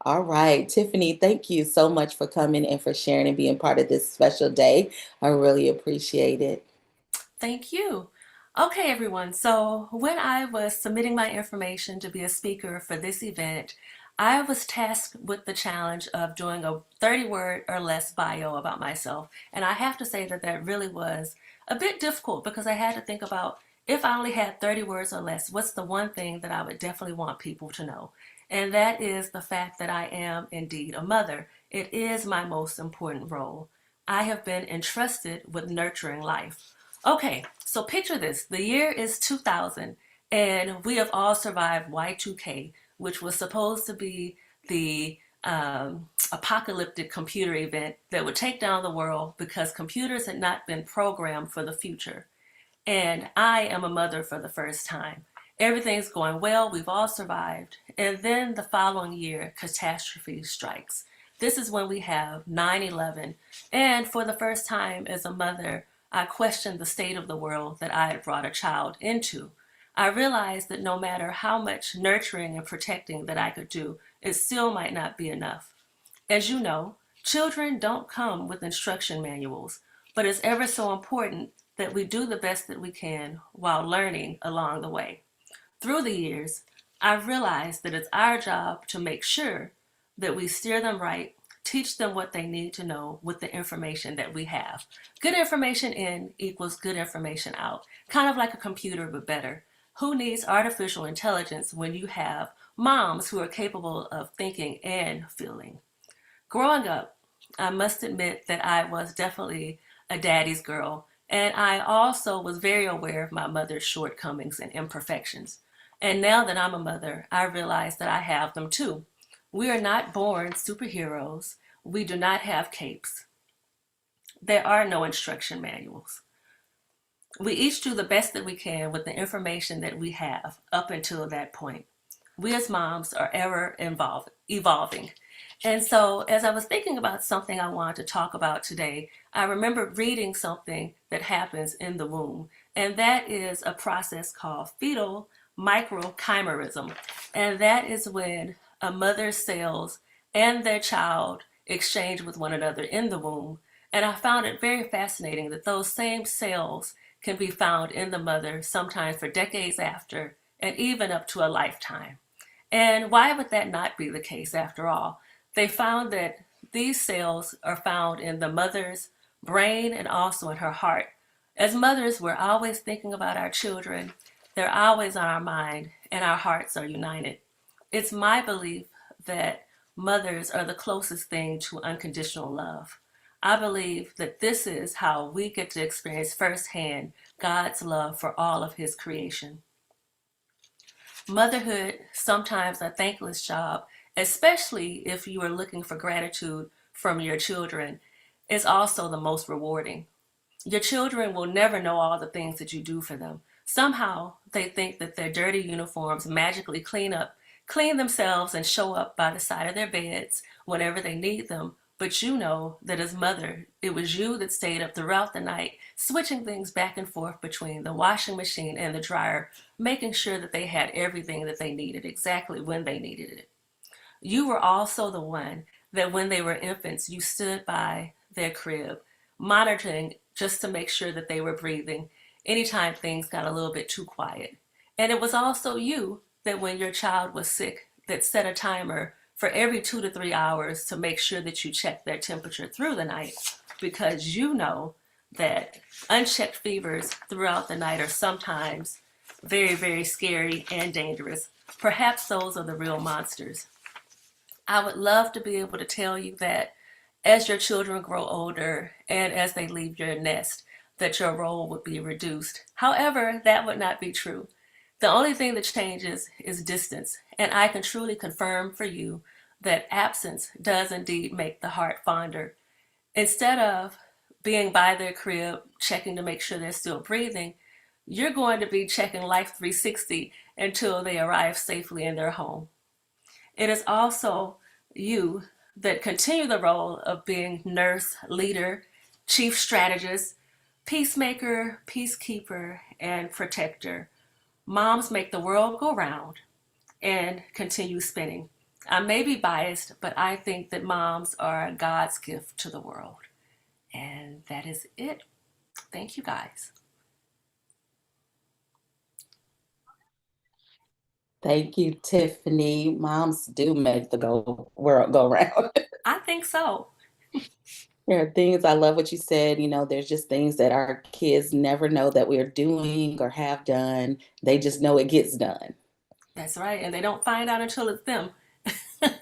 All right, Tiffany, thank you so much for coming and for sharing and being part of this special day. I really appreciate it. Thank you. Okay, everyone. So when I was submitting my information to be a speaker for this event, I was tasked with the challenge of doing a 30-word or less bio about myself. And I have to say that that really was a bit difficult because I had to think about, if I only had 30 words or less, what's the one thing that I would definitely want people to know? And that is the fact that I am indeed a mother. It is my most important role. I have been entrusted with nurturing life. Okay, so picture this. The year is 2000, and we have all survived Y2K, which was supposed to be the apocalyptic computer event that would take down the world because computers had not been programmed for the future. And I am a mother for the first time. Everything's going well, we've all survived. And then the following year, catastrophe strikes. This is when we have 9/11. And for the first time as a mother, I questioned the state of the world that I had brought a child into. I realized that no matter how much nurturing and protecting that I could do, it still might not be enough. As you know, children don't come with instruction manuals, but it's ever so important that we do the best that we can while learning along the way. Through the years, I've realized that it's our job to make sure that we steer them right, teach them what they need to know with the information that we have. Good information in equals good information out, kind of like a computer, but better. Who needs artificial intelligence when you have moms who are capable of thinking and feeling? Growing up, I must admit that I was definitely a daddy's girl, and I also was very aware of my mother's shortcomings and imperfections. And now that I'm a mother, I realize that I have them too. We are not born superheroes. We do not have capes. There are no instruction manuals. We each do the best that we can with the information that we have up until that point. We as moms are ever evolving. And so, as I was thinking about something I wanted to talk about today, I remember reading something that happens in the womb, and that is a process called fetal microchimerism. And that is when a mother's cells and their child exchange with one another in the womb. And I found it very fascinating that those same cells can be found in the mother sometimes for decades after, and even up to a lifetime. And why would that not be the case after all? They found that these cells are found in the mother's brain and also in her heart. As mothers, we're always thinking about our children. They're always on our mind, and our hearts are united. It's my belief that mothers are the closest thing to unconditional love. I believe that this is how we get to experience firsthand God's love for all of his creation. Motherhood, sometimes a thankless job, especially if you are looking for gratitude from your children, is also the most rewarding. Your children will never know all the things that you do for them. Somehow they think that their dirty uniforms magically clean themselves and show up by the side of their beds whenever they need them. But you know that as mother, it was you that stayed up throughout the night, switching things back and forth between the washing machine and the dryer, making sure that they had everything that they needed exactly when they needed it. You were also the one that when they were infants, you stood by their crib, monitoring just to make sure that they were breathing anytime things got a little bit too quiet. And it was also you that when your child was sick, that set a timer for every 2 to 3 hours to make sure that you check their temperature through the night, because you know that unchecked fevers throughout the night are sometimes very, very scary and dangerous. Perhaps those are the real monsters. I would love to be able to tell you that as your children grow older and as they leave your nest, that your role would be reduced. However, that would not be true. The only thing that changes is distance, and I can truly confirm for you that absence does indeed make the heart fonder. Instead of being by their crib, checking to make sure they're still breathing, you're going to be checking Life 360 until they arrive safely in their home. It is also you that continue the role of being nurse, leader, chief strategist, peacemaker, peacekeeper, and protector. Moms make the world go round and continue spinning. I may be biased, but I think that moms are God's gift to the world. And that is it. Thank you, guys. Thank you, Tiffany. Moms do make the world go round. I think so. There are things, I love what you said, there's just things that our kids never know that we're doing or have done. They just know it gets done. That's right. And they don't find out until it's them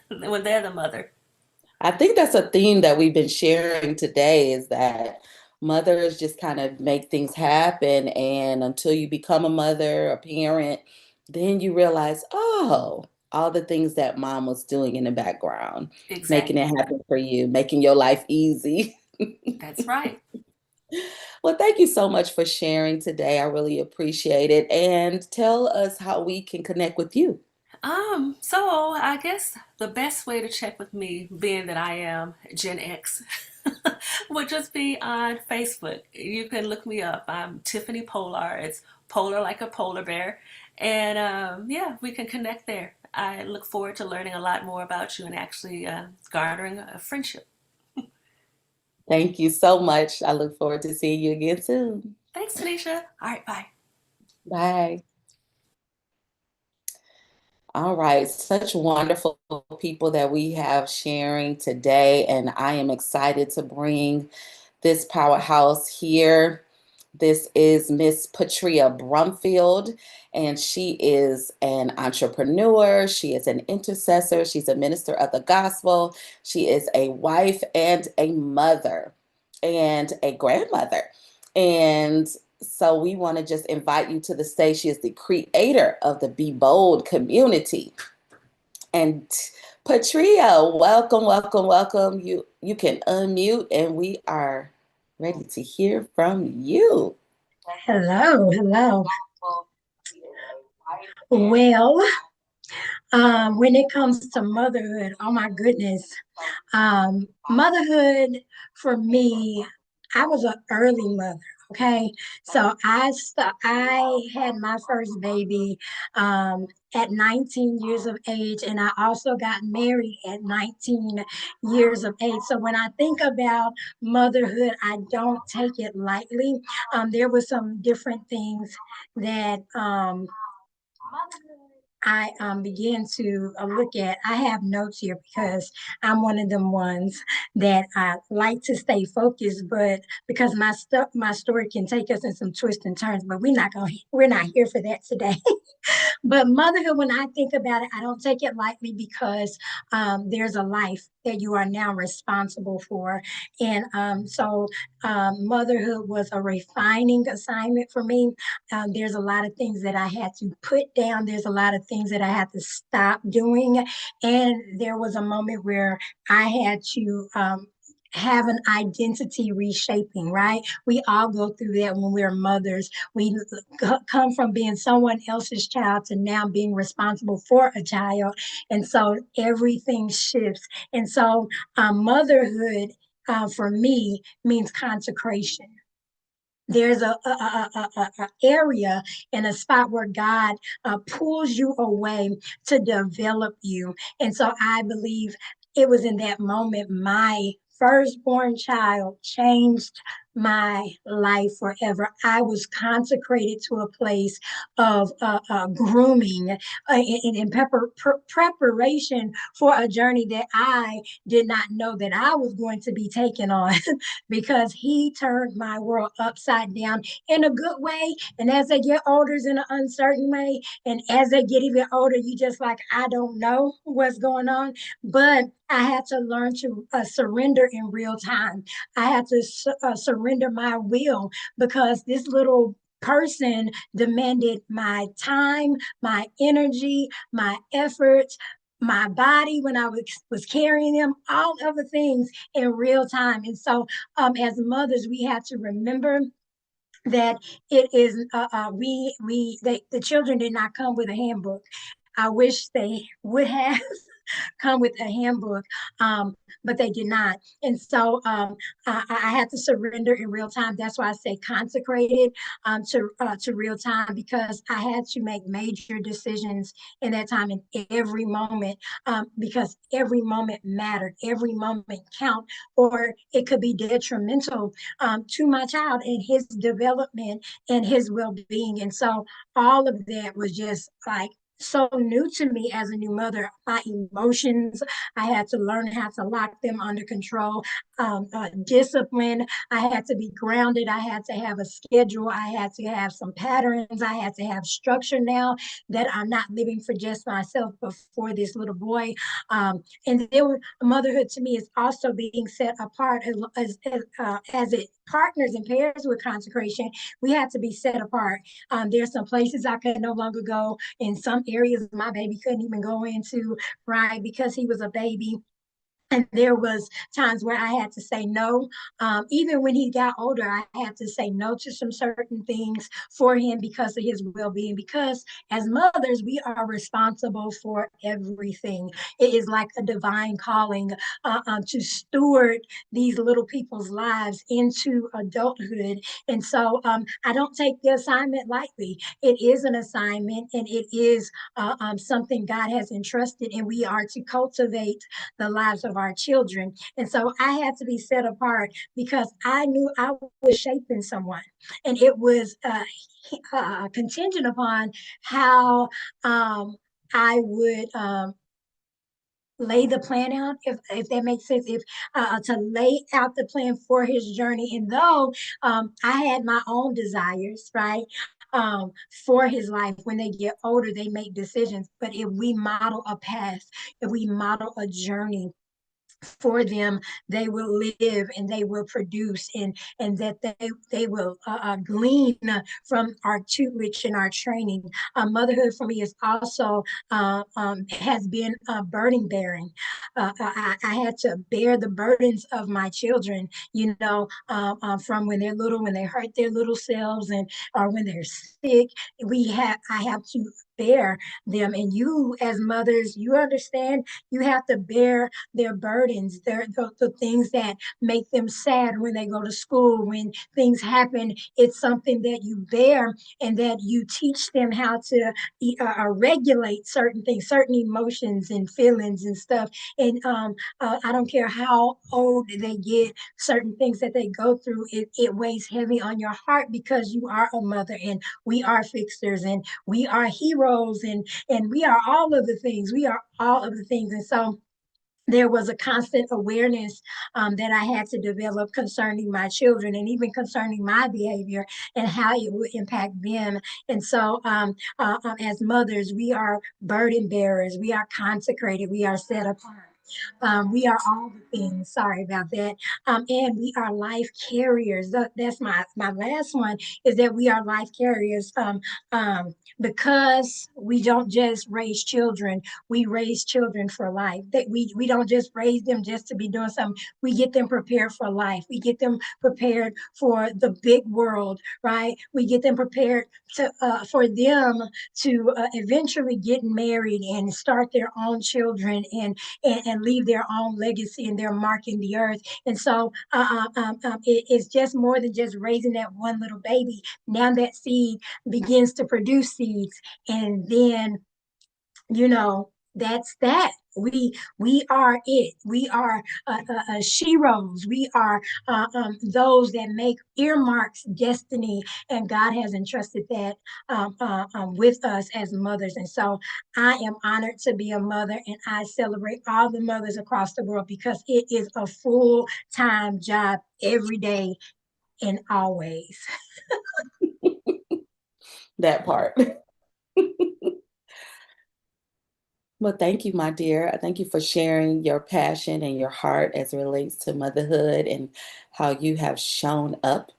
when they're the mother. I think that's a theme that we've been sharing today, is that mothers just kind of make things happen. And until you become a mother, a parent, then you realize, oh, all the things that mom was doing in the background, making Exactly. it happen for you, making your life easy. That's right. Well, thank you so much for sharing today. I really appreciate it. And tell us how we can connect with you. So I guess the best way to check with me, being that I am Gen X, would just be on Facebook. You can look me up. I'm Tiffany Polar. It's polar like a polar bear. And yeah, we can connect there. I look forward to learning a lot more about you and actually garnering a friendship. Thank you so much. I look forward to seeing you again soon. Thanks, Tanisha. All right, bye. Bye. All right, such wonderful people that we have sharing today, and I am excited to bring this powerhouse here. This is Miss Patria Brumfield, and she is an entrepreneur. She is an intercessor. She's a minister of the gospel. She is a wife and a mother and a grandmother. And so we want to just invite you to the stage. She is the creator of the Be Bold community. And Patria, welcome, welcome, welcome. You can unmute, and we are ready to hear from you. Hello, hello. Well, when it comes to motherhood, oh my goodness. Motherhood for me, I was an early mother. Okay, so I had my first baby at 19 years of age, and I also got married at 19 years of age. So when I think about motherhood, I don't take it lightly. There were some different things that I began to look at. I have notes here because I'm one of them ones that I like to stay focused, but because my story can take us in some twists and turns, but we're not here for that today. But motherhood, when I think about it, I don't take it lightly because there's a life that you are now responsible for. And so motherhood was a refining assignment for me. There's a lot of things that I had to put down. There's a lot of things that I had to stop doing. And there was a moment where I had to have an identity reshaping, right? We all go through that when we're mothers. We come from being someone else's child to now being responsible for a child. And so everything shifts. And so motherhood for me means consecration. There's a area and a spot where God pulls you away to develop you. And so I believe it was in that moment my firstborn child changed my life forever. I was consecrated to a place of grooming and preparation for a journey that I did not know that I was going to be taken on because he turned my world upside down in a good way. And as they get older, it's in an uncertain way. And as they get even older, you just like, I don't know what's going on. But I had to learn to surrender in real time. I had to surrender my will because this little person demanded my time, my energy, my efforts, my body when I was carrying them, all of the things in real time. And so as mothers, we have to remember that it is the children did not come with a handbook. I wish they would have come with a handbook, but they did not. And so I had to surrender in real time. That's why I say consecrated to real time, because I had to make major decisions in that time in every moment, because every moment mattered, every moment count, or it could be detrimental to my child and his development and his well-being. And so all of that was just like so new to me as a new mother. My emotions, I had to learn how to lock them under control. Discipline, I had to be grounded. I had to have a schedule. I had to have some patterns. I had to have structure now that I'm not living for just myself, but for this little boy. And then motherhood to me is also being set apart as it partners and pairs with consecration. We have to be set apart. There's some places I could no longer go. In some areas my baby couldn't even go into, right, because he was a baby. And there was times where I had to say no. Even when he got older, I had to say no to some certain things for him because of his well-being. Because as mothers, we are responsible for everything. It is like a divine calling to steward these little people's lives into adulthood. And so I don't take the assignment lightly. It is an assignment, and it is something God has entrusted, and we are to cultivate the lives of our children. And so I had to be set apart because I knew I was shaping someone, and it was contingent upon how I would lay the plan out, if that makes sense, if to lay out the plan for his journey. And though I had my own desires, right, for his life, when they get older, they make decisions. But if we model a path, if we model a journey for them, they will live and they will produce, and that they will glean from our tutelage and our training. Motherhood for me is also has been burden bearing. I had to bear the burdens of my children, from when they're little, when they hurt their little selves, and or when they're sick. I have to bear them. And you, as mothers, you understand, you have to bear their burdens, the things that make them sad when they go to school, when things happen. It's something that you bear, and that you teach them how to regulate certain things, certain emotions and feelings and stuff. And I don't care how old they get, certain things that they go through, it weighs heavy on your heart, because you are a mother, and we are fixers, and we are heroes, and we are all of the things. We are all of the things. And so there was a constant awareness that I had to develop concerning my children, and even concerning my behavior and how it would impact them. And so as mothers, we are burden bearers, we are consecrated, we are set apart. We are all the things. Sorry about that. And we are life carriers. That's my last one, is that we are life carriers. Because we don't just raise children, we raise children for life. That we don't just raise them just to be doing something. We get them prepared for life. We get them prepared for the big world, right? We get them prepared for them to eventually get married and start their own children, and leave their own legacy and their mark in the earth. And so it's just more than just raising that one little baby. Now that seed begins to produce seeds, and then that's that. We are it. We are sheroes. We are those that make earmarks destiny, and God has entrusted that with us as mothers. And so I am honored to be a mother, and I celebrate all the mothers across the world, because it is a full-time job every day and always. That part. Well, thank you, my dear. Thank you for sharing your passion and your heart as it relates to motherhood, and how you have shown up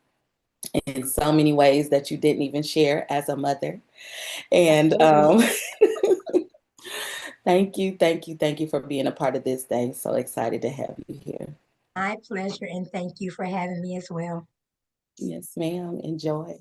in so many ways that you didn't even share as a mother. And thank you for being a part of this day. So excited to have you here. My pleasure, and thank you for having me as well. Yes, ma'am. Enjoy.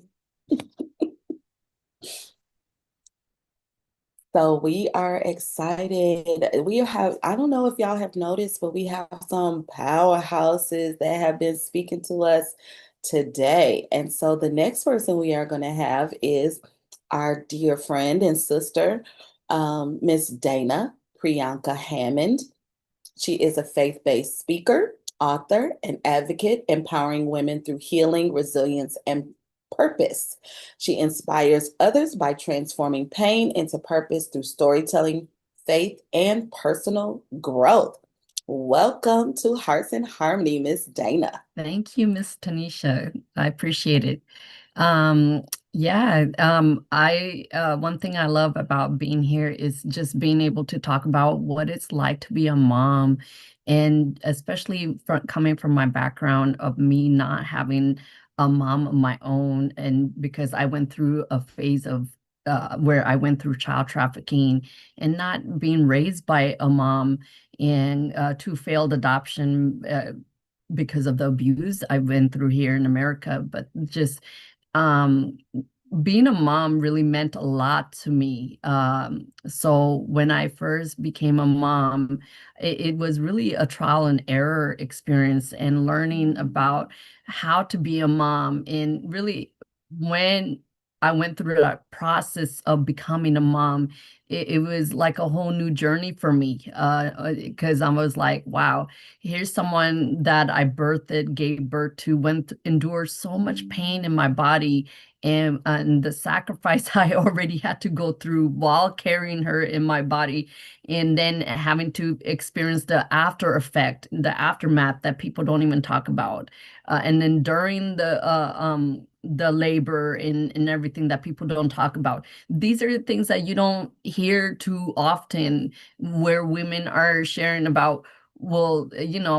So we are excited. I don't know if y'all have noticed, but we have some powerhouses that have been speaking to us today. And so the next person we are going to have is our dear friend and sister, Miss Dana Priyanka Hammond. She is a faith-based speaker, author, and advocate, empowering women through healing, resilience, and purpose. She inspires others by transforming pain into purpose through storytelling, faith, and personal growth. Welcome to Hearts in Harmony, Miss Dana. Thank you, Miss Tanisha. I appreciate it. One thing I love about being here is just being able to talk about what it's like to be a mom, and especially coming from my background of me not having a mom of my own, and because I went through a phase of where I went through child trafficking and not being raised by a mom, and two failed adoption because of the abuse I went through here in America. But just um, being a mom really meant a lot to me. So when I first became a mom, it was really a trial and error experience, and learning about how to be a mom. And really, when I went through that process of becoming a mom, it was like a whole new journey for me, because I was like, wow, here's someone that I birthed, gave birth to, endured so much pain in my body, and the sacrifice I already had to go through while carrying her in my body, and then having to experience the after effect, the aftermath that people don't even talk about, and then during the labor and everything that people don't talk about. These are the things that you don't hear too often, where women are sharing about, well,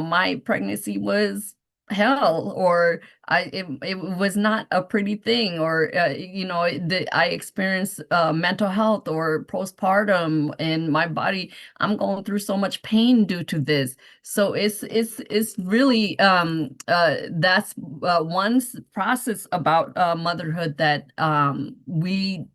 my pregnancy was hell, or it was not a pretty thing, or I experienced mental health or postpartum in my body. I'm going through so much pain due to this. So it's really that's one process about motherhood that we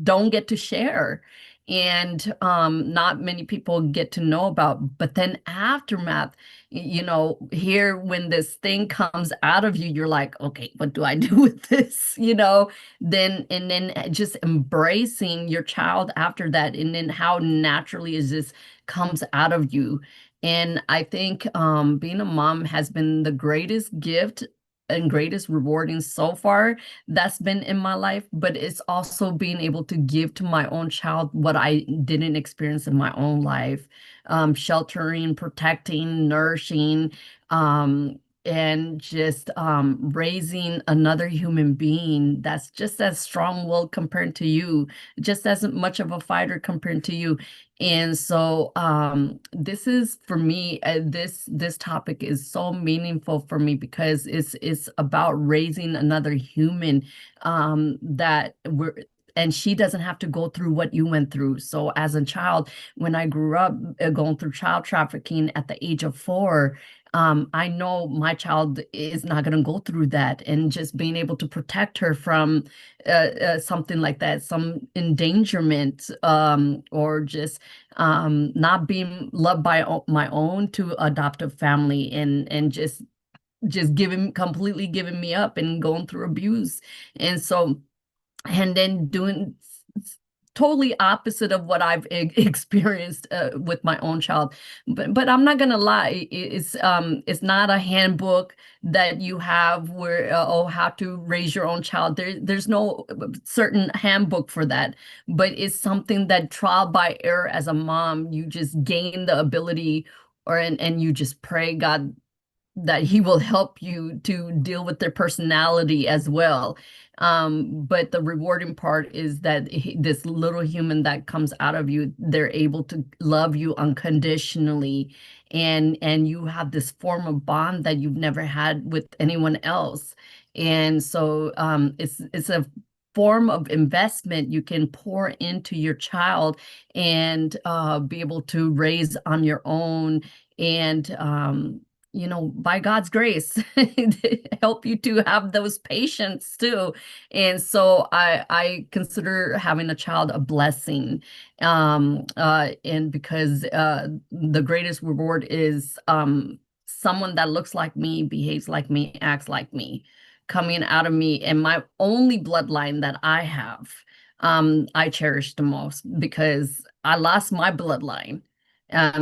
don't get to share, and not many people get to know about. But then aftermath, here, when this thing comes out of you, you're like, okay, what do I do with this? Then just embracing your child after that, and then how naturally is this comes out of you. And I think being a mom has been the greatest gift and greatest rewarding so far that's been in my life. But it's also being able to give to my own child what I didn't experience in my own life, sheltering, protecting, nourishing, and just raising another human being that's just as strong-willed compared to you, just as much of a fighter compared to you. And so this is, for me, this topic is so meaningful for me, because it's about raising another human, and she doesn't have to go through what you went through. So as a child, when I grew up going through child trafficking at the age of 4, I know my child is not going to go through that, and just being able to protect her from something like that, some endangerment, or just not being loved by my own to adoptive family, and just completely giving me up and going through abuse. And so, and then doing totally opposite of what I've experienced with my own child. But I'm not gonna lie, it's not a handbook that you have where how to raise your own child. There's no certain handbook for that, but it's something that trial by error as a mom, you just gain the ability, and you just pray God that he will help you to deal with their personality as well. But the rewarding part is that this little human that comes out of you, they're able to love you unconditionally, and you have this form of bond that you've never had with anyone else. And so it's a form of investment you can pour into your child, and be able to raise on your own, and by God's grace, help you to have those patience too. And so I consider having a child a blessing. And because the greatest reward is someone that looks like me, behaves like me, acts like me, coming out of me, and my only bloodline that I have, I cherish the most, because I lost my bloodline.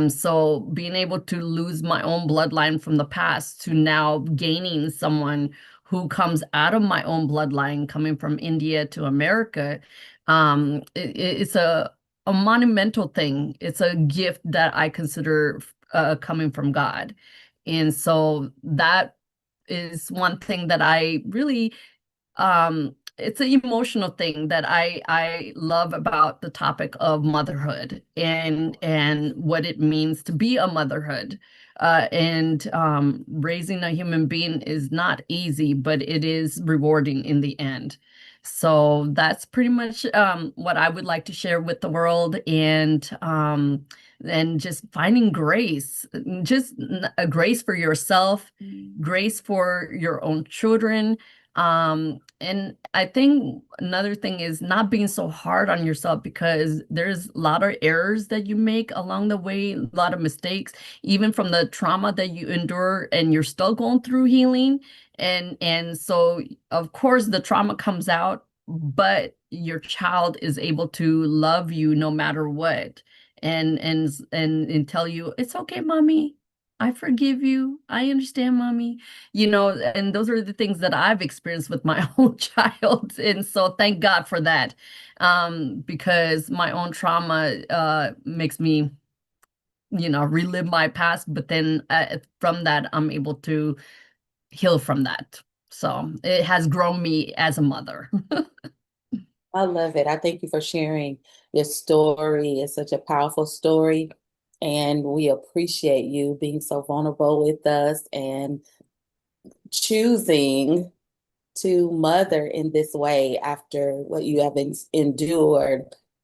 So being able to lose my own bloodline from the past to now gaining someone who comes out of my own bloodline, coming from India to America, it's a monumental thing. It's a gift that I consider coming from God. And so that is one thing that I really, it's an emotional thing that I love about the topic of motherhood, and what it means to be a motherhood. And raising a human being is not easy, but it is rewarding in the end. So that's pretty much what I would like to share with the world, and just finding grace, just a grace for yourself, grace for your own children. And I think another thing is not being so hard on yourself, because there's a lot of errors that you make along the way, a lot of mistakes, even from the trauma that you endure, and you're still going through healing. And so of course the trauma comes out, but your child is able to love you no matter what, and tell you, it's okay, mommy. I forgive you. I understand, mommy. And those are the things that I've experienced with my own child. And so thank God for that. Because my own trauma makes me, relive my past, but then from that, I'm able to heal from that. So it has grown me as a mother. I love it. I thank you for sharing your story. It's such a powerful story. And we appreciate you being so vulnerable with us and choosing to mother in this way after what you have endured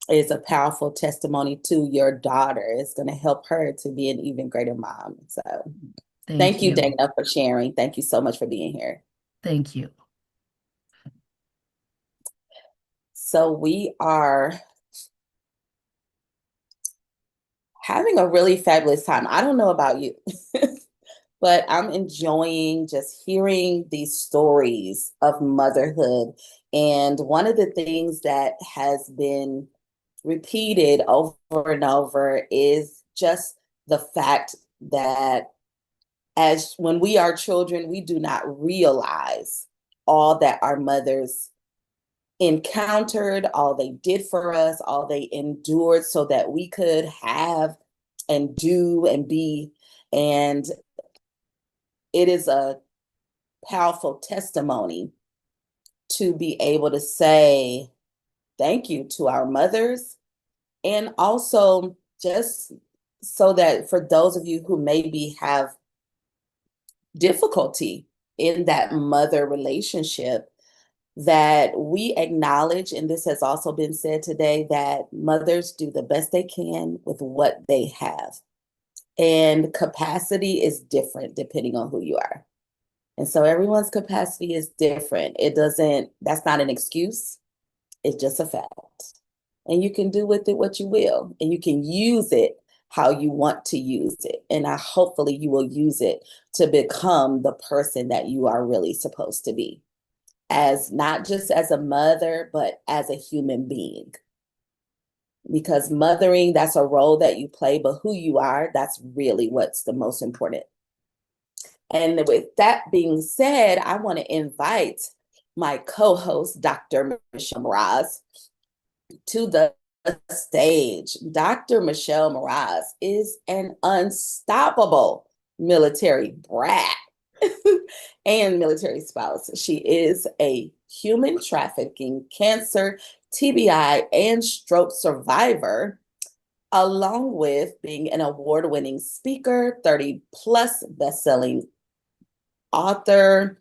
is a powerful testimony to your daughter. It's going to help her to be an even greater mom. So thank you, Dana, for sharing. Thank you so much for being here. Thank you. So we are having a really fabulous time. I don't know about you, but I'm enjoying just hearing these stories of motherhood. And one of the things that has been repeated over and over is just the fact that as when we are children, we do not realize all that our mothers encountered, all they did for us, all they endured so that we could have and do and be. And it is a powerful testimony to be able to say thank you to our mothers. And also just so that for those of you who maybe have difficulty in that mother relationship, that we acknowledge, and this has also been said today, that mothers do the best they can with what they have. And capacity is different depending on who you are. And so everyone's capacity is different. That's not an excuse. It's just a fact. And you can do with it what you will, and you can use it how you want to use it. And hopefully you will use it to become the person that you are really supposed to be, as not just as a mother, but as a human being. Because mothering, that's a role that you play, but who you are, that's really what's the most important. And with that being said, I want to invite my co-host, Dr. Michelle Mraz, to the stage. Dr. Michelle Mraz is an unstoppable military brat and military spouse. She is a human trafficking, cancer, TBI, and stroke survivor, along with being an award-winning speaker, 30-plus best-selling author,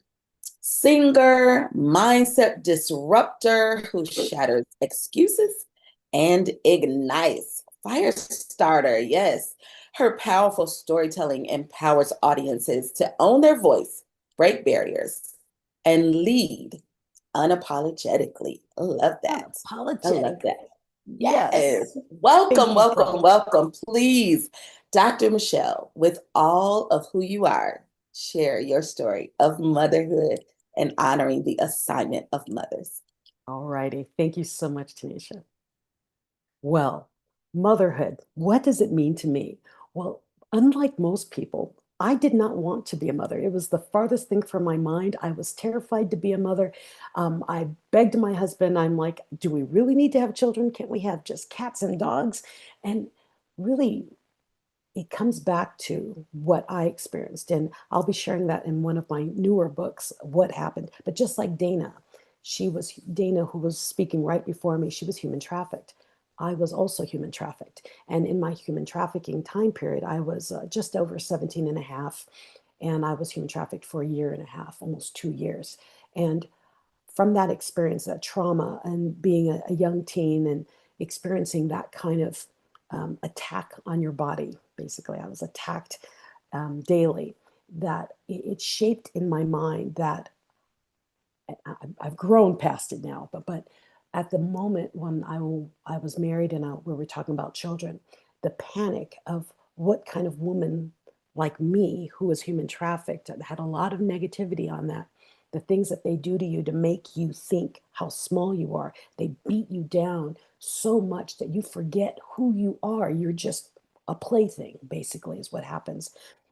singer, mindset disruptor who shatters excuses and ignites. Fire starter, yes. Her powerful storytelling empowers audiences to own their voice, break barriers, and lead unapologetically. I love that. I love that. Yes. Welcome. Please, Dr. Michelle, with all of who you are, share your story of motherhood and honoring the assignment of mothers. All righty. Thank you so much, Tanisha. Well, motherhood, what does it mean to me? Well, unlike most people, I did not want to be a mother. It was the farthest thing from my mind. I was terrified to be a mother. I begged my husband, I'm like, do we really need to have children? Can't we have just cats and dogs? And really, it comes back to what I experienced. And I'll be sharing that in one of my newer books, What Happened. But just like Dana, Dana, who was speaking right before me, she was human trafficked. I was also human trafficked. And in my human trafficking time period, I was just over 17 and a half. And I was human trafficked for a year and a half, almost 2 years. And from that experience, that trauma, and being a young teen and experiencing that kind of attack on your body, basically, I was attacked daily, that it shaped in my mind that I've grown past it now, but at the moment when I was married and we were talking about children, the panic of what kind of woman like me who was human trafficked had a lot of negativity on that. The things that they do to you to make you think how small you are. They beat you down so much that you forget who you are. You're just a plaything, basically, is what happens.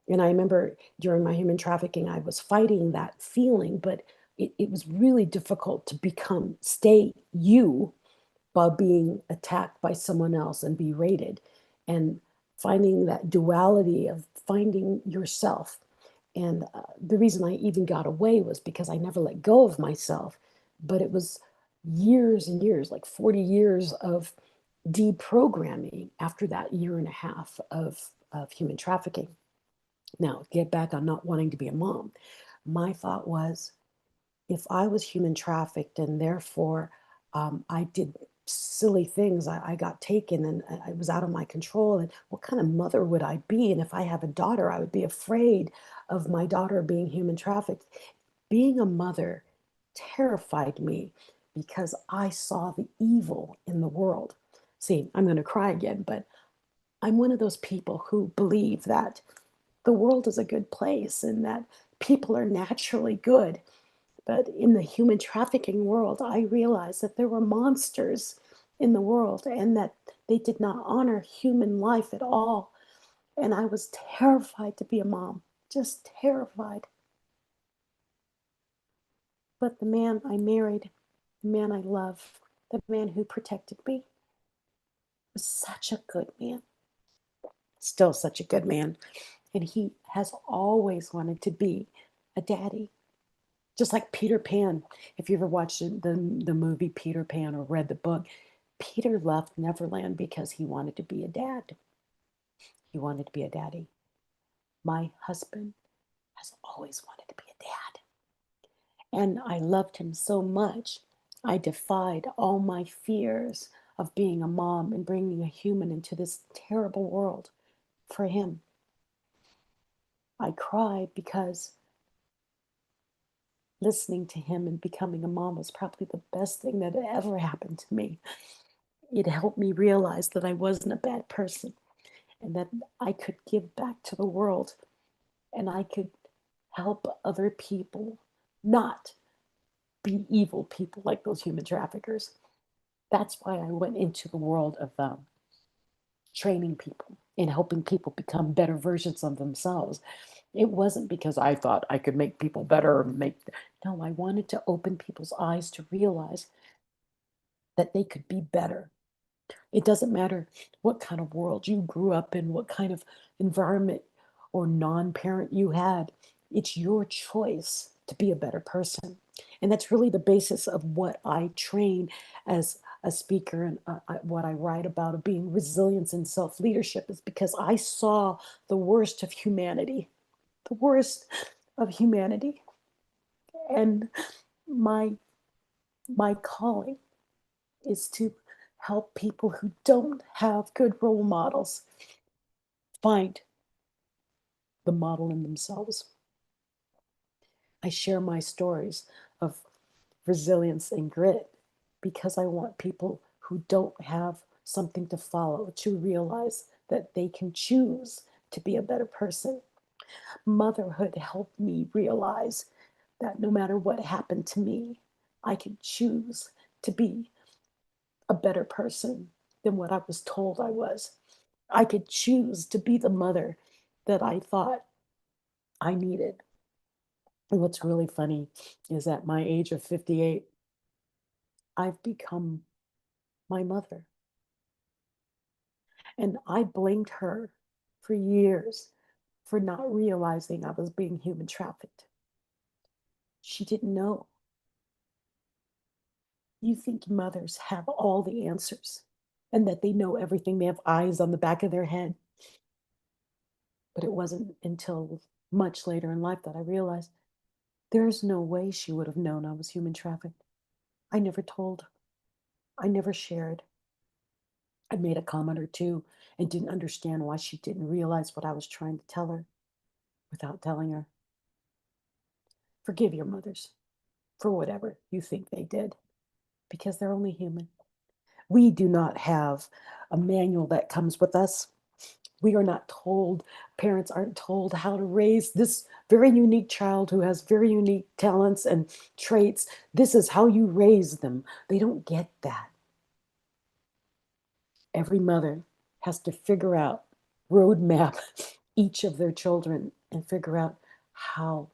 And I remember during my human trafficking, I was fighting that feeling, but it was really difficult to stay you while being attacked by someone else and berated, and finding that duality of finding yourself. And the reason I even got away was because I never let go of myself. But it was years and years, like 40 years of deprogramming after that year and a half of human trafficking. Now, get back on not wanting to be a mom. My thought was, if I was human trafficked and therefore I did silly things, I got taken and I was out of my control, and what kind of mother would I be? And if I have a daughter, I would be afraid of my daughter being human trafficked. Being a mother terrified me because I saw the evil in the world. See, I'm going to cry again, but I'm one of those people who believe that the world is a good place and that people are naturally good. But in the human trafficking world, I realized that there were monsters in the world and that they did not honor human life at all. And I was terrified to be a mom, just terrified. But the man I married, the man I love, the man who protected me, was such a good man, still such a good man. And he has always wanted to be a daddy. Just like Peter Pan. If you ever watched the movie Peter Pan or read the book, Peter left Neverland because he wanted to be a dad. He wanted to be a daddy. My husband has always wanted to be a dad. And I loved him so much, I defied all my fears of being a mom and bringing a human into this terrible world for him. I cried because listening to him and becoming a mom was probably the best thing that ever happened to me. It helped me realize that I wasn't a bad person and that I could give back to the world and I could help other people not be evil people like those human traffickers. That's why I went into the world of training people and helping people become better versions of themselves. It wasn't because I thought I could make people better. No, I wanted to open people's eyes to realize that they could be better. It doesn't matter what kind of world you grew up in, what kind of environment or non-parent you had. It's your choice to be a better person. And that's really the basis of what I train as a speaker and what I write about of being resilience and self-leadership, is because I saw the worst of humanity, the worst of humanity. And my calling is to help people who don't have good role models find the model in themselves. I share my stories of resilience and grit because I want people who don't have something to follow to realize that they can choose to be a better person. Motherhood helped me realize that no matter what happened to me, I could choose to be a better person than what I was told I was. I could choose to be the mother that I thought I needed. And what's really funny is at my age of 58, I've become my mother. And I blamed her for years for not realizing I was being human trafficked. She didn't know. You think mothers have all the answers and that they know everything. They have eyes on the back of their head. But it wasn't until much later in life that I realized there's no way she would have known I was human trafficked. I never told. I never shared. I made a comment or two and didn't understand why she didn't realize what I was trying to tell her without telling her. Forgive your mothers for whatever you think they did, because they're only human. We do not have a manual that comes with us. We are not told, parents aren't told how to raise this very unique child who has very unique talents and traits. This is how you raise them. They don't get that. Every mother has to figure out, roadmap each of their children and figure out how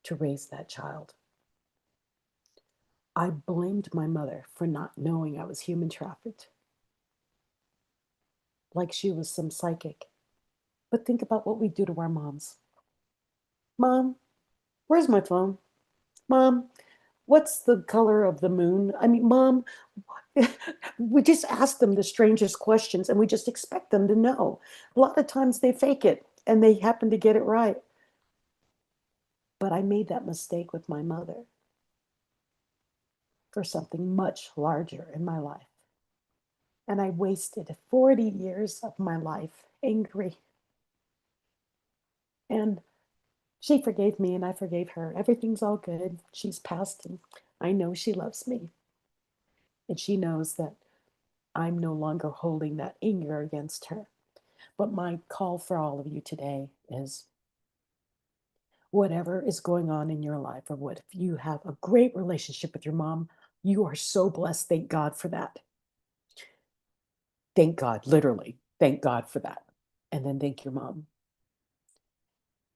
to raise that child. I blamed my mother for not knowing I was human trafficked, like she was some psychic. But think about what we do to our moms. Mom, where's my phone? Mom, what's the color of the moon? I mean, Mom, we just ask them the strangest questions and we just expect them to know. A lot of times they fake it and they happen to get it right. But I made that mistake with my mother for something much larger in my life. And I wasted 40 years of my life angry. And she forgave me and I forgave her. Everything's all good. She's passed and I know she loves me. And she knows that I'm no longer holding that anger against her. But my call for all of you today is whatever is going on in your life, or what if you have a great relationship with your mom, you are so blessed. Thank God for that. Thank God, literally. Thank God for that. And then thank your mom.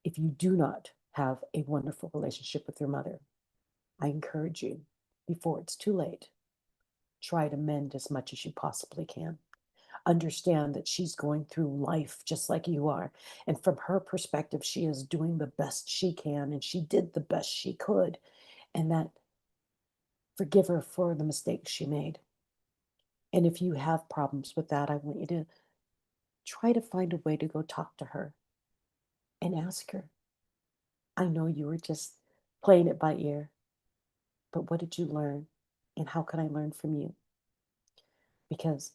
If you do not have a wonderful relationship with your mother, I encourage you, before it's too late, try to mend as much as you possibly can. Understand that she's going through life just like you are. And from her perspective, she is doing the best she can, and she did the best she could. And that, forgive her for the mistakes she made. And if you have problems with that, I want you to try to find a way to go talk to her and ask her. I know you were just playing it by ear, but what did you learn? And how can I learn from you? Because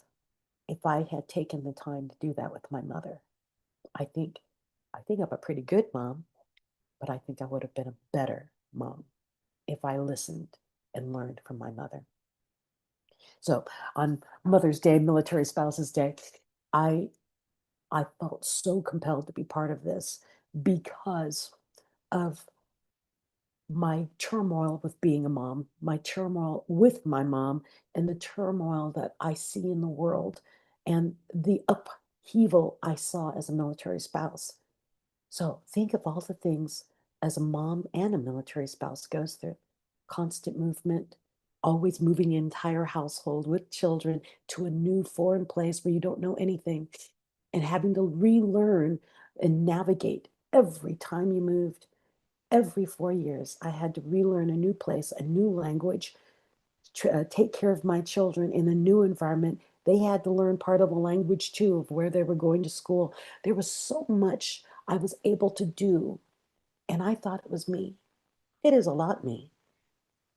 if I had taken the time to do that with my mother, I think I'm a pretty good mom, but I think I would have been a better mom if I listened and learned from my mother. So on Mother's Day, Military Spouses Day, I felt so compelled to be part of this because of my turmoil with being a mom, my turmoil with my mom, and the turmoil that I see in the world, and the upheaval I saw as a military spouse. So think of all the things as a mom and a military spouse goes through. Constant movement, always moving the entire household with children to a new foreign place where you don't know anything, and having to relearn and navigate every time you moved. Every 4 years, I had to relearn a new place, a new language, take care of my children in a new environment. They had to learn part of the language too, of where they were going to school. There was so much I was able to do, and I thought it was me. It is a lot me,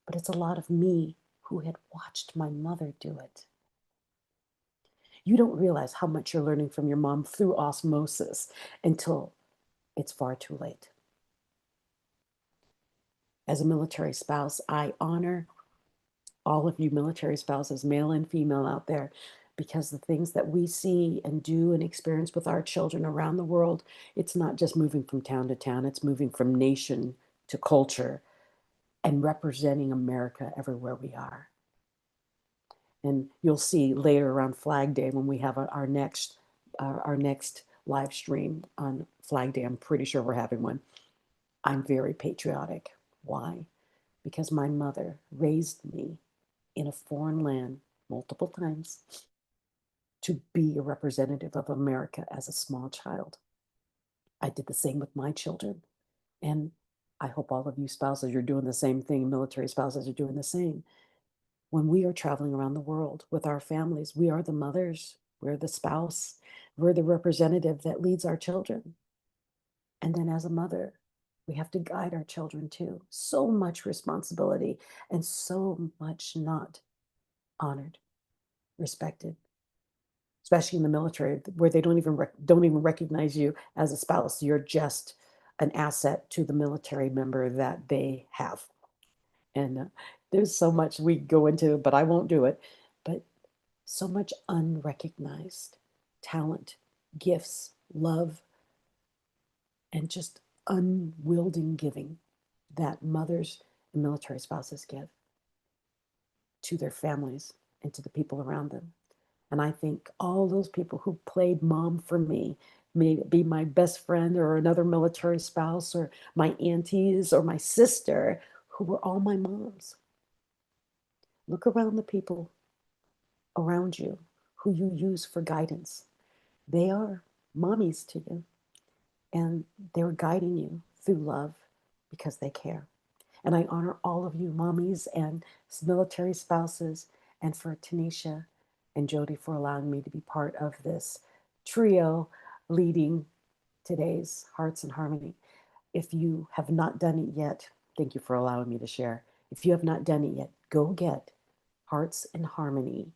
but it's a lot of me who had watched my mother do it. You don't realize how much you're learning from your mom through osmosis until it's far too late. As a military spouse, I honor all of you military spouses, male and female out there, because the things that we see and do and experience with our children around the world, it's not just moving from town to town, it's moving from nation to culture and representing America everywhere we are. And you'll see later around Flag Day when we have our next live stream on Flag Day. I'm pretty sure we're having one. I'm very patriotic. Why? Because my mother raised me in a foreign land multiple times to be a representative of America as a small child. I did the same with my children. And I hope all of you spouses, you're doing the same thing. Military spouses are doing the same. When we are traveling around the world with our families, we are the mothers, we're the spouse, we're the representative that leads our children. And then as a mother, We have to guide our children too. So much responsibility and so much not honored, respected, especially in the military where they don't even recognize you as a spouse. You're just an asset to the military member that they have. And there's so much we go into, but I won't do it. But so much unrecognized talent, gifts, love, and just unwielding giving that mothers and military spouses give to their families and to the people around them. And I think all those people who played mom for me, may it be my best friend or another military spouse or my aunties or my sister, who were all my moms. Look around the people around you who you use for guidance. They are mommies to you, and they're guiding you through love because they care. And I honor all of you mommies and military spouses, and for Tanisha and Jody for allowing me to be part of this trio leading today's Hearts in Harmony. If you have not done it yet, thank you for allowing me to share. If you have not done it yet, go get Hearts in Harmony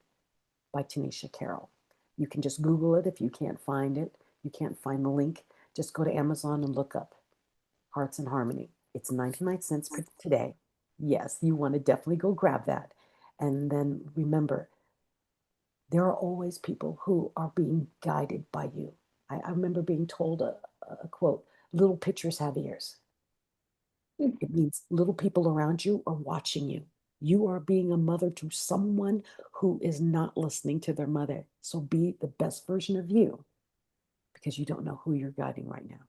by Tanisha Carroll. You can just Google it if you can't find it. You can't find the link. Just go to Amazon and look up Hearts in Harmony. It's 99 cents per today. Yes, you want to definitely go grab that. And then remember, there are always people who are being guided by you. I remember being told a quote, little pitchers have ears. It means little people around you are watching you. You are being a mother to someone who is not listening to their mother. So be the best version of you because you don't know who you're guiding right now.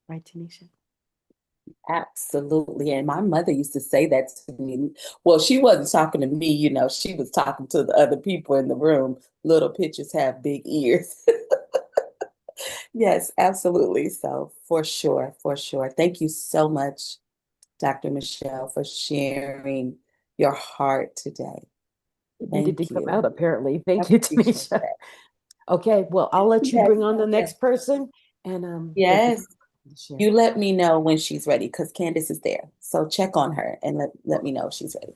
Right, Tanisha? Absolutely. And my mother used to say that to me. Well, she wasn't talking to me, she was talking to the other people in the room. Little pitchers have big ears. Yes, absolutely. So for sure, for sure. Thank you so much, Dr. Michelle, for sharing your heart today. It needed to Thank come you. out, apparently. Thank I you, appreciate Tanisha. that. Okay, well, I'll let you Yes, bring on the yes. next person. And thank you Yes. for sharing. You let me know when she's ready because Candace is there. So check on her and let me know if she's ready.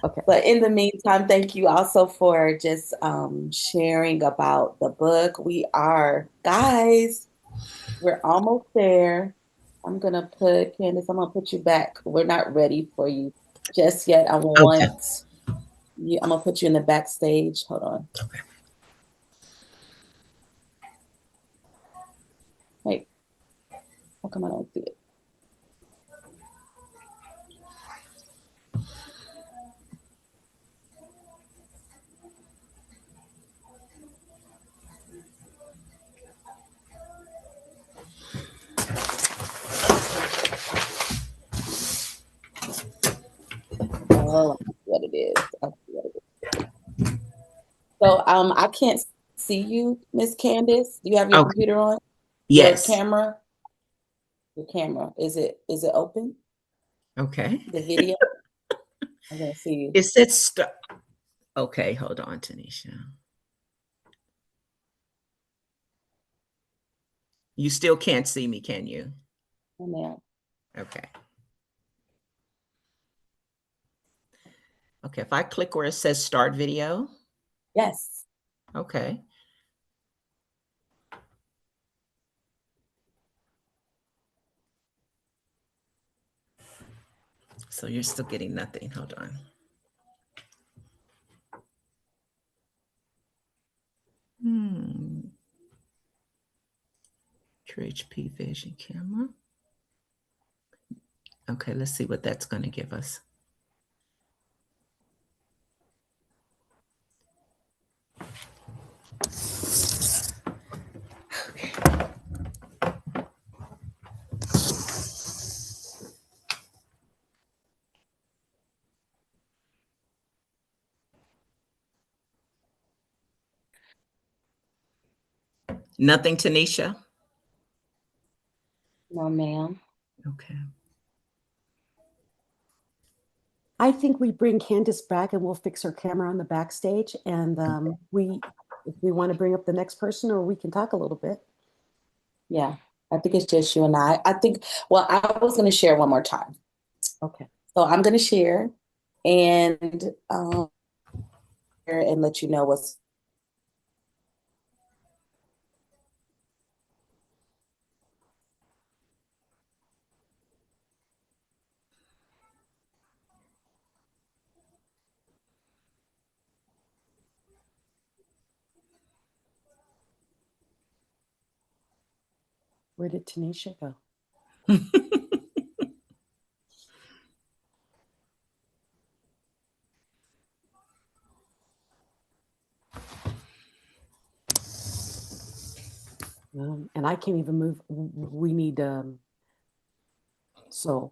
Okay. But in the meantime, thank you also for just sharing about the book. Guys, we're almost there. I'm going to put, Candace, I'm going to put you back. We're not ready for you just yet. I'm going to put you in the backstage. Hold on. Okay. Wait. How come I don't see it? Oh, I see what it is. So I can't see you, Miss Candace. Do you have your Okay. computer on? Yes. Your camera? Your camera. Is it open? Okay. The video? I'm gonna see you. It says stop. Okay, hold on, Tanisha. You still can't see me, can you? Oh, man. Okay. Okay, if I click where it says start video. Yes. Okay. So you're still getting nothing. Hold on. True HP Vision camera. Okay, let's see what that's going to give us. Okay. Nothing, Tanisha? No, ma'am. Okay. I think we bring Candace back and we'll fix her camera on the backstage. And if we want to bring up the next person, or we can talk a little bit. Yeah, I think it's just you and I. I think, well, I was going to share one more time. Okay. So I'm going to share and and let you know what's. Where did Tanisha go? And I can't even move. We need, so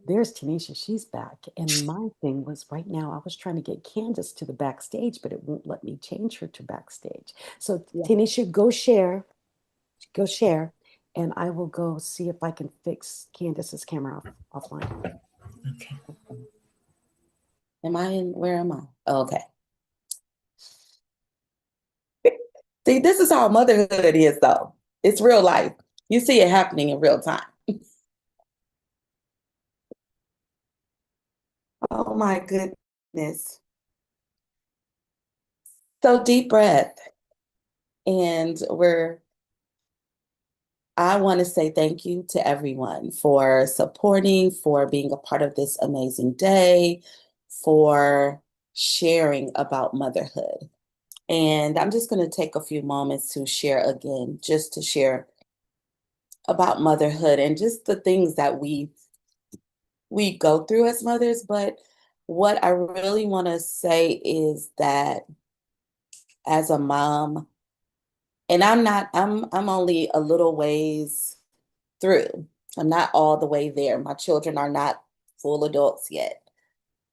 there's Tanisha, she's back. And my thing was right now, I was trying to get Candace to the backstage, but it won't let me change her to backstage. So Tanisha, go share, and I will go see if I can fix Candace's camera offline. Okay. Am I in? Where am I? Oh, okay. See, this is how motherhood is, though. It's real life. You see it happening in real time. Oh my goodness. So deep breath. And I want to say thank you to everyone for supporting, for being a part of this amazing day, for sharing about motherhood. And I'm just going to take a few moments to share again, just to share about motherhood and just the things that we go through as mothers. But what I really want to say is that as a mom, and I'm only a little ways through. I'm not all the way there. My children are not full adults yet.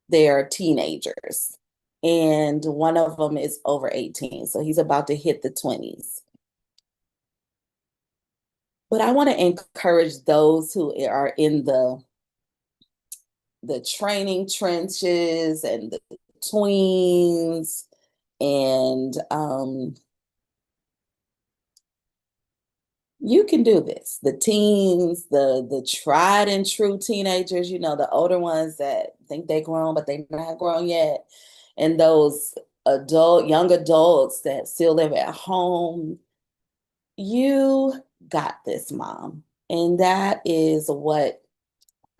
They're teenagers. And one of them is over 18, so he's about to hit the 20s. But I want to encourage those who are in the training trenches and the tweens and you can do this. The teens, the tried and true teenagers, the older ones that think they're grown, but they're not grown yet. And those young adults that still live at home. You got this, Mom. And that is what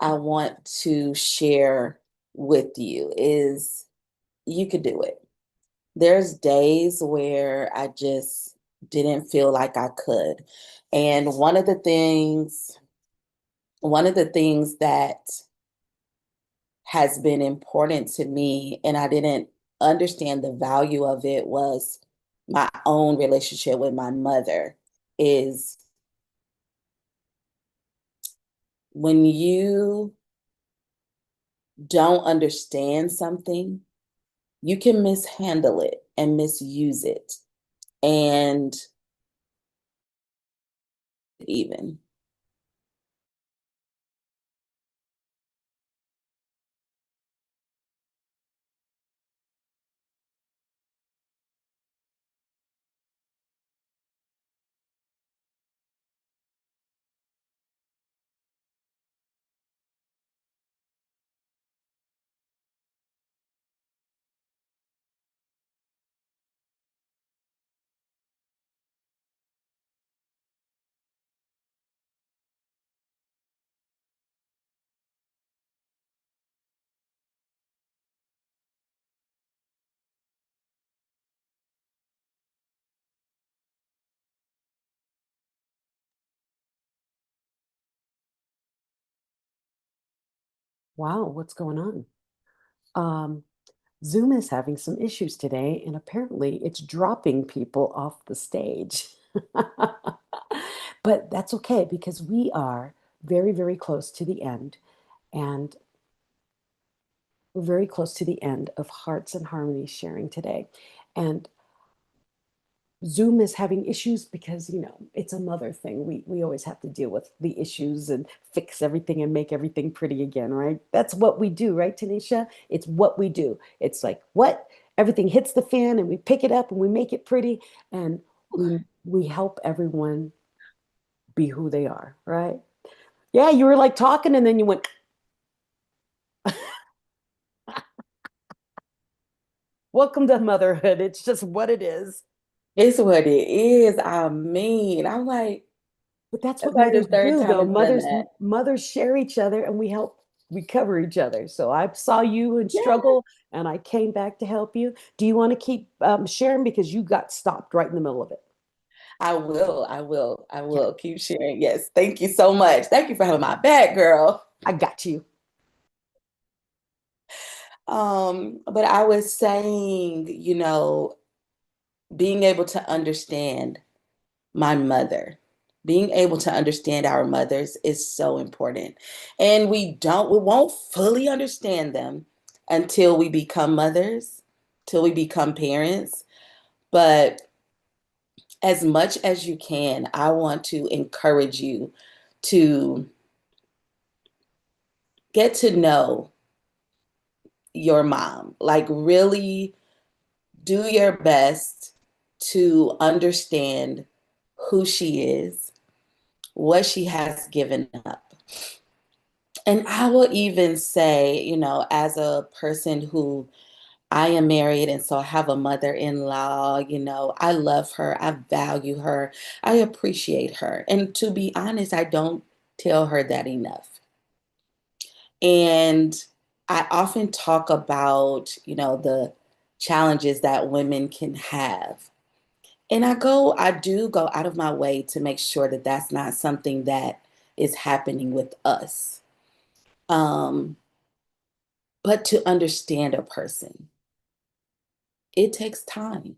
I want to share with you is you could do it. There's days where I just didn't feel like I could. And one of the things that has been important to me, and I didn't understand the value of it, was my own relationship with my mother. Is when you don't understand something, you can mishandle it and misuse it. And even. Wow, what's going on? Zoom is having some issues today, and apparently it's dropping people off the stage. But that's okay because we are very, very close to the end, and we're very close to the end of Hearts and Harmony sharing today. And Zoom is having issues because, it's a mother thing. We always have to deal with the issues and fix everything and make everything pretty again, right? That's what we do, right, Tanisha? It's what we do. It's like, what? Everything hits the fan and we pick it up and we make it pretty and we help everyone be who they are, right? Yeah, you were like talking and then you went, welcome to motherhood. It's just what it is. It's what it is. I mean, I'm like, But that's that's what like the mothers third do, time though. it's done that. Mothers share each other and we cover each other. So I saw you in Yeah. struggle and I came back to help you. Do you want to keep sharing because you got stopped right in the middle of it? I will keep sharing. Yes. Thank you so much. Thank you for having my back, girl. I got you. But I was saying, being able to understand my mother, being able to understand our mothers is so important. And we won't fully understand them until we become mothers, till we become parents. But as much as you can, I want to encourage you to get to know your mom. Like, really do your best to understand who she is, what she has given up. And I will even say, as a person who I am married and so I have a mother-in-law, I love her, I value her, I appreciate her. And to be honest, I don't tell her that enough. And I often talk about, the challenges that women can have. And I do go out of my way to make sure that that's not something that is happening with us. Um, but to understand a person, it takes time.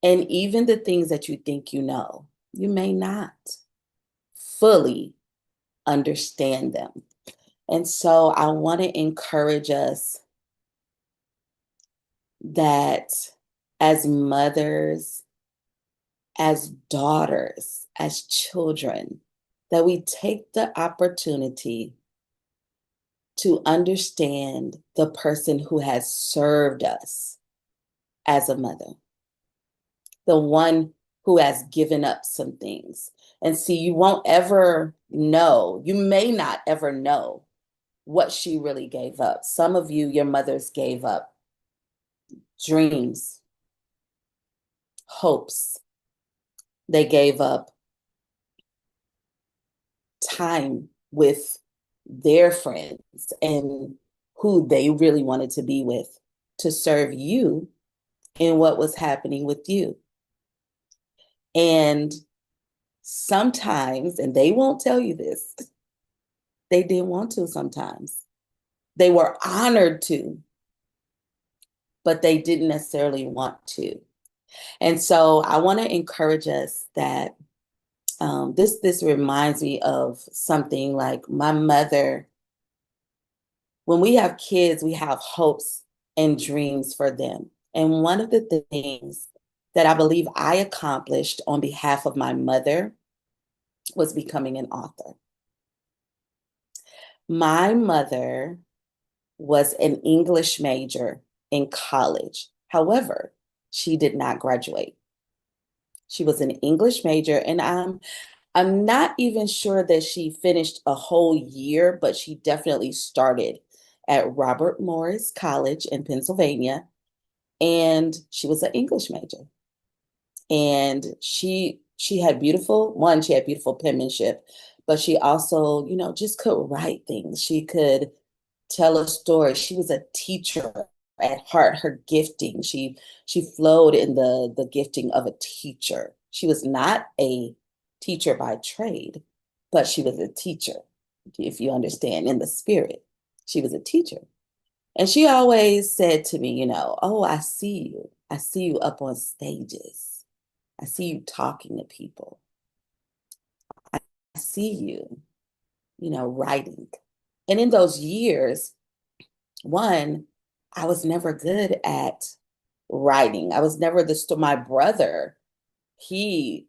And even the things that you think you may not fully understand them. And so I want to encourage us that as mothers, as daughters, as children, that we take the opportunity to understand the person who has served us as a mother, the one who has given up some things. And see, you won't ever know, you may not ever know what she really gave up. Some of you, your mothers gave up dreams, hopes. They gave up time with their friends and who they really wanted to be with to serve you in what was happening with you. And sometimes, and they won't tell you this, they didn't want to sometimes. They were honored to, but they didn't necessarily want to. And so I want to encourage us that this reminds me of something like my mother. When we have kids, we have hopes and dreams for them. And one of the things that I believe I accomplished on behalf of my mother was becoming an author. My mother was an English major in college. However, she did not graduate. She was an English major, and I'm not even sure that she finished a whole year, but she definitely started at Robert Morris College in Pennsylvania, and she was an English major. And she had beautiful penmanship, but she also, just could write things. She could tell a story. She was a teacher at heart. Her gifting, she flowed in the gifting of a teacher. She was not a teacher by trade, but she was a teacher, if you understand, in the spirit. She was a teacher. And she always said to me, oh, I see you. I see you up on stages. I see you talking to people. I see you, writing. And in those years, one, I was never good at writing. I was never my brother, he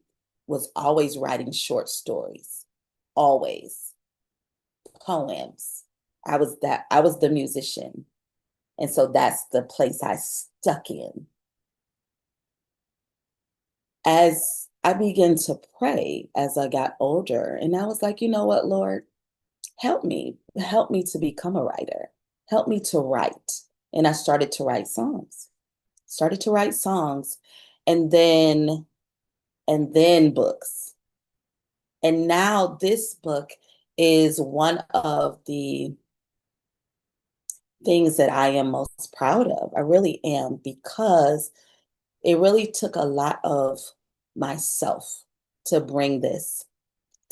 was always writing short stories, always poems. I was the musician. And so that's the place I stuck in. As I began to pray as I got older. And I was like, you know what, Lord, help me to become a writer, help me to write. And I started to write songs, started to write songs, and then books. And now this book is one of the things that I am most proud of. I really am, because it really took a lot of myself to bring this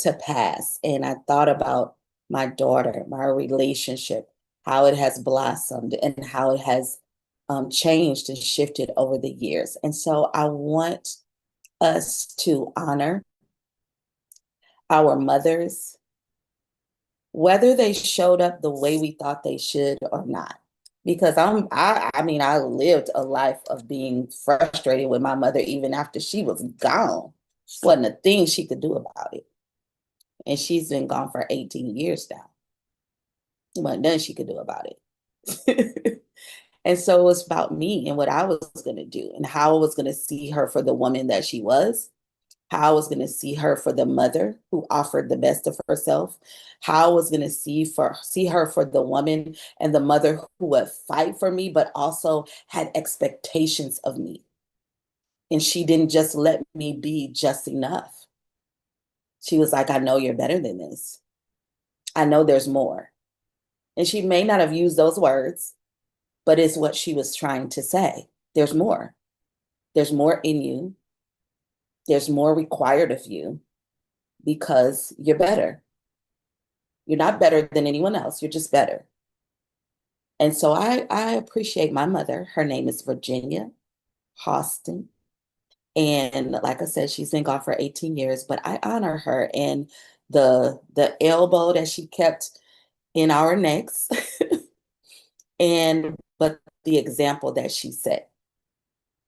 to pass. And I thought about my daughter, my relationship, how it has blossomed and how it has changed and shifted over the years. And so I want us to honor our mothers, whether they showed up the way we thought they should or not. Because I mean, I lived a life of being frustrated with my mother even after she was gone. Wasn't a thing she could do about it. And she's been gone for 18 years now. There wasn't nothing she could do about it. And so it was about me and what I was going to do and how I was going to see her for the woman that she was, how I was going to see her for the mother who offered the best of herself, how I was going to see her for the woman and the mother who would fight for me, but also had expectations of me. And she didn't just let me be just enough. She was like, I know you're better than this. I know there's more. And she may not have used those words, but it's what she was trying to say. There's more. There's more in you. There's more required of you because you're better. You're not better than anyone else. You're just better. And so I appreciate my mother. Her name is Virginia Hostin. And like I said, she's been gone for 18 years, but I honor her and the elbow that she kept in our necks but the example that she set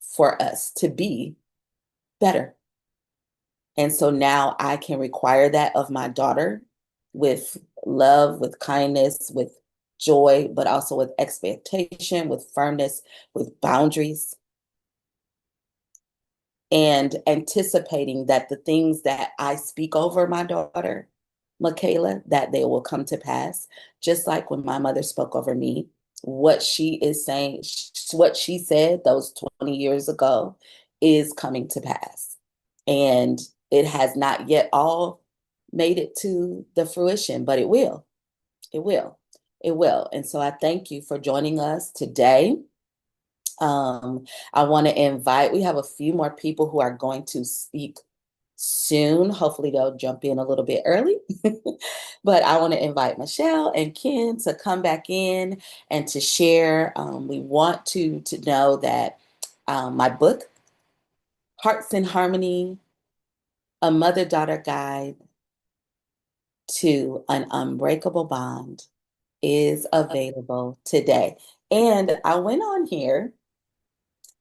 for us to be better. And so now I can require that of my daughter with love, with kindness, with joy, but also with expectation, with firmness, with boundaries, and anticipating that the things that I speak over my daughter, Michaela, that they will come to pass, just like when my mother spoke over me. What she is saying, what she said those 20 years ago is coming to pass. And it has not yet all made it to the fruition, but it will. It will. It will. And so I thank you for joining us today. I want to invite, we have a few more people who are going to speak soon. Hopefully they'll jump in a little bit early. But I want to invite Michelle and Ken to come back in and to share. We want to know that my book, Hearts in Harmony, A Mother-Daughter Guide to an Unbreakable Bond, is available today. And I went on here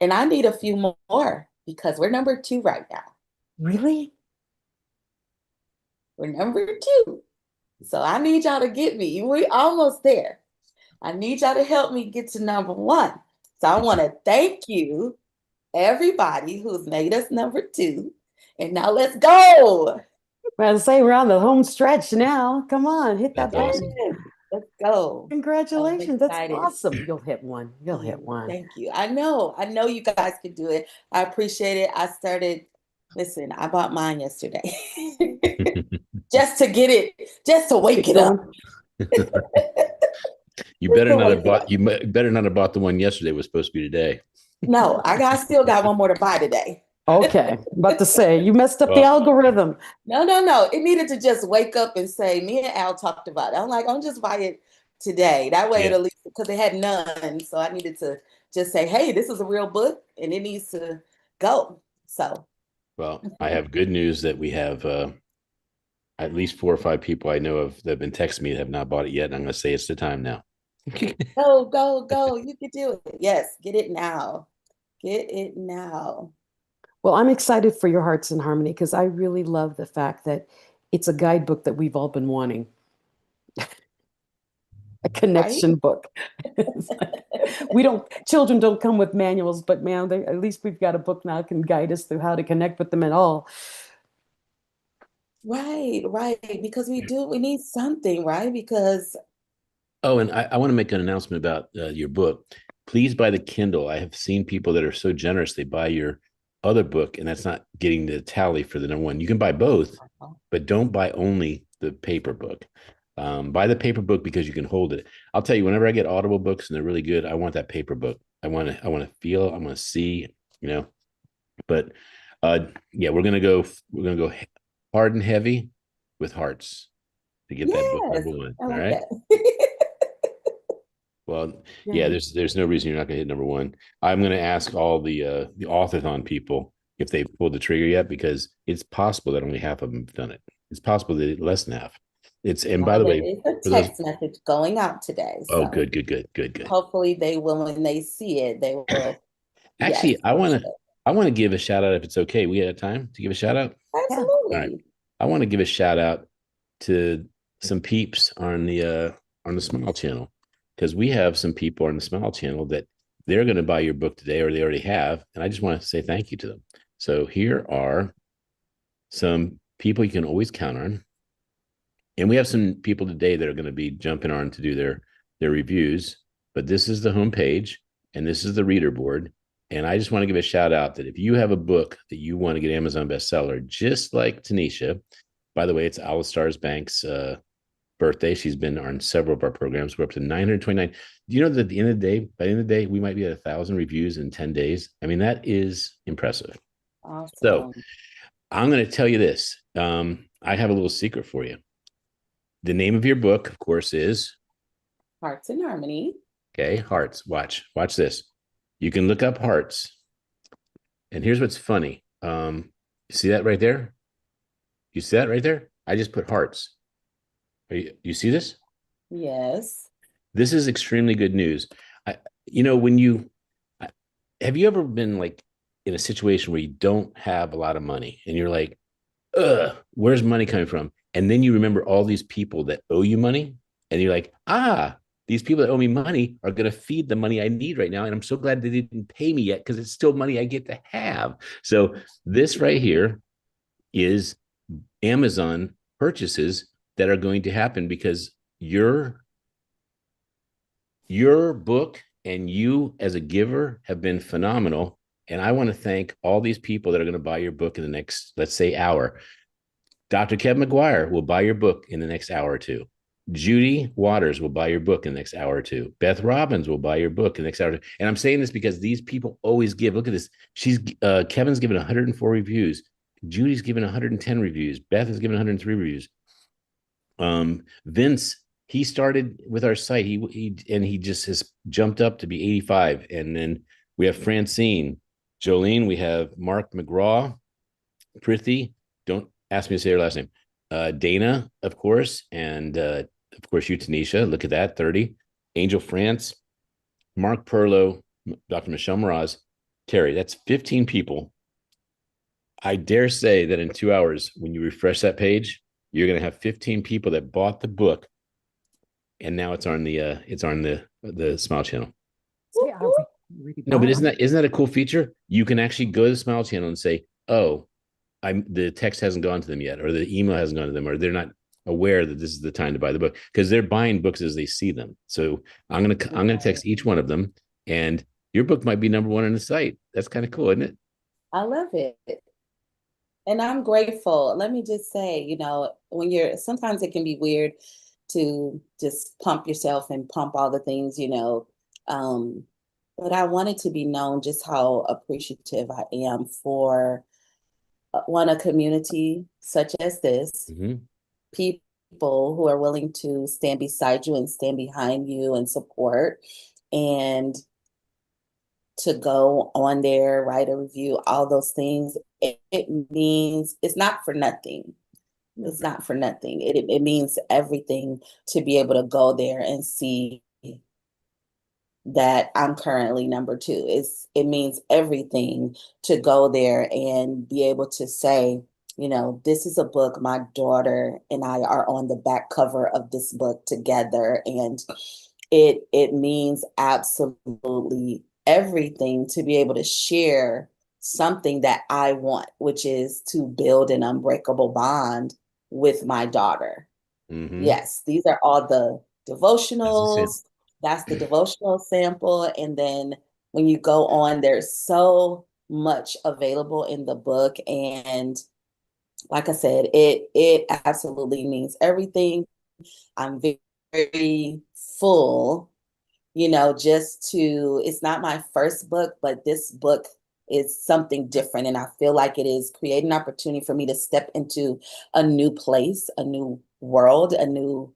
and I need a few more because we're number 2 right now. Really? We're number 2. So I need y'all to get me. We're almost there. I need y'all to help me get to number 1. So I want to thank you, everybody who's made us number 2. And now let's go. Well, to say we're on the home stretch now. Come on, hit that That's button. awesome. Let's go. Congratulations. That's excited. awesome. You'll hit one. You'll hit one. Thank you. I know you guys can do it. I appreciate it. Listen, I bought mine yesterday. Just to get it, just to wake it up. You better not have bought. You better not have bought the one yesterday. Was supposed to be today. No, still got one more to buy today. Okay, about to say you messed up the algorithm. No. It needed to just wake up and say. Me and Al talked about it. I'm like, I'll just buy it today. That way, it'll least because it had none. So I needed to just say, hey, this is a real book, and it needs to go. So. Well, I have good news that we have at least 4 or 5 people I know of that have been texting me that have not bought it yet. And I'm going to say it's the time now. Go. You can do it. Yes, get it now. Get it now. Well, I'm excited for your Hearts in Harmony because I really love the fact that it's a guidebook that we've all been wanting. a connection book. It's like, children don't come with manuals, but man, at least we've got a book now that can guide us through how to connect with them at all. Right, because we need something, right? Because Oh, and I want to make an announcement about your book. Please buy the Kindle. I have seen people that are so generous, they buy your other book, and that's not getting the tally for the number one. You can buy both, but don't buy only the paper book. Buy the paper book because you can hold it. I'll tell you, whenever I get Audible books and they're really good, I want that paper book. I want to feel, I want to see, But yeah, we're gonna go hard and heavy with hearts to get that book number one. I All like right. that. Well, yeah, there's no reason you're not gonna hit number one. I'm gonna ask all the authorsthon people if they've pulled the trigger yet, because it's possible that only half of them have done it. It's possible that less than half. And by the way, It's a text message going out today. Oh, So good. hopefully they will, when they see it, they will. Actually, yes, I want to give a shout out, if it's okay. We have time to give a shout out. Absolutely. All right. I want to give a shout out to some peeps on the Smile Channel, because we have some people on the Smile Channel that they're going to buy your book today, or they already have, and I just want to say thank you to them. So here are some people you can always count on, and we have some people today that are going to be jumping on to do their reviews. But this is the homepage, and this is the reader board. And I just want to give a shout out that if you have a book that you want to get Amazon bestseller, just like Tanisha, by the way, it's Alistair's Bank's birthday. She's been on several of our programs. We're up to 929. Do you know that by the end of the day, we might be at 1,000 reviews in 10 days? I mean, that is impressive. Awesome. So I'm going to tell you this. I have a little secret for you. The name of your book, of course, is Hearts in Harmony. Okay, Hearts. Watch this. You can look up Hearts. And here's what's funny. You see that right there? You see that right there? I just put Hearts. You see this? Yes. This is extremely good news. Have you ever been like in a situation where you don't have a lot of money and you're like, where's money coming from? And then you remember all these people that owe you money, and you're like, these people that owe me money are going to feed the money I need right now. And I'm so glad they didn't pay me yet, because it's still money I get to have. So this right here is Amazon purchases that are going to happen because your book and you as a giver have been phenomenal. And I want to thank all these people that are going to buy your book in the next, let's say, hour. Dr. Kevin McGuire will buy your book in the next hour or two. Judy Waters will buy your book in the next hour or two. Beth Robbins will buy your book in the next hour or two. And I'm saying this because these people always give. Look at this. Kevin's given 104 reviews. Judy's given 110 reviews. Beth has given 103 reviews. Vince, he started with our site. He just has jumped up to be 85. And then we have Francine, Jolene. We have Mark McGraw, Prithi. Don't ask me to say her last name. Dana, of course, and of course you, Tanisha. Look at that, 30. Angel France, Mark Perlow, Dr. Michelle Mraz, Terry. That's 15 people. I dare say that in 2 hours, when you refresh that page, you're going to have 15 people that bought the book, and now it's on the Smile Channel. No, but isn't that a cool feature? You can actually go to the Smile Channel and say, the text hasn't gone to them yet, or the email hasn't gone to them, or they're not aware that this is the time to buy the book, because they're buying books as they see them. So I'm gonna text each one of them, and your book might be number one on the site. That's kind of cool, isn't it? I love it. And I'm grateful. Let me just say, sometimes it can be weird to just pump yourself and pump all the things, but I wanted to be known just how appreciative I am for a community such as this, people who are willing to stand beside you and stand behind you and support, and to go on there, write a review, all those things. It means it's not for nothing. It's not for nothing. It means everything to be able to go there and see that I'm currently number 2. It means everything to go there and be able to say this is a book my daughter and I are on the back cover of this book together, and it means absolutely everything to be able to share something that I want, which is to build an unbreakable bond with my daughter. Mhm. Yes, these are all the That's the same. devotionals. That's the devotional sample. And then when you go on, there's so much available in the book. And like I said, it absolutely means everything. I'm very full, it's not my first book, but this book is something different. And I feel like it is creating an opportunity for me to step into a new place, a new world, a new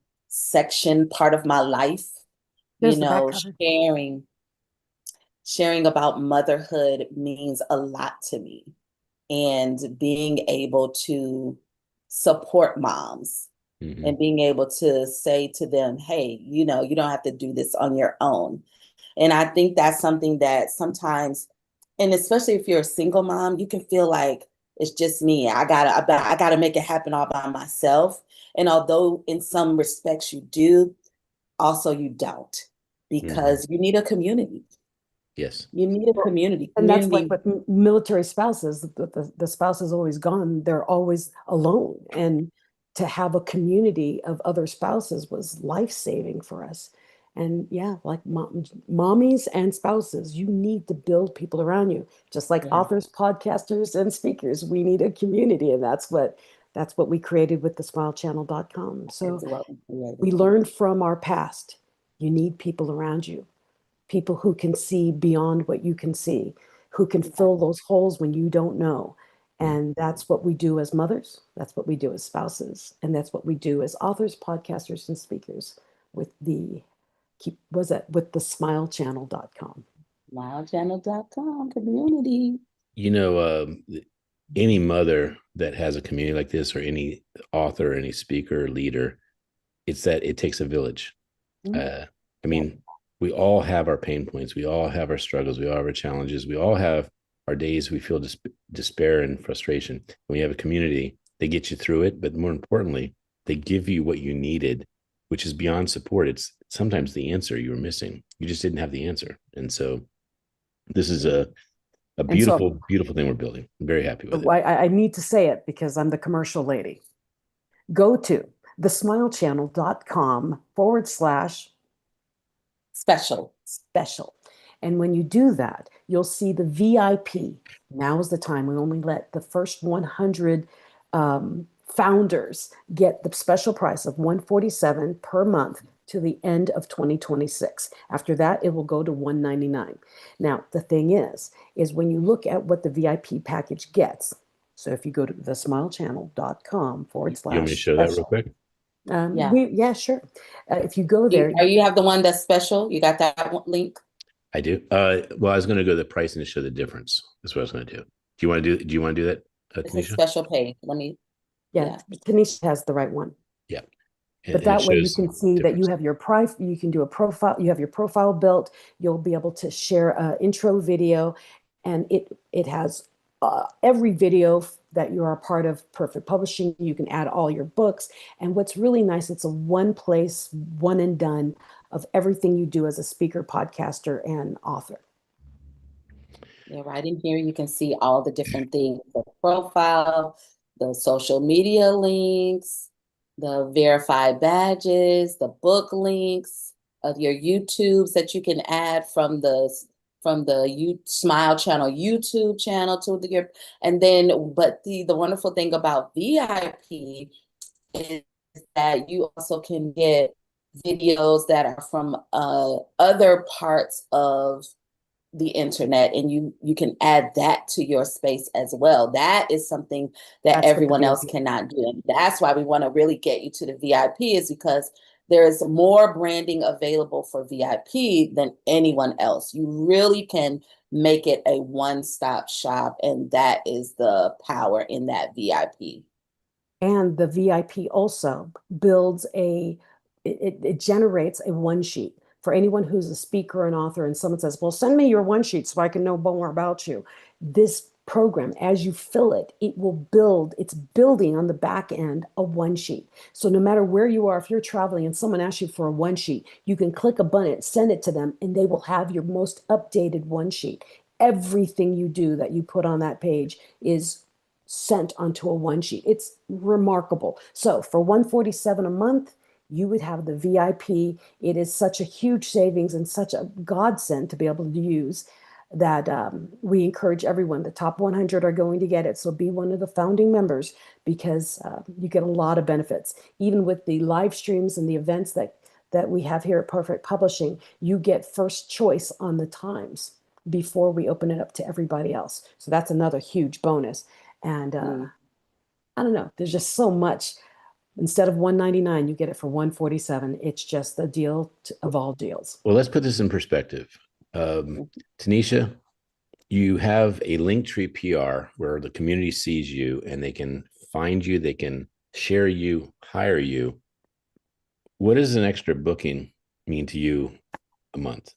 part of my life, There's the back cover. sharing about motherhood means a lot to me. And being able to support moms Mhm. and being able to say to them, hey, you don't have to do this on your own. And I think that's something that sometimes, and especially if you're a single mom, you can feel like it's just me. I gotta make it happen all by myself. And although in some respects you do, also you don't, because you need a community. Yes. You need a community. And that's like Community. with military spouses, the spouse is always gone. They're always alone. And to have a community of other spouses was life-saving for us. And yeah, like mommies and spouses, you need to build people around you. Just like Yeah. authors, podcasters, and speakers, we need a community. And that's what we created with the smilechannel.com. So It's what we created. we learned from our past. You need people around you. People who can see beyond what you can see, who can fill those holes when you don't know. And that's what we do as mothers. That's what we do as spouses. And that's what we do as authors, podcasters, and speakers with the smilechannel.com. Smilechannel.com community. Any mother that has a community like this, or any author, any speaker, leader, it's that it takes a village. I mean, we all have our pain points. We all have our struggles. We all have our challenges. We all have our days we feel despair and frustration. When you have a community, they get you through it. But more importantly, they give you what you needed, which is beyond support. It's sometimes the answer you were missing. You just didn't have the answer. And so this is a beautiful, beautiful thing we're building. I'm very happy with it. I need to say it because I'm the commercial lady. Go to thesmilechannel.com/special. And when you do that, you'll see the VIP. Now is the time. We only let the first 100 founders get the special price of $147 per month to the end of 2026. After that, it will go to $199. Now, the thing is when you look at what the VIP package gets, so if you go to thesmilechannel.com / You want me to show that real quick? Yeah. Sure. If you go there, you have the one that's special? You got that link? I do. Well, I was going to go to the pricing to show the difference. That's what I was going to do. Do you want to do that, It's a Tanisha? special page. Let me. Yeah, Tanisha has the right one. Yeah. But that way you can see that you have your you can do a profile, you have your profile built, you'll be able to share an intro video, and it has every video that you are a part of Perfect Publishing. You can add all your books. And what's really nice, it's a one place, one and done of everything you do as a speaker, podcaster, and author. Yeah, right in here, you can see all the different things, the profile, the social media links, the verified badges, the book links, of your YouTubes that you can add from the Smile Channel YouTube channel to and then, but the wonderful thing about VIP is that you also can get videos that are from other parts of the internet, and you can add that to your space as well. That is something that everyone else cannot do. And that's why we want to really get you to the VIP, is because there is more branding available for VIP than anyone else. You really can make it a one-stop shop, and that is the power in that VIP. And the VIP also builds it generates a one sheet. For anyone who's a speaker and author, and someone says, well, send me your one sheet so I can know more about you. This program, as you fill it, it will build, it's building on the back end a one sheet. So no matter where you are, if you're traveling and someone asks you for a one sheet, you can click a button, send it to them, and they will have your most updated one sheet. Everything you do that you put on that page is sent onto a one sheet. It's remarkable. So for $147 a month, you would have the VIP. It is such a huge savings and such a godsend to be able to use that we encourage everyone. The top 100 are going to get it. So be one of the founding members because you get a lot of benefits. Even with the live streams and the events that we have here at Perfect Publishing, you get first choice on the times before we open it up to everybody else. So that's another huge bonus. And I don't know, there's just so much. Instead of $199, you get it for $147. It's just the deal of all deals. Well, let's put this in perspective. Tanisha, you have a Linktree PR where the community sees you and they can find you, they can share you, hire you. What does an extra booking mean to you a month?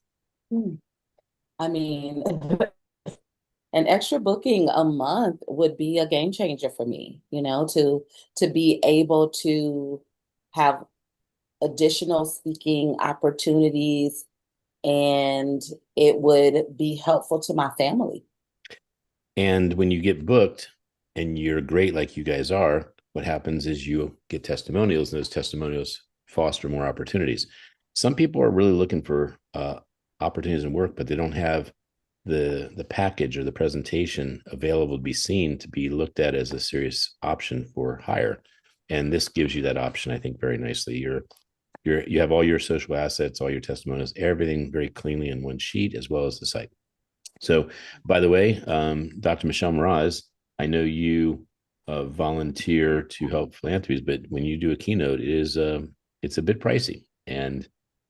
I mean, an extra booking a month would be a game changer for me, you know, to be able to have additional speaking opportunities, and it would be helpful to my family. And when you get booked and you're great like you guys are, what happens is you get testimonials, and those testimonials foster more opportunities. Some people are really looking for opportunities in work, but they don't have the package or the presentation available to be seen, to be looked at as a serious option for hire. And this gives you that option, I think, very nicely. You have all your social assets, all your testimonials, everything very cleanly in one sheet, as well as the site. So, by the way, Dr. Michelle Mraz, I know you volunteer to help philanthropies, but when you do a keynote, it's a bit pricey. And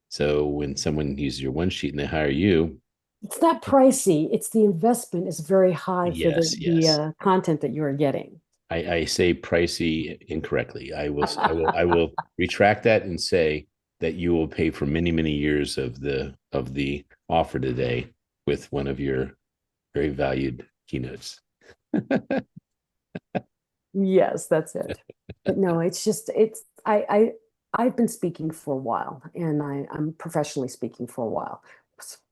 so when someone uses your one sheet and they hire you, it's not pricey. It's the investment is very high for the content that you are getting. I say pricey incorrectly. I will retract that and say that you will pay for many, many years of the offer today with one of your very valued keynotes. Yes, that's it. But no, it's just I've been speaking for a while, and I'm professionally speaking for a while.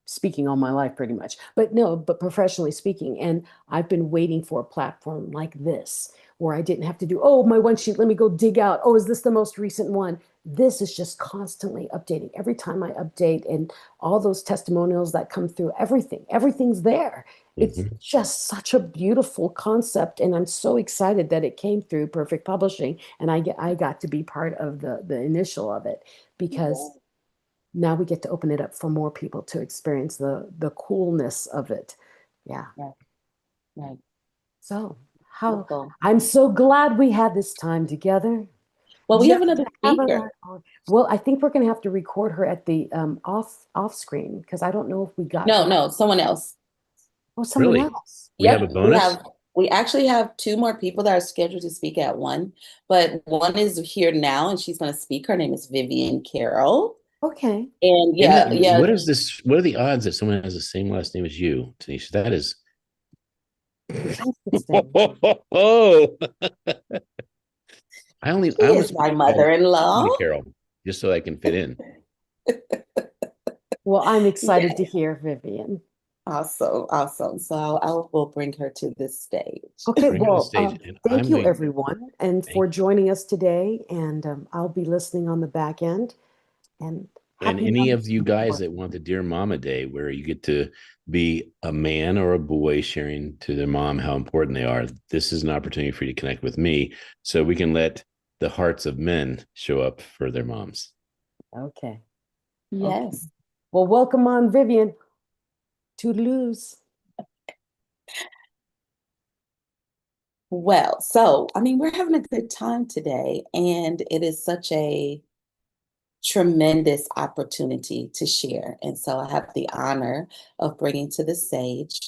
Speaking all my life pretty much, but professionally speaking. And I've been waiting for a platform like this where I didn't have to do, oh, my one sheet, let me go dig out. Oh, is this the most recent one? This is just constantly updating. Every time I update, and all those testimonials that come through, everything's there. It's just such a beautiful concept. And I'm so excited that it came through Perfect Publishing. And I got to be part of the initial of it, because now we get to open it up for more people to experience the coolness of it. Yeah. Right. So I'm so glad we had this time together. Well, we have another speaker. Well, I think we're going to have to record her at the off screen, because I don't know if we got No, someone else. Oh, someone else. We have a bonus? We actually have two more people that are scheduled to speak at one, but one is here now and she's going to speak. Her name is Vivian Carroll. Okay. And what is this? What are the odds that someone has the same last name as you, Tanisha? That is. Oh. I was my mother-in-law. Carol, just so I can fit in. Well, I'm excited to hear Vivian. Awesome. So I will bring her to this stage. Okay, thank you, everyone, and for joining us today. And I'll be listening on the back end. And any of you guys that want the Dear Mama Day, where you get to be a man or a boy sharing to their mom how important they are, this is an opportunity for you to connect with me, so we can let the hearts of men show up for their moms. Okay. Yes. Okay. Well, welcome on, Vivian. Toodaloos. Well, so, I mean, we're having a good time today, and it is such a tremendous opportunity to share. And so I have the honor of bringing to the stage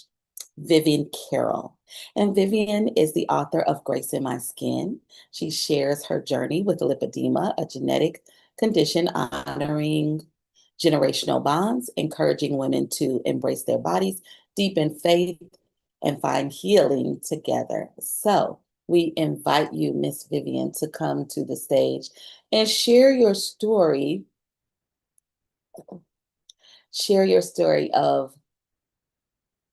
Vivian Carroll. And Vivian is the author of Grace in My Skin. She shares her journey with lipedema, a genetic condition honoring generational bonds, encouraging women to embrace their bodies, deepen faith, and find healing together. So we invite you, Miss Vivian, to come to the stage and share your story. Share your story of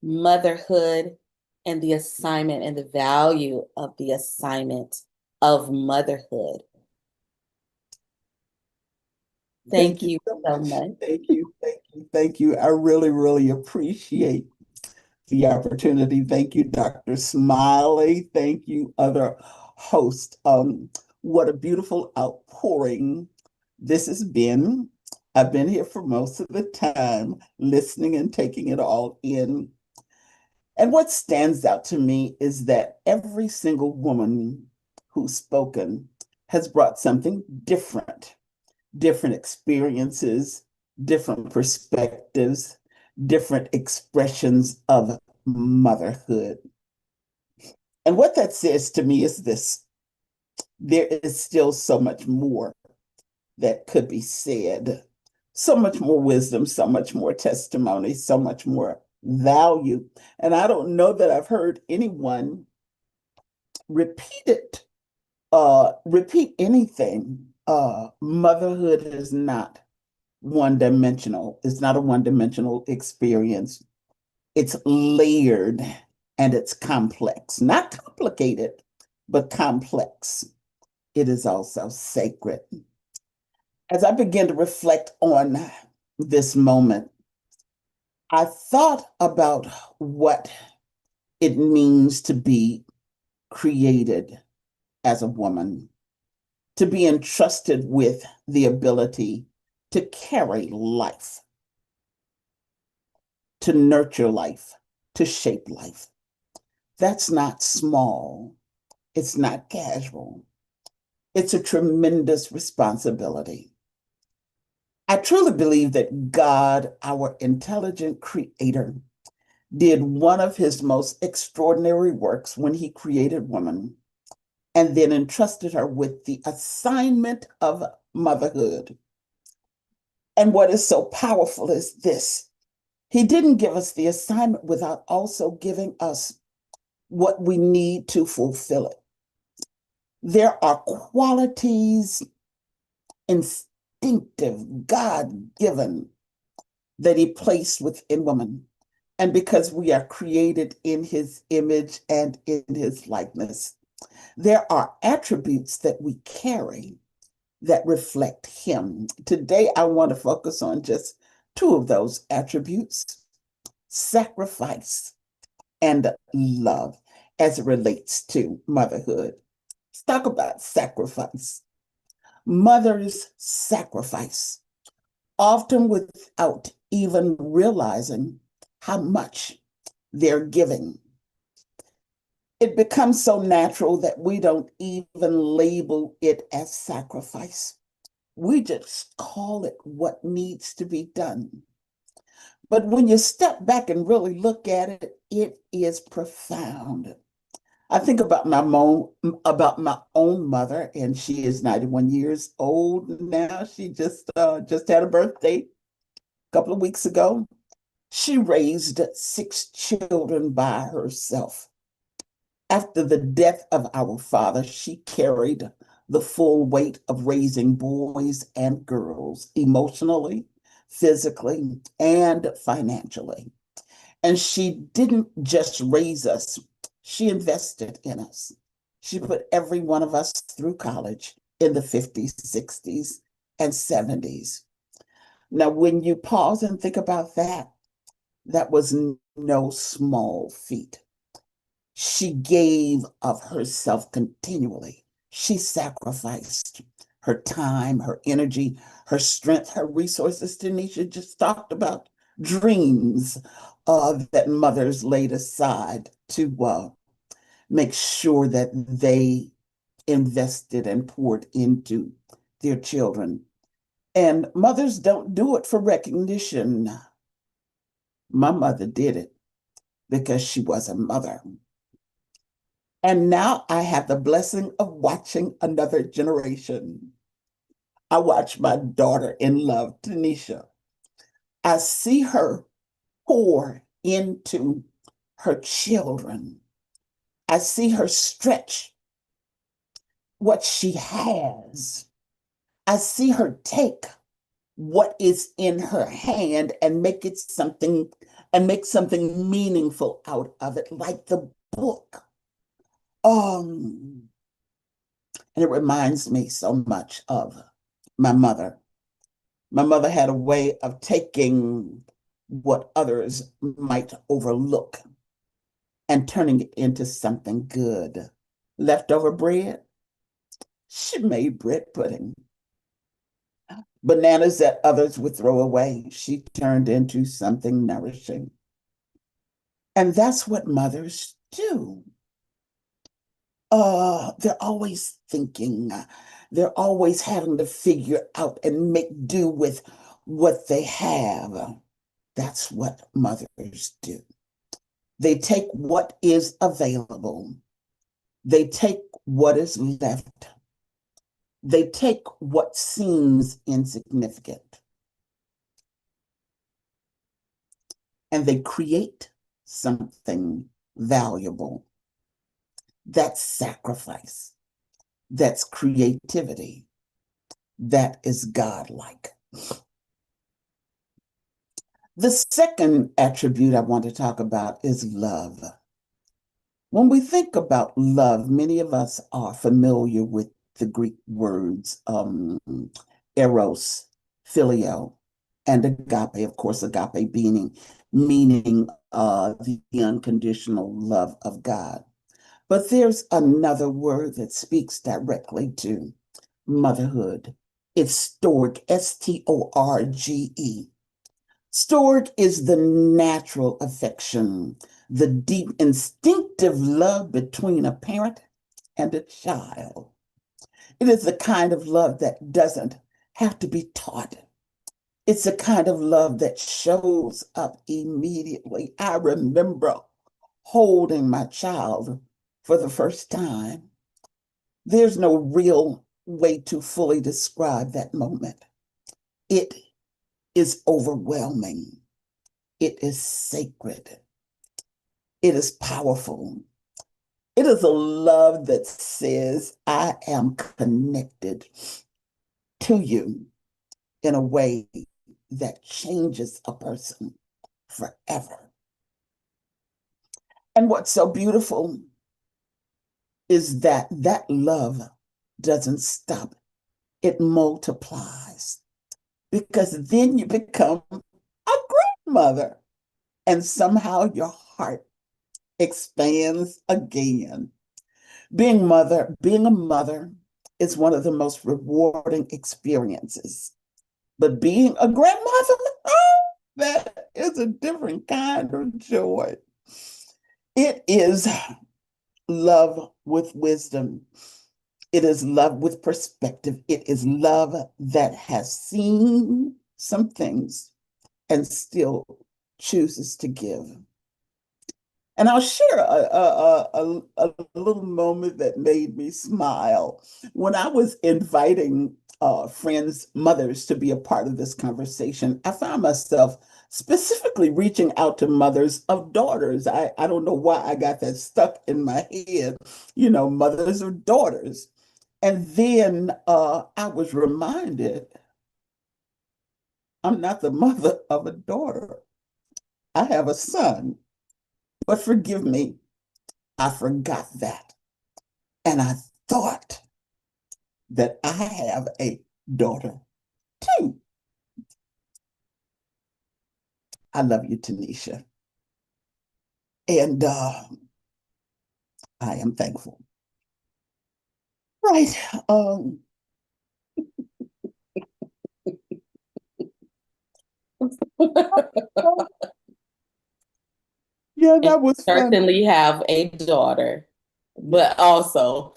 motherhood and the assignment and the value of the assignment of motherhood. Thank you so much. Thank you. Thank you. Thank you. I really, really appreciate the opportunity. Thank you, Dr. Smiley. Thank you, other hosts. What a beautiful outpouring this has been. I've been here for most of the time, listening and taking it all in. And what stands out to me is that every single woman who's spoken has brought something different experiences, different perspectives, different expressions of motherhood. And what that says to me is this: there is still so much more that could be said, so much more wisdom, so much more testimony, so much more value. And I don't know that I've heard anyone repeat it, repeat anything. Motherhood is not one-dimensional. It's not a one-dimensional experience. It's layered and it's complex, not complicated, but complex. It is also sacred. As I began to reflect on this moment, I thought about what it means to be created as a woman, to be entrusted with the ability to carry life, to nurture life, to shape life. That's not small. It's not casual. It's a tremendous responsibility. I truly believe that God, our intelligent creator, did one of his most extraordinary works when he created woman and then entrusted her with the assignment of motherhood. And what is so powerful is this: he didn't give us the assignment without also giving us what we need to fulfill it. There are qualities, instinctive, God-given, that he placed within woman. And because we are created in his image and in his likeness, there are attributes that we carry that reflect him. Today, I want to focus on just two of those attributes: sacrifice and love, as it relates to motherhood. Let's talk about sacrifice. Mothers sacrifice, often without even realizing how much they're giving. It becomes so natural that we don't even label it as sacrifice. We just call it what needs to be done. But when you step back and really look at it, it is profound. I think about my own mother, and she is 91 years old now. She just had a birthday a couple of weeks ago. She raised 6 children by herself. After the death of our father, she carried the full weight of raising boys and girls emotionally, physically, and financially. And she didn't just raise us, she invested in us. She put every one of us through college in the 50s, 60s, and 70s. Now, when you pause and think about that, that was no small feat. She gave of herself continually. She sacrificed her time, her energy, her strength, her resources. Tanisha just talked about dreams that mothers laid aside to make sure that they invested and poured into their children. And mothers don't do it for recognition. My mother did it because she was a mother. And now I have the blessing of watching another generation. I watch my daughter-in-law, Tanisha. I see her pour into her children. I see her stretch what she has. I see her take what is in her hand and make it something and make something meaningful out of it, like the book. And it reminds me so much of my mother. My mother had a way of taking what others might overlook and turning it into something good. Leftover bread, she made bread pudding. Bananas that others would throw away, she turned into something nourishing. And that's what mothers do. They're always thinking, they're always having to figure out and make do with what they have. That's what mothers do. They take what is available. They take what is left. They take what seems insignificant. And they create something valuable. That's sacrifice. That's creativity. That is godlike. The second attribute I want to talk about is love. When we think about love, many of us are familiar with the Greek words eros, phileo, and agape. Of course, agape meaning the unconditional love of God. But there's another word that speaks directly to motherhood. It's storge, S-T-O-R-G-E. Storge is the natural affection, the deep instinctive love between a parent and a child. It is the kind of love that doesn't have to be taught. It's the kind of love that shows up immediately. I remember holding my child for the first time. There's no real way to fully describe that moment. It is overwhelming. It is sacred. It is powerful. It is a love that says, I am connected to you in a way that changes a person forever. And what's so beautiful is that that love doesn't stop. It multiplies, because then you become a grandmother and somehow your heart expands again. Being a mother is one of the most rewarding experiences. But being a grandmother, oh, that is a different kind of joy. It is love with wisdom. It is love with perspective. It is love that has seen some things and still chooses to give. And I'll share a little moment that made me smile. When I was inviting friends' mothers to be a part of this conversation, I found myself specifically reaching out to mothers of daughters. I don't know why I got that stuck in my head, mothers of daughters. And then I was reminded, I'm not the mother of a daughter. I have a son. But forgive me, I forgot that. And I thought that I have a daughter too. I love you, Tanisha. And I am thankful. Right. Yeah, that was fun. Certainly have a daughter, but also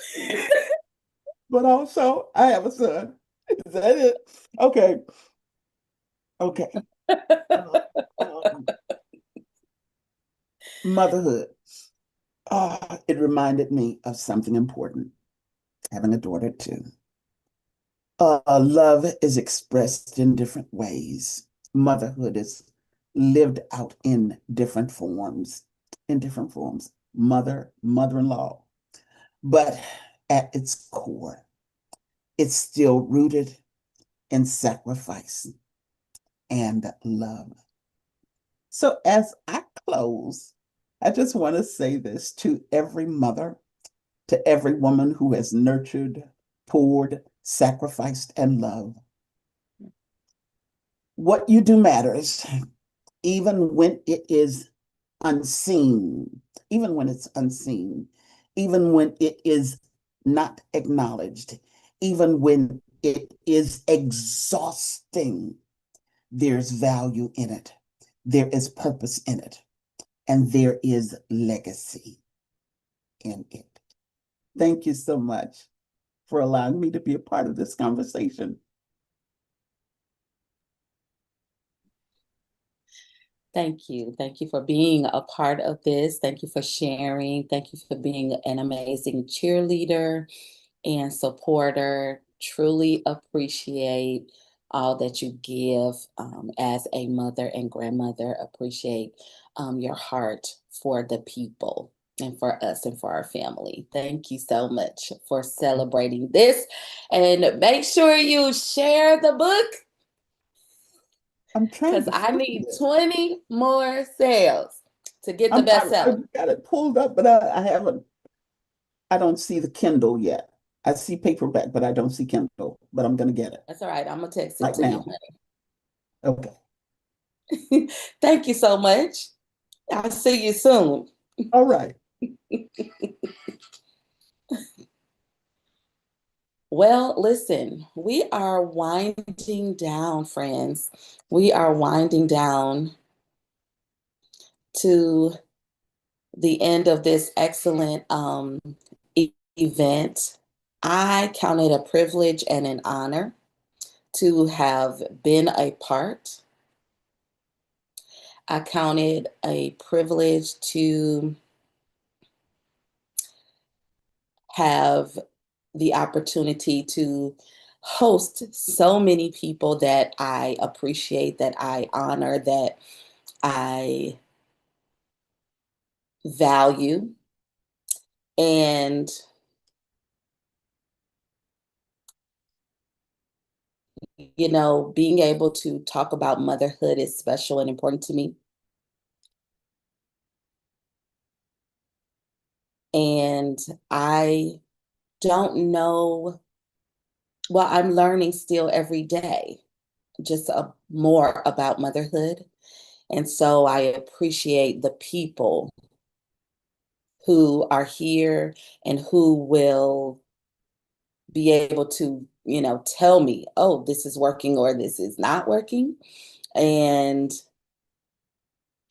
I have a son. Is that it? Okay. Motherhood. It reminded me of something important, having a daughter too. Love is expressed in different ways. Motherhood is lived out in different forms. in different forms, mother, mother-in-law. But at its core, it's still rooted in sacrifice and love. So as I close, I just want to say this to every mother, to every woman who has nurtured, poured, sacrificed, and loved. What you do matters, even when it is unseen, even when it's unseen, even when it is not acknowledged, even when it is exhausting. There's value in it. There is purpose in it. And there is legacy in it. Thank you so much for allowing me to be a part of this conversation. Thank you. Thank you for being a part of this. Thank you for sharing. Thank you for being an amazing cheerleader and supporter. Truly appreciate all that you give as a mother and grandmother. Appreciate your heart for the people and for us and for our family. Thank you so much for celebrating this. And make sure you share the book, I'm trying because to I need 20 more sales to get the bestseller. I've got it pulled up, but I don't see the Kindle yet. I see paperback, but I don't see Kindle, but I'm going to get it That's all right. I'm going to text it right to now. you, Okay. honey. Thank you so much. I'll see you soon. All right. Well, listen, we are winding down, friends. We are winding down to the end of this excellent event. I count it a privilege and an honor to have been a part. I count it a privilege to have the opportunity to host so many people that I appreciate, that I honor, that I value. And you know, being able to talk about motherhood is special and important to me. And I don't know, well, I'm learning still every day just more about motherhood. And so I appreciate the people who are here and who will be able to, you know, tell me, oh, this is working or this is not working. And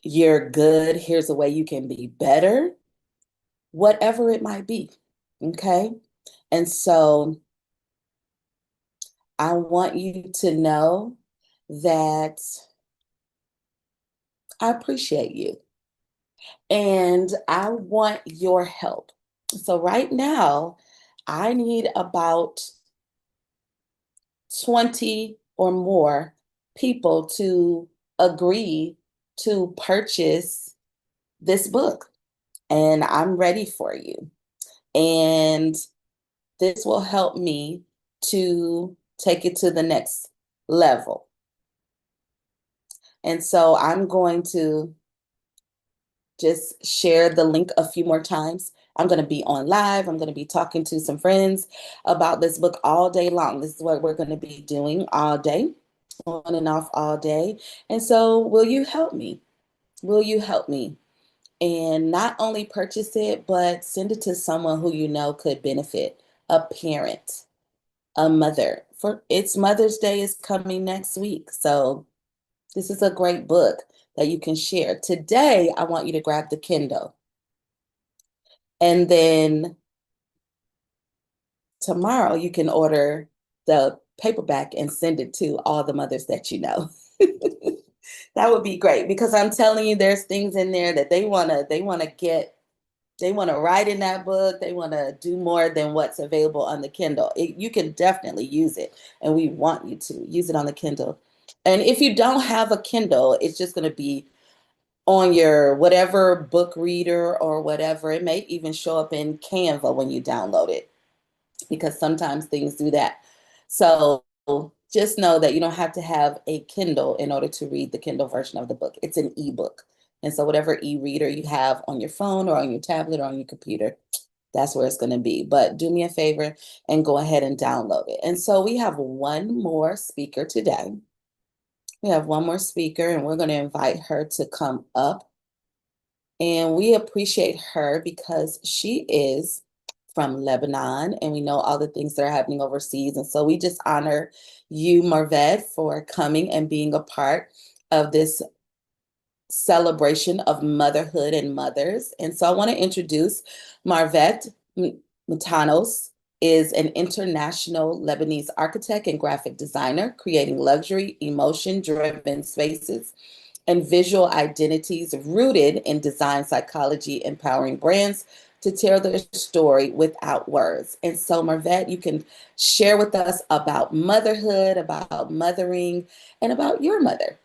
you're good. Here's a way you can be better, whatever it might be. Okay. And so I want you to know that I appreciate you and I want your help. So right now, I need about 20 or more people to agree to purchase this book. And I'm ready for you. And this will help me to take it to the next level. And so I'm going to just share the link a few more times. I'm going to be on live. I'm going to be talking to some friends about this book all day long. This is what we're going to be doing all day, on and off all day. And so will you help me? Will you help me? And not only purchase it, but send it to someone who you know could benefit, a parent, a mother. For it's Mother's Day is coming next week. So this is a great book that you can share. Today, I want you to grab the Kindle. And then tomorrow, you can order the paperback and send it to all the mothers that you know. That would be great because I'm telling you, there's things in there that they want to write in that book. They want to do more than what's available on the Kindle. You can definitely use it, and we want you to use it on the Kindle. And if you don't have a Kindle, it's just going to be on your whatever book reader or whatever. It may even show up in Canva when you download it, because sometimes things do that. So just know that you don't have to have a Kindle in order to read the Kindle version of the book. It's an ebook. And so whatever e-reader you have on your phone or on your tablet or on your computer, that's where it's going to be. But do me a favor and go ahead and download it. And so we have one more speaker today. We have one more speaker, and we're going to invite her to come up. And we appreciate her because she is from Lebanon, and we know all the things that are happening overseas. And so we just honor you, Marvette, for coming and being a part of this celebration of motherhood and mothers. And so I want to introduce Marvette Matanos. Is an international Lebanese architect and graphic designer, creating luxury, emotion-driven spaces and visual identities rooted in design psychology, empowering brands to tell their story without words. And so, Marvette, you can share with us about motherhood, about mothering, and about your mother.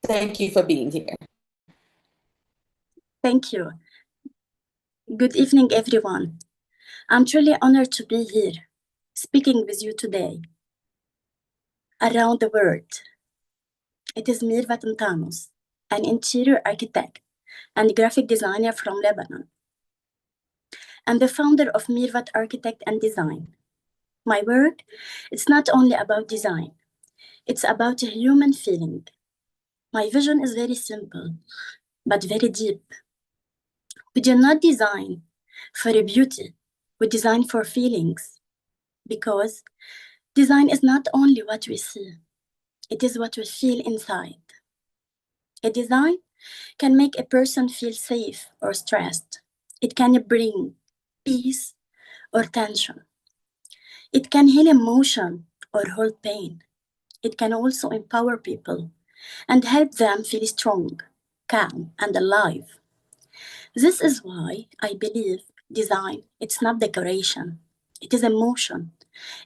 Thank you for being here. Thank you. Good evening, everyone. I'm truly honored to be here, speaking with you today. Around the world, it is Mirvat Mtanos, an interior architect and graphic designer from Lebanon, and the founder of Mirvat Architect and Design. My work is not only about design, it's about a human feeling. My vision is very simple, but very deep. We do not design for beauty, we design for feelings, because design is not only what we see, it is what we feel inside. A design can make a person feel safe or stressed. It can bring peace or tension. It can heal emotion or hold pain. It can also empower people and help them feel strong, calm, and alive. This is why I believe design, it's not decoration. It is emotion.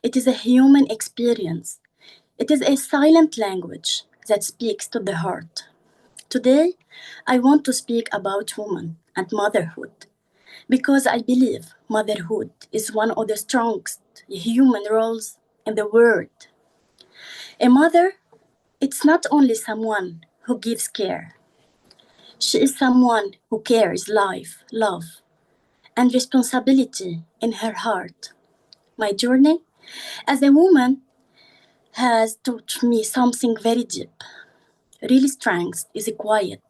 It is a human experience. It is a silent language that speaks to the heart. Today, I want to speak about women and motherhood, because I believe motherhood is one of the strongest human roles in the world. A mother, it's not only someone who gives care. She is someone who carries life, love, and responsibility in her heart. My journey as a woman has taught me something very deep. Real strength is quiet.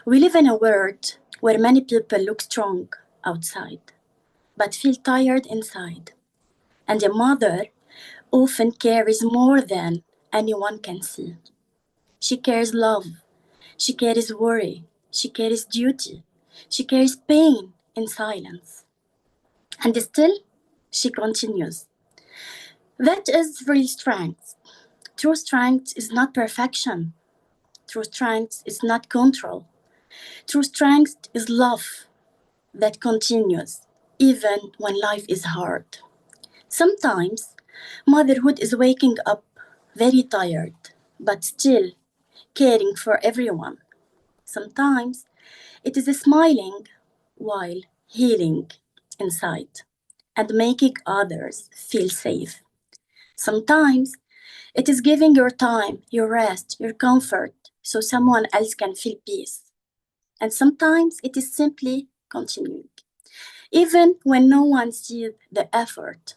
We live in a world where many people look strong outside, but feel tired inside. And a mother often carries more than anyone can see. She carries love, she carries worry, she carries duty, she carries pain in silence. And still, she continues. That is real strength. True strength is not perfection. True strength is not control. True strength is love that continues even when life is hard. Sometimes motherhood is waking up very tired, but still caring for everyone. Sometimes it is smiling while healing inside and making others feel safe. Sometimes it is giving your time, your rest, your comfort so someone else can feel peace. And sometimes it is simply continuing. Even when no one sees the effort,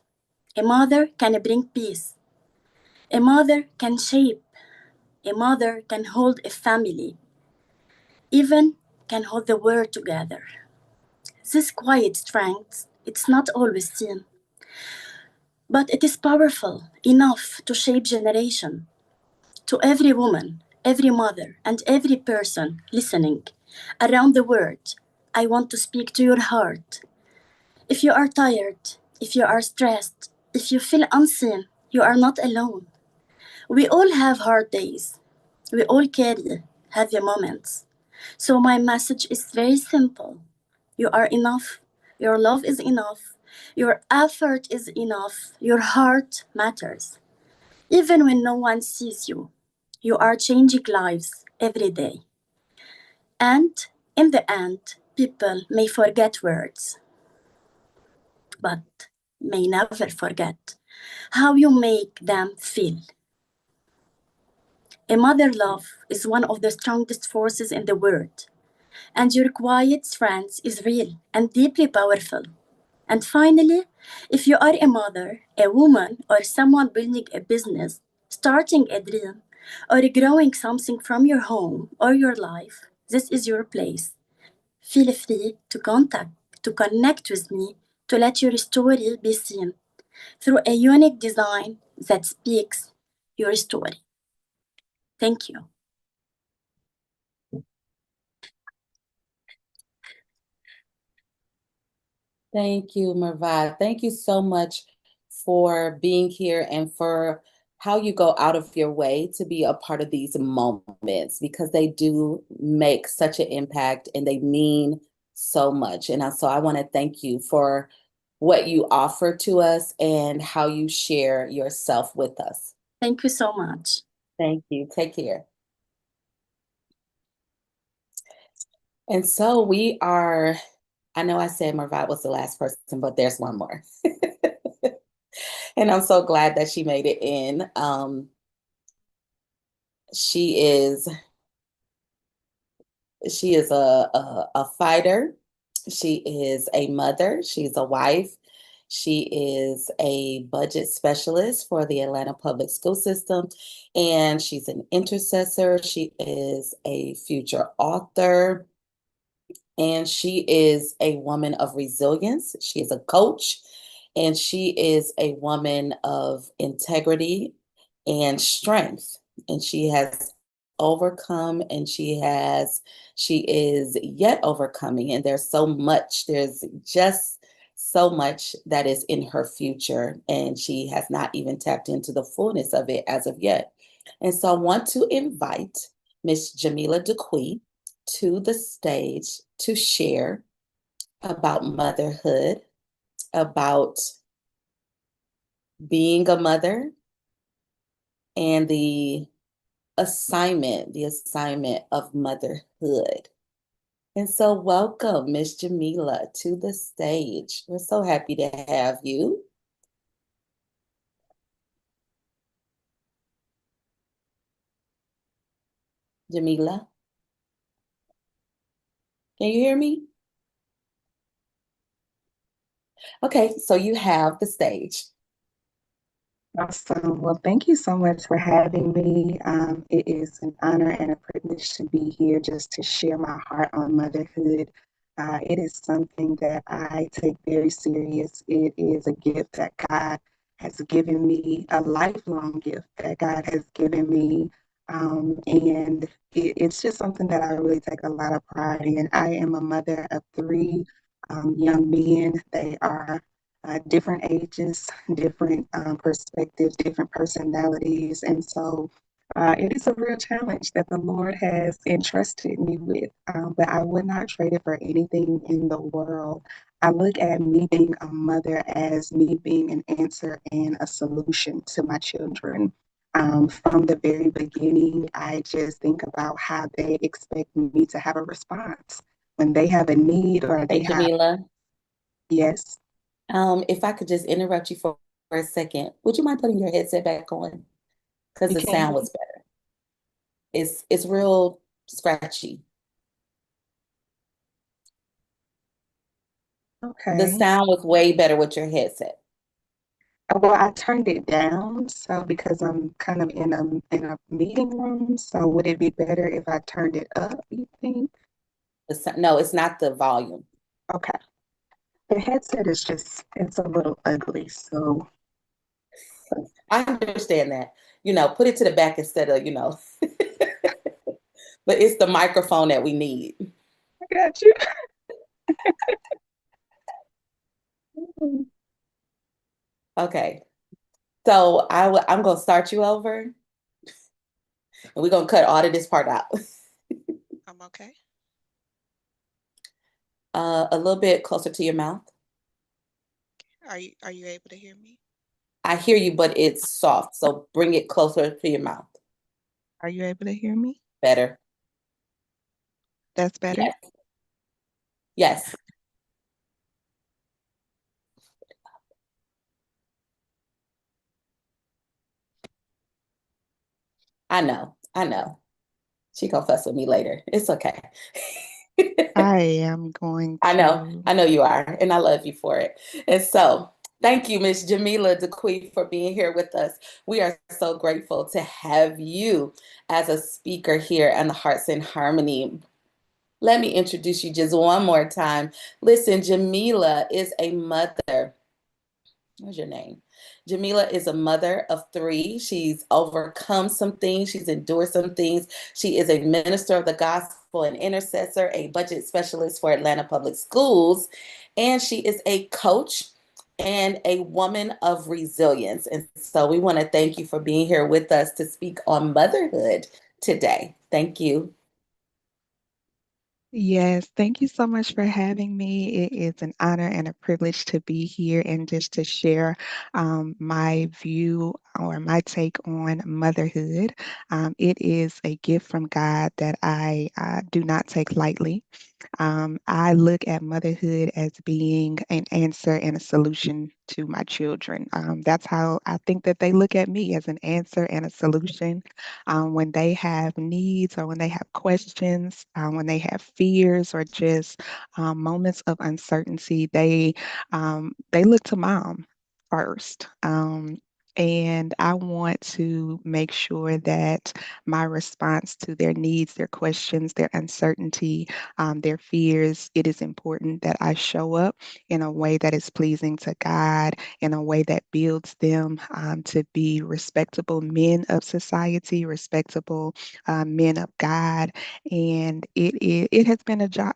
a mother can bring peace. A mother can shape. A mother can hold a family. Even can hold the world together. This quiet strength, it's not always seen, but it is powerful enough to shape generation. To every woman, every mother, and every person listening around the world, I want to speak to your heart. If you are tired, if you are stressed, if you feel unseen, you are not alone. We all have hard days. We all carry heavy moments. So my message is very simple. You are enough. Your love is enough. Your effort is enough. Your heart matters. Even when no one sees you, you are changing lives every day. And in the end, people may forget words, but may never forget how you make them feel. A mother love is one of the strongest forces in the world, and your quiet strength is real and deeply powerful. And finally, if you are a mother, a woman, or someone building a business, starting a dream, or growing something from your home or your life, this is your place. Feel free to connect with me, to let your story be seen through a unique design that speaks your story. Thank you. Thank you, Mervad. Thank you so much for being here and for how you go out of your way to be a part of these moments, because they do make such an impact and they mean so much. And so I want to thank you for what you offer to us and how you share yourself with us. Thank you so much. Thank you. Take care. And so we are, I know I said Mervad was the last person, but there's one more. And I'm so glad that she made it in. She is a fighter. She is a mother. She's a wife. She is a budget specialist for the Atlanta Public School System, and she's an intercessor. She is a future author, and she is a woman of resilience. She is a coach, and she is a woman of integrity and strength. And she has overcome, and she is yet overcoming. And there's just so much that is in her future, and she has not even tapped into the fullness of it as of yet. And so I want to invite Miss Jamila Duquie to the stage to share about motherhood, about being a mother, and the assignment of motherhood. And so welcome, Miss Jamila, to the stage. We're so happy to have you. Jamila, can you hear me? Okay, so you have the stage. Awesome. Well, thank you so much for having me. It is an honor and a privilege to be here just to share my heart on motherhood. It is something that I take very serious. It is a gift that God has given me, a lifelong gift that God has given me. And it's just something that I really take a lot of pride in. I am a mother of three young men. They are different ages, different perspectives, different personalities. And so it is a real challenge that the Lord has entrusted me with, but I would not trade it for anything in the world. I look at me being a mother as me being an answer and a solution to my children. From the very beginning, I just think about how they expect me to have a response when they have a need or they have. Jamila, Yes. if I could just interrupt you for a second, would you mind putting your headset back on? Because the Okay. sound was better. It's real scratchy. Okay. The sound was way better with your headset. Well, I turned it down, so because I'm kind of in a meeting room, so would it be better if I turned it up, you think? No, it's not the volume. Okay. The headset is it's a little ugly, so. I understand that. Put it to the back instead of, but it's the microphone that we need. I got you. Okay. So I'm going to start you over, and we're going to cut all of this part out. I'm okay. A little bit closer to your mouth. Are you able to hear me? I hear you, but it's soft. So bring it closer to your mouth. Are you able to hear me? Better. That's better? Yes. Yes. I know. I know. She gonna fuss with me later. It's okay. I am going I to. know you are, and I love you for it. And so, thank you, Miss Jamila DeQuee, for being here with us. We are so grateful to have you as a speaker here on the Hearts in Harmony. Let me introduce you just one more time. Listen, Jamila is a mother. What's your name? Jamila is a mother of 3. She's overcome some things. She's endured some things. She is a minister of the gospel, an intercessor, a budget specialist for Atlanta Public Schools, and she is a coach and a woman of resilience. And so we want to thank you for being here with us to speak on motherhood today. Thank you. Yes, thank you so much for having me. It is an honor and a privilege to be here and just to share my view or my take on motherhood. It is a gift from God that I do not take lightly. I look at motherhood as being an answer and a solution to my children. That's how I think that they look at me, as an answer and a solution. When they have needs or when they have questions, when they have fears or just moments of uncertainty, they look to mom first. And I want to make sure that my response to their needs, their questions, their uncertainty, their fears, it is important that I show up in a way that is pleasing to God, in a way that builds them to be respectable men of society, respectable men of God. And it has been a joy.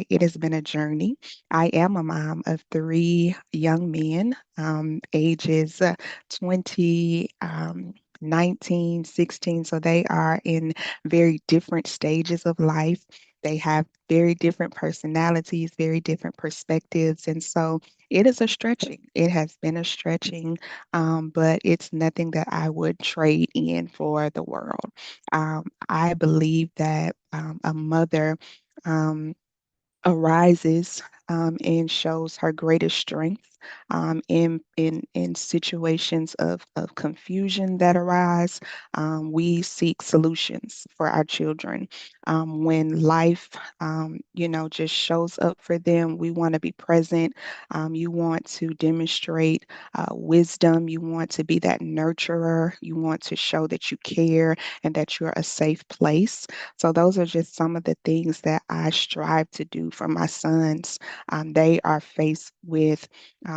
It has been a journey. I am a mom of 3 young men, ages 20, 19, 16. So they are in very different stages of life. They have very different personalities, very different perspectives. And so it is a stretching. It has been a stretching, but it's nothing that I would trade in for the world. I believe that a mother arises and shows her greatest strength in situations of confusion that arise. We seek solutions for our children. When life, just shows up for them, we want to be present. You want to demonstrate wisdom. You want to be that nurturer. You want to show that you care and that you're a safe place. So those are just some of the things that I strive to do for my sons. They are faced with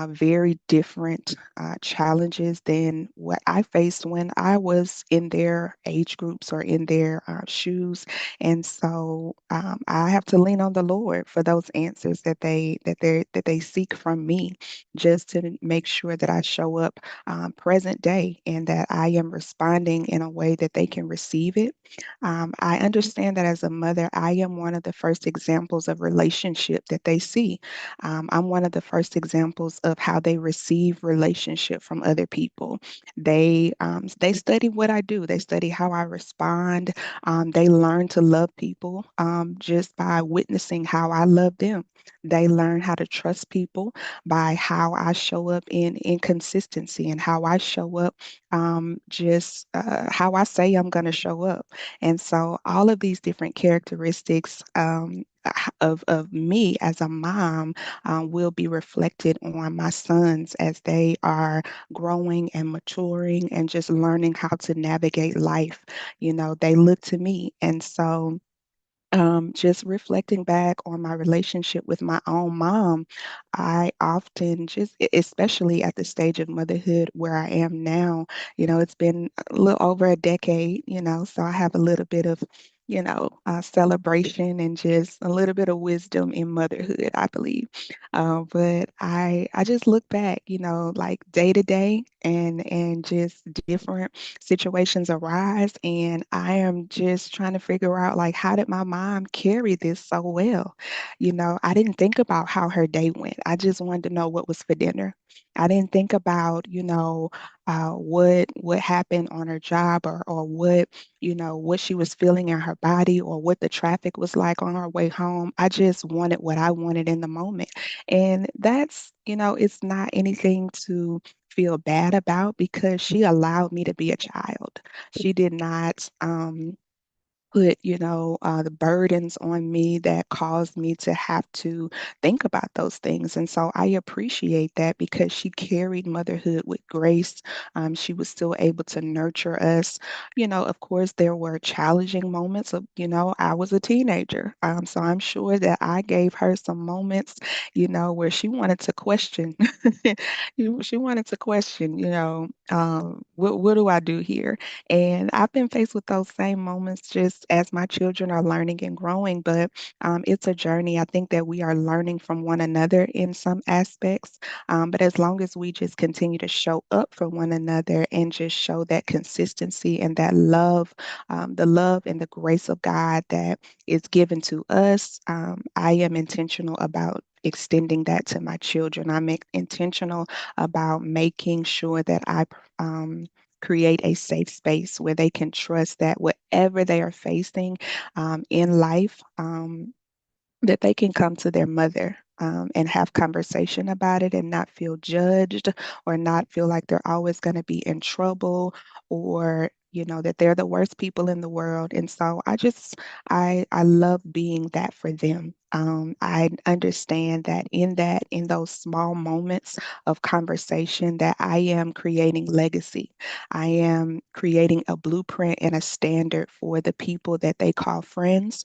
very different challenges than what I faced when I was in their age groups or in their shoes. And so I have to lean on the Lord for those answers that they seek from me, just to make sure that I show up present day and that I am responding in a way that they can receive it. I understand that as a mother, I am one of the first examples of relationship that they see. I'm one of the first examples of how they receive relationship from other people. They study what I do. They study how I respond. They learn to love people just by witnessing how I love them. They learn how to trust people by how I show up in consistency and how I show up, just how I say I'm going to show up. And so all of these different characteristics of me as a mom will be reflected on my sons as they are growing and maturing and just learning how to navigate life. They look to me. And so just reflecting back on my relationship with my own mom, I often especially at the stage of motherhood where I am now, it's been a little over a decade, so I have a little bit of, celebration and just a little bit of wisdom in motherhood, I believe. But I just look back, like day to day, and just different situations arise. And I am just trying to figure out, like, how did my mom carry this so well? I didn't think about how her day went. I just wanted to know what was for dinner. I didn't think about, what happened on her job, or what she was feeling in her body, or what the traffic was like on her way home. I just wanted what I wanted in the moment. And that's, it's not anything to feel bad about, because she allowed me to be a child. She did not put, the burdens on me that caused me to have to think about those things. And so I appreciate that, because she carried motherhood with grace. She was still able to nurture us. Of course, there were challenging moments of, I was a teenager. So I'm sure that I gave her some moments, where she wanted to question. She wanted to question, what do I do here? And I've been faced with those same moments just as my children are learning and growing, but it's a journey. I think that we are learning from one another in some aspects. But as long as we just continue to show up for one another and just show that consistency and that love, the love and the grace of God that is given to us, I am intentional about extending that to my children. I'm intentional about making sure that I create a safe space where they can trust that whatever they are facing in life, that they can come to their mother and have conversation about it and not feel judged, or not feel like they're always going to be in trouble, or that they're the worst people in the world. And so I love being that for them. I understand that in those small moments of conversation, that I am creating legacy. I am creating a blueprint and a standard for the people that they call friends,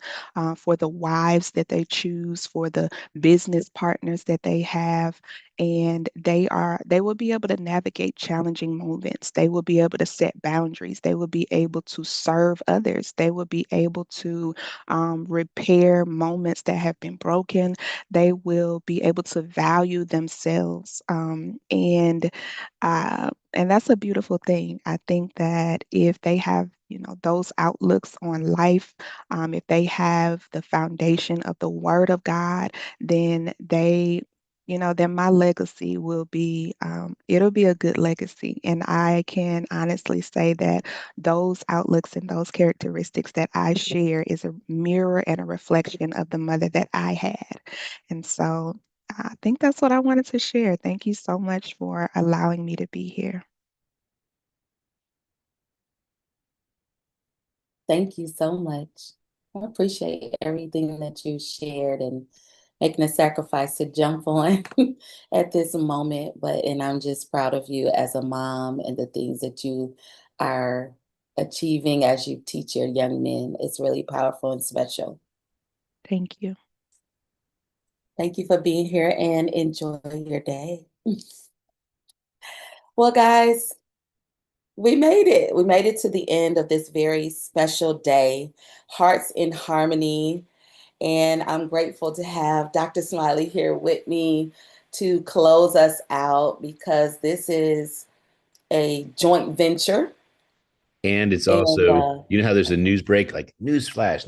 for the wives that they choose, for the business partners that they have. And they will be able to navigate challenging moments. They will be able to set boundaries. They will be able to serve others. They will be able to repair moments that have been broken. They will be able to value themselves. And that's a beautiful thing. I think that if they have, those outlooks on life, if they have the foundation of the Word of God, then then my legacy will be, it'll be a good legacy. And I can honestly say that those outlooks and those characteristics that I share is a mirror and a reflection of the mother that I had. And so I think that's what I wanted to share. Thank you so much for allowing me to be here. Thank you so much. I appreciate everything that you shared and making a sacrifice to jump on at this moment. And I'm just proud of you as a mom and the things that you are achieving as you teach your young men. It's really powerful and special. Thank you. Thank you for being here, and enjoy your day. Well, guys, we made it. We made it to the end of this very special day, Hearts in Harmony. And I'm grateful to have Dr. Smiley here with me to close us out, because this is a joint venture. And it's And also, how there's a news break, like news flash.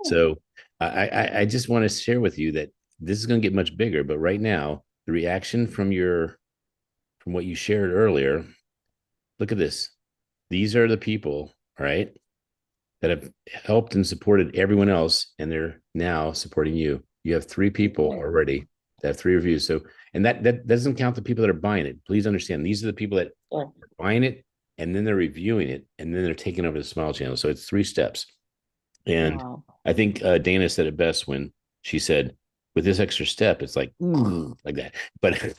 So I just want to share with you that this is going to get much bigger. But right now, the reaction from what you shared earlier, look at this. These are the people, right, that have helped and supported everyone else, and they're now supporting you. You have 3 people already that have 3 reviews. So, and that doesn't count the people that are buying it. Please understand, these are the people that are buying it, and then they're reviewing it, and then they're taking over the Smile channel. So it's 3 steps. And wow. I think Dana said it best when she said, with this extra step, it's like that. But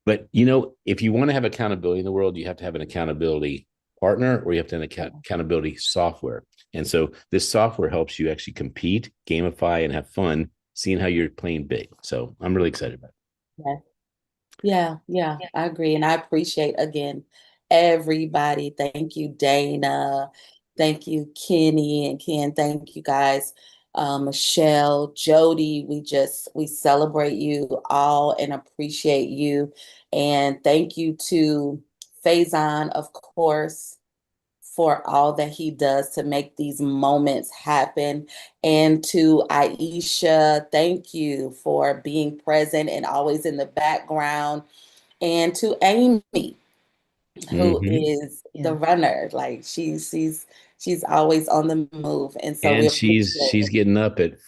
but if you want to have accountability in the world, you have to have an accountability partner, or you have to have an accountability software. And so this software helps you actually compete, gamify, and have fun seeing how you're playing big. So I'm really excited about it. Yeah, I agree. And I appreciate, again, everybody. Thank you, Dana. Thank you, Kenny and Ken. Thank you, guys. Michelle, Jody, we celebrate you all and appreciate you. And thank you to Faison, of course, for all that he does to make these moments happen. And to Aisha, thank you for being present and always in the background. And to Amy, who is the runner, like she's always on the move. And so we And appreciate she's it. getting up at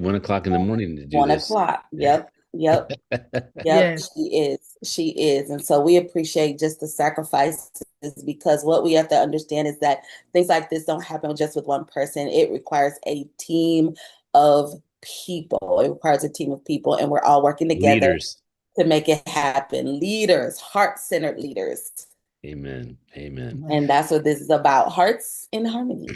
1 o'clock in the morning to do 1 this. o'clock. Yep. Yep. Yep, Yes. she is. She is. And so we appreciate just the sacrifices, because what we have to understand is that things like this don't happen just with one person. It requires a team of people. It requires a team of people, and we're all working together Leaders. to make it happen. Leaders, heart-centered leaders. Amen. Amen. And that's what this is about. Hearts in harmony.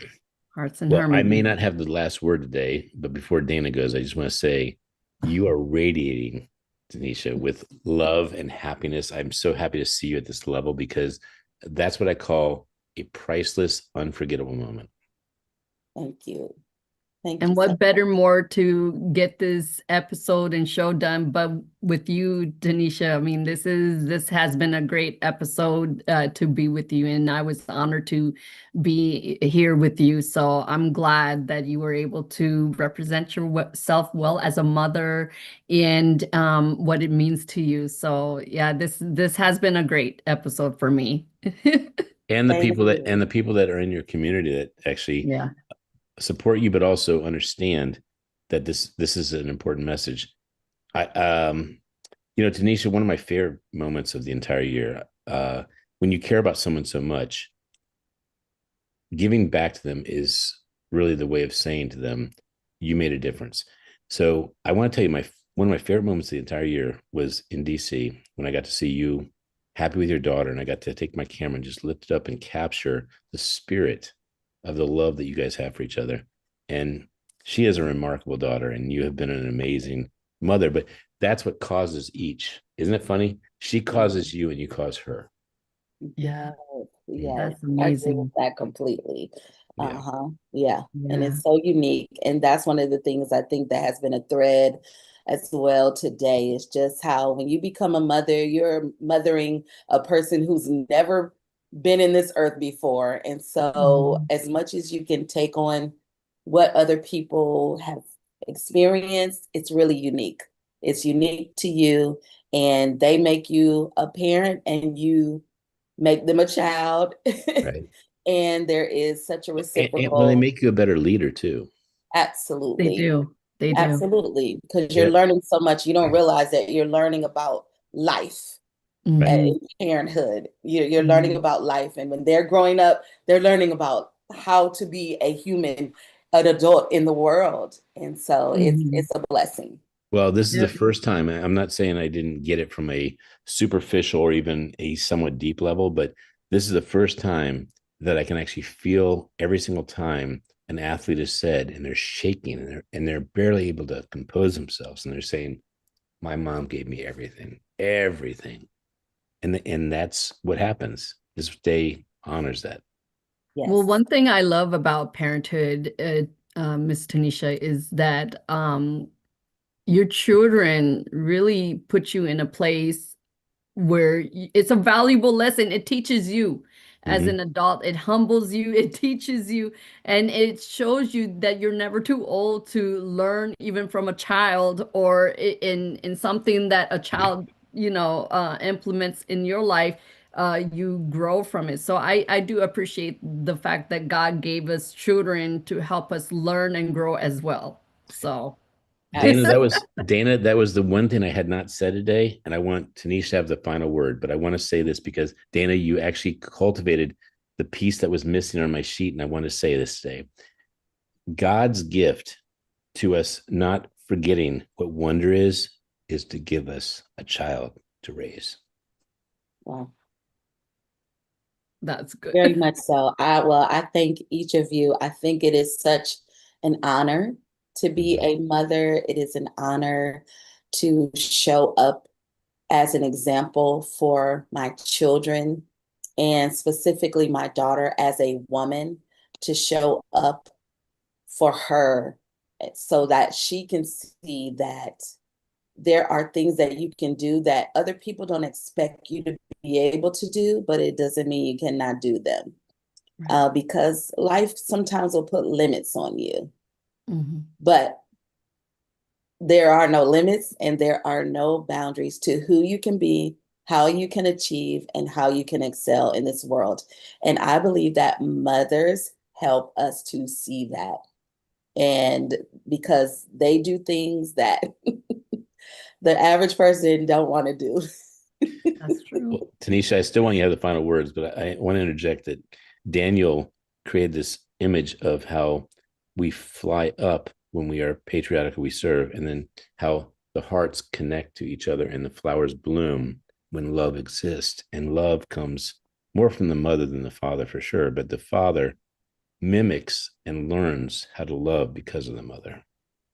Hearts in Well, I harmony. may not have the last word today, but before Dana goes, I just want to say you are radiating, Tanisha, with love and happiness. I'm so happy to see you at this level, because that's what I call a priceless, unforgettable moment. Thank you. Thank And you. what so better more to get this episode and show done, but with you, Tanisha. I mean, this has been a great episode to be with you, and I was honored to be here with you. So I'm glad that you were able to represent yourself well as a mother, and what it means to you. So yeah, this has been a great episode for me. And the Thank people that you. and the people that are in your community that actually Yeah. support you, but also understand that this is an important message. Tanisha, one of my favorite moments of the entire year, when you care about someone so much, giving back to them is really the way of saying to them, you made a difference. So I want to tell you, one of my favorite moments of the entire year was in DC, when I got to see you happy with your daughter, and I got to take my camera and just lift it up and capture the spirit of the love that you guys have for each other. And she is a remarkable daughter, and you have been an amazing mother, but that's what causes each. Isn't it funny? She causes you and you cause her. Yeah. Yes, That's I agree amazing. with that completely. Yeah. Yeah. And Yeah. it's so unique. And that's one of the things I think that has been a thread as well today, is just how when you become a mother, you're mothering a person who's never been in this earth before. And so as much as you can take on what other people have experienced, it's really unique. It's unique to you, and they make you a parent, and you make them a child. Right. And there is such a And reciprocal. well, they make you a better leader too. Absolutely. They do. They do. Absolutely. Because you're Yeah. learning so much, you don't realize that you're learning about life Mhm. and parenthood. You're learning about life. And when they're growing up, they're learning about how to be a human, an adult in the world. And so it's a blessing. Well, this is Yep. the first time. I'm not saying I didn't get it from a superficial or even a somewhat deep level, but this is the first time that I can actually feel every single time an athlete is said, and they're shaking, and they're barely able to compose themselves, and they're saying, "My mom gave me everything, everything," and that's what happens. This day honors that. Yes. Well, one thing I love about parenthood, Miss Tanisha, is that your children really put you in a place where it's a valuable lesson. It teaches you as an adult. It humbles you. It teaches you, and it shows you that you're never too old to learn, even from a child, or in something that a child, implements in your life. You grow from it. So I do appreciate the fact that God gave us children to help us learn and grow as well. So. Dana, that was the one thing I had not said today, and I want Tanisha to have the final word. But I want to say this because, Dana, you actually cultivated the piece that was missing on my sheet, and I want to say this today. God's gift to us, not forgetting what wonder is to give us a child to raise. Wow. That's good. Very much so. I thank each of you. I think it is such an honor to be a mother. It is an honor to show up as an example for my children, and specifically my daughter as a woman, to show up for her so that she can see that there are things that you can do that other people don't expect you to be able to do, but it doesn't mean you cannot do them. Because life sometimes will put limits on you. But there are no limits and there are no boundaries to who you can be, how you can achieve, and how you can excel in this world. And I believe that mothers help us to see that. And because they do things that the average person don't want to do. That's true. Well, Tanisha, I still want you to have the final words, but I want to interject that Daniel created this image of how we fly up when we are patriotic, we serve, and then how the hearts connect to each other and the flowers bloom when love exists. And love comes more from the mother than the father, for sure, but the father mimics and learns how to love because of the mother.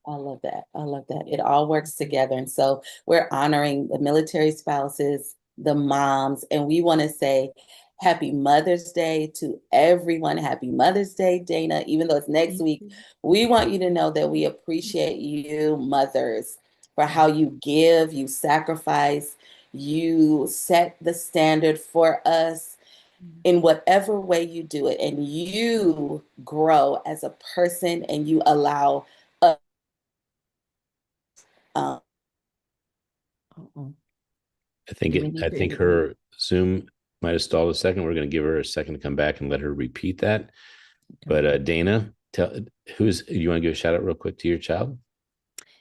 I love that. I love that. It all works together. And so we're honoring the military spouses, the moms, and we want to say Happy Mother's Day to everyone. Happy Mother's Day, Dana. Even though it's next week, we want you to know that we appreciate you, mothers, for how you give, you sacrifice, you set the standard for us in whatever way you do it. And you grow as a person and you allow us. I think her Zoom might have stalled a second. We're going to give her a second to come back and let her repeat that. Okay. But Dana, you want to give a shout out real quick to your child?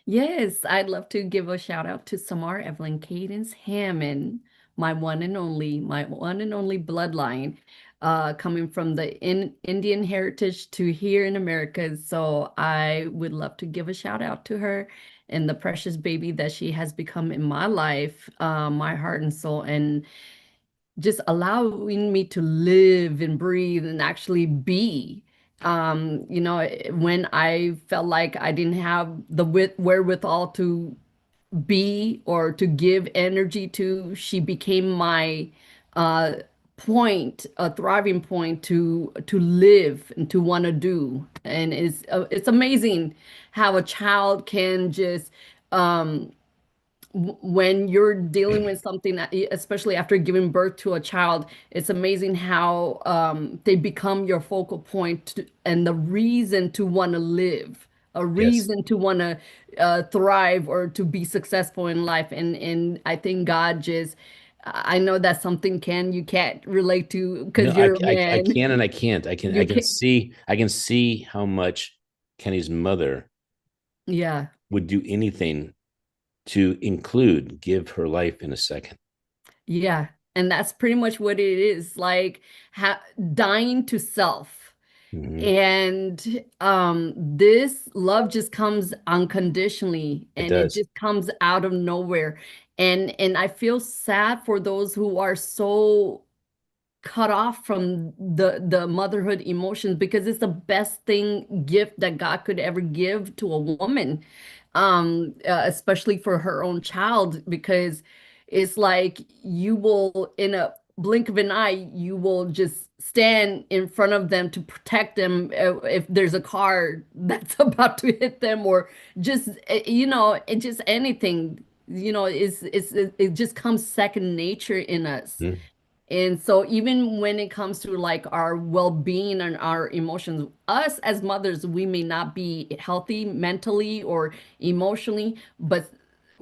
Yes, I'd love to give a shout out to Samar Evelyn Cadence Hammond, my one and only bloodline, coming from the Indian heritage to here in America. So I would love to give a shout out to her and the precious baby that she has become in my life, my heart and soul, and just allowing me to live and breathe and actually be. When I felt like I didn't have the wherewithal to be or to give energy to, she became my point, a thriving point to live and to want to do. And it's amazing how a child can just when you're dealing with something that, especially after giving birth to a child, it's amazing how they become your focal point and the reason to want to live, a reason to want to thrive or to be successful in life. And I think God just, I know that's something you can't relate to because you're a man. I can and I can't. I can see how much Kenny's mother would do anything to give her life in a second. Yeah. And that's pretty much what it is, like dying to self. And this love just comes unconditionally and it just comes out of nowhere. And I feel sad for those who are so cut off from the motherhood emotions, because it's the best gift that God could ever give to a woman. Especially for her own child, because it's like you will, in a blink of an eye, you will just stand in front of them to protect them if there's a car that's about to hit them, or just, it just anything, it just comes second nature in us. And so even when it comes to like our well-being and our emotions, us as mothers, we may not be healthy mentally or emotionally, but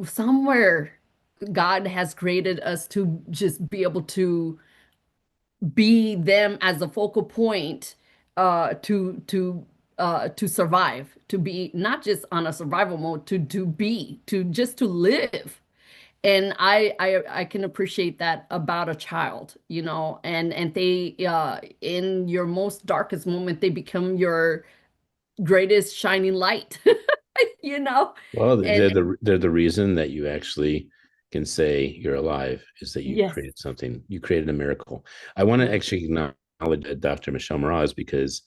somewhere God has created us to just be able to be them as a focal point to survive, to be not just on a survival mode, to live. And I can appreciate that about a child, and they, in your most darkest moment, they become your greatest shining light, Well, they're the reason that you actually can say you're alive, is that you created something, you created a miracle. I want to actually acknowledge Dr. Michelle Mraz, because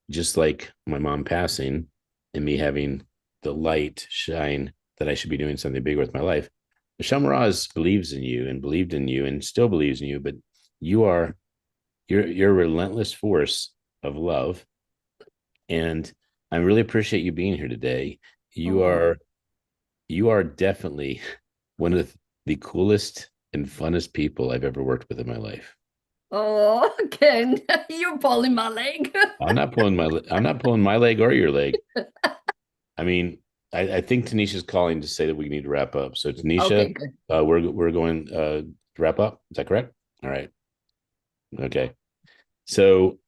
just like my mom passing and me having the light shine that I should be doing something bigger with my life, Michelle Mraz believes in you and believed in you and still believes in you, but you're a relentless force of love. And I really appreciate you being here today. You are definitely one of the coolest and funnest people I've ever worked with in my life. Oh, Ken, you're pulling my leg. I'm not pulling my leg or your leg. I mean, I think Tanisha's calling to say that we need to wrap up. So Tanisha, Okay, good. we're going to wrap up. Is that correct? All right. Okay. So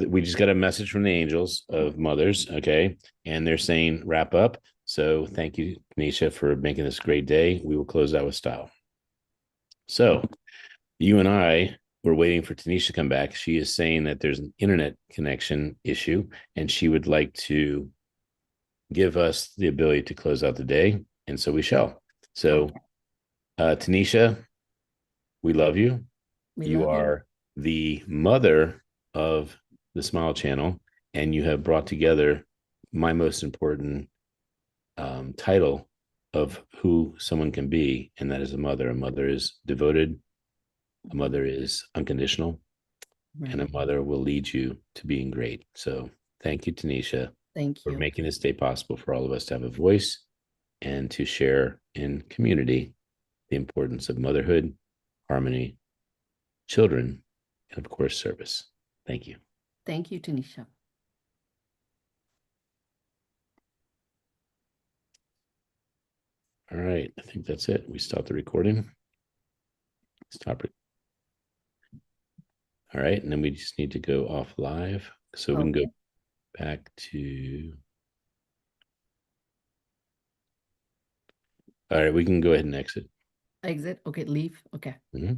we just got a message from the angels of mothers. Okay. And they're saying wrap up. So thank you, Tanisha, for making this a great day. We will close out with style. So you and I were waiting for Tanisha to come back. She is saying that there's an internet connection issue, and she would like to give us the ability to close out the day. And so we shall. So, Tanisha, we love you. You are the mother of the Smile Channel, and you have brought together my most important title of who someone can be, and that is a mother. A mother is devoted, a mother is unconditional, and a mother will lead you to being great. So thank you, Tanisha. Thank for you. making this day possible for all of us to have a voice and to share in community the importance of motherhood, harmony, children, and of course, service. Thank you. Thank you, Tanisha. All right. I think that's it. We stop the recording. Stop it. All right. And then we just need to go off live. So we can go back to. All right. We can go ahead and exit. Exit. Okay, leave. Okay. Mm-hmm.